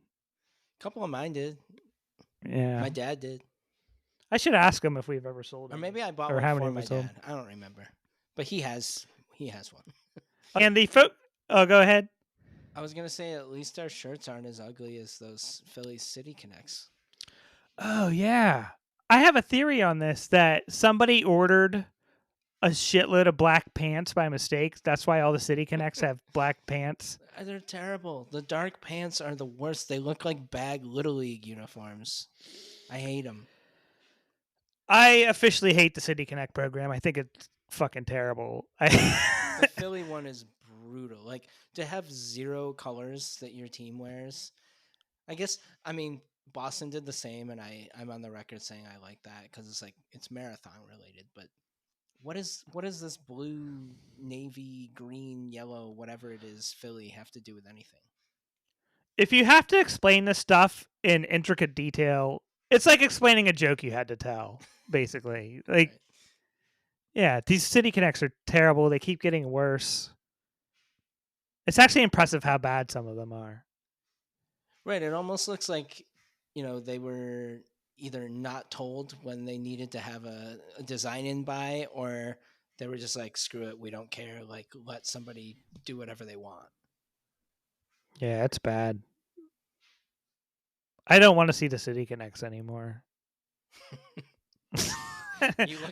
A couple of mine did. Yeah. My dad did. I should ask him if we've ever sold Or them. maybe I bought or one how for many my sold. dad. I don't remember. But he has one. And the oh, go ahead. I was going to say at least our shirts aren't as ugly as those Philly City Connects. Oh, yeah. I have a theory on this that somebody ordered a shitload of black pants by mistake. That's why all the City Connects have black pants. They're terrible. The dark pants are the worst. They look like bag Little League uniforms. I hate them. I officially hate the City Connect program. I think it's fucking terrible. The Philly one is brutal. Like, to have 0 colors that your team wears. I guess, Boston did the same, and I'm on the record saying I like that because it's marathon related. But what is this blue, navy, green, yellow, whatever it is, Philly have to do with anything? If you have to explain this stuff in intricate detail, it's like explaining a joke you had to tell, basically. Like, right. Yeah, these City Connects are terrible. They keep getting worse. It's actually impressive how bad some of them are. Right. It almost looks like, they were either not told when they needed to have a design in by, or they were just like, screw it, we don't care. Like, let somebody do whatever they want. Yeah, it's bad. I don't want to see the City Connects anymore.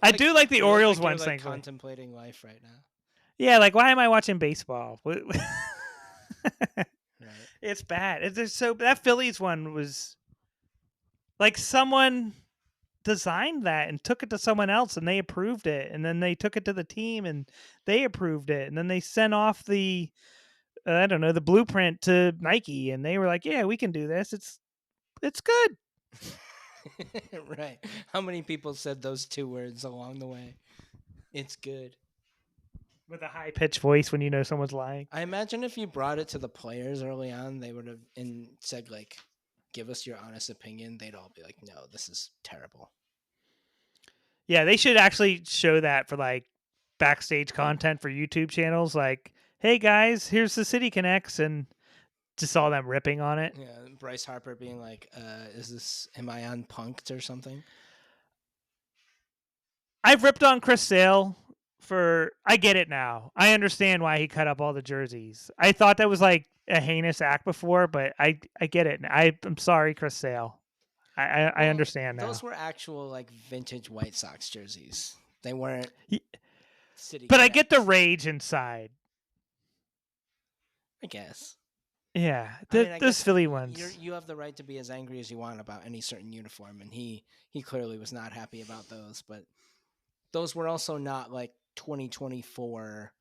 I do like the Orioles ones. Like contemplating life right now. Yeah, like, why am I watching baseball? Right. It's bad. That Phillies one was like someone designed that and took it to someone else and they approved it, and then they took it to the team and they approved it, and then they sent off the I don't know, the blueprint to Nike, and they were like, "Yeah, we can do this. It's good." Right. How many people said those two words along the way? It's good. With a high pitched voice when you know someone's lying. I imagine if you brought it to the players early on, they would have said like, "Give us your honest opinion." They'd all be like, "No, this is terrible." Yeah, they should actually show that for like backstage content for YouTube channels. Like, hey guys, here's the City Connects, and just all them ripping on it. Yeah, Bryce Harper being like, am I on Punked or something?" I've ripped on Chris Sale I get it now. I understand why he cut up all the jerseys. I thought that was like a heinous act before, but I get it. I'm sorry, Chris Sale. I understand now. Those were actual like vintage White Sox jerseys. They weren't City. But Connects. I get the rage inside. I guess. Yeah, I those guess Philly ones. You have the right to be as angry as you want about any certain uniform, and he clearly was not happy about those. But those were also not like 2024.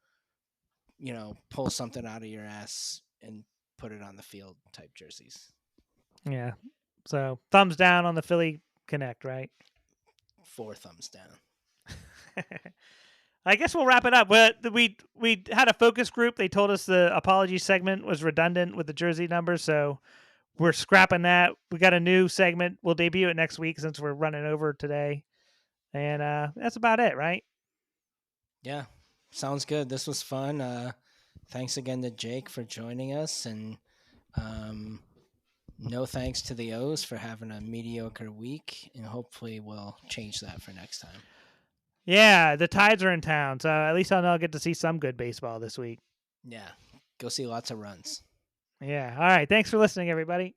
Pull something out of your ass and put it on the field type jerseys. Yeah. So thumbs down on the Philly Connect, right? 4 thumbs down. I guess we'll wrap it up. But we had a focus group. They told us the apology segment was redundant with the jersey numbers, so we're scrapping that. We got a new segment. We'll debut it next week since we're running over today. And that's about it, right? Yeah. Sounds good. This was fun. Thanks again to Jake for joining us, and no thanks to the O's for having a mediocre week, and hopefully we'll change that for next time. Yeah, the Tides are in town, so at least I'll get to see some good baseball this week. Yeah, go see lots of runs. Yeah. All right. Thanks for listening, everybody.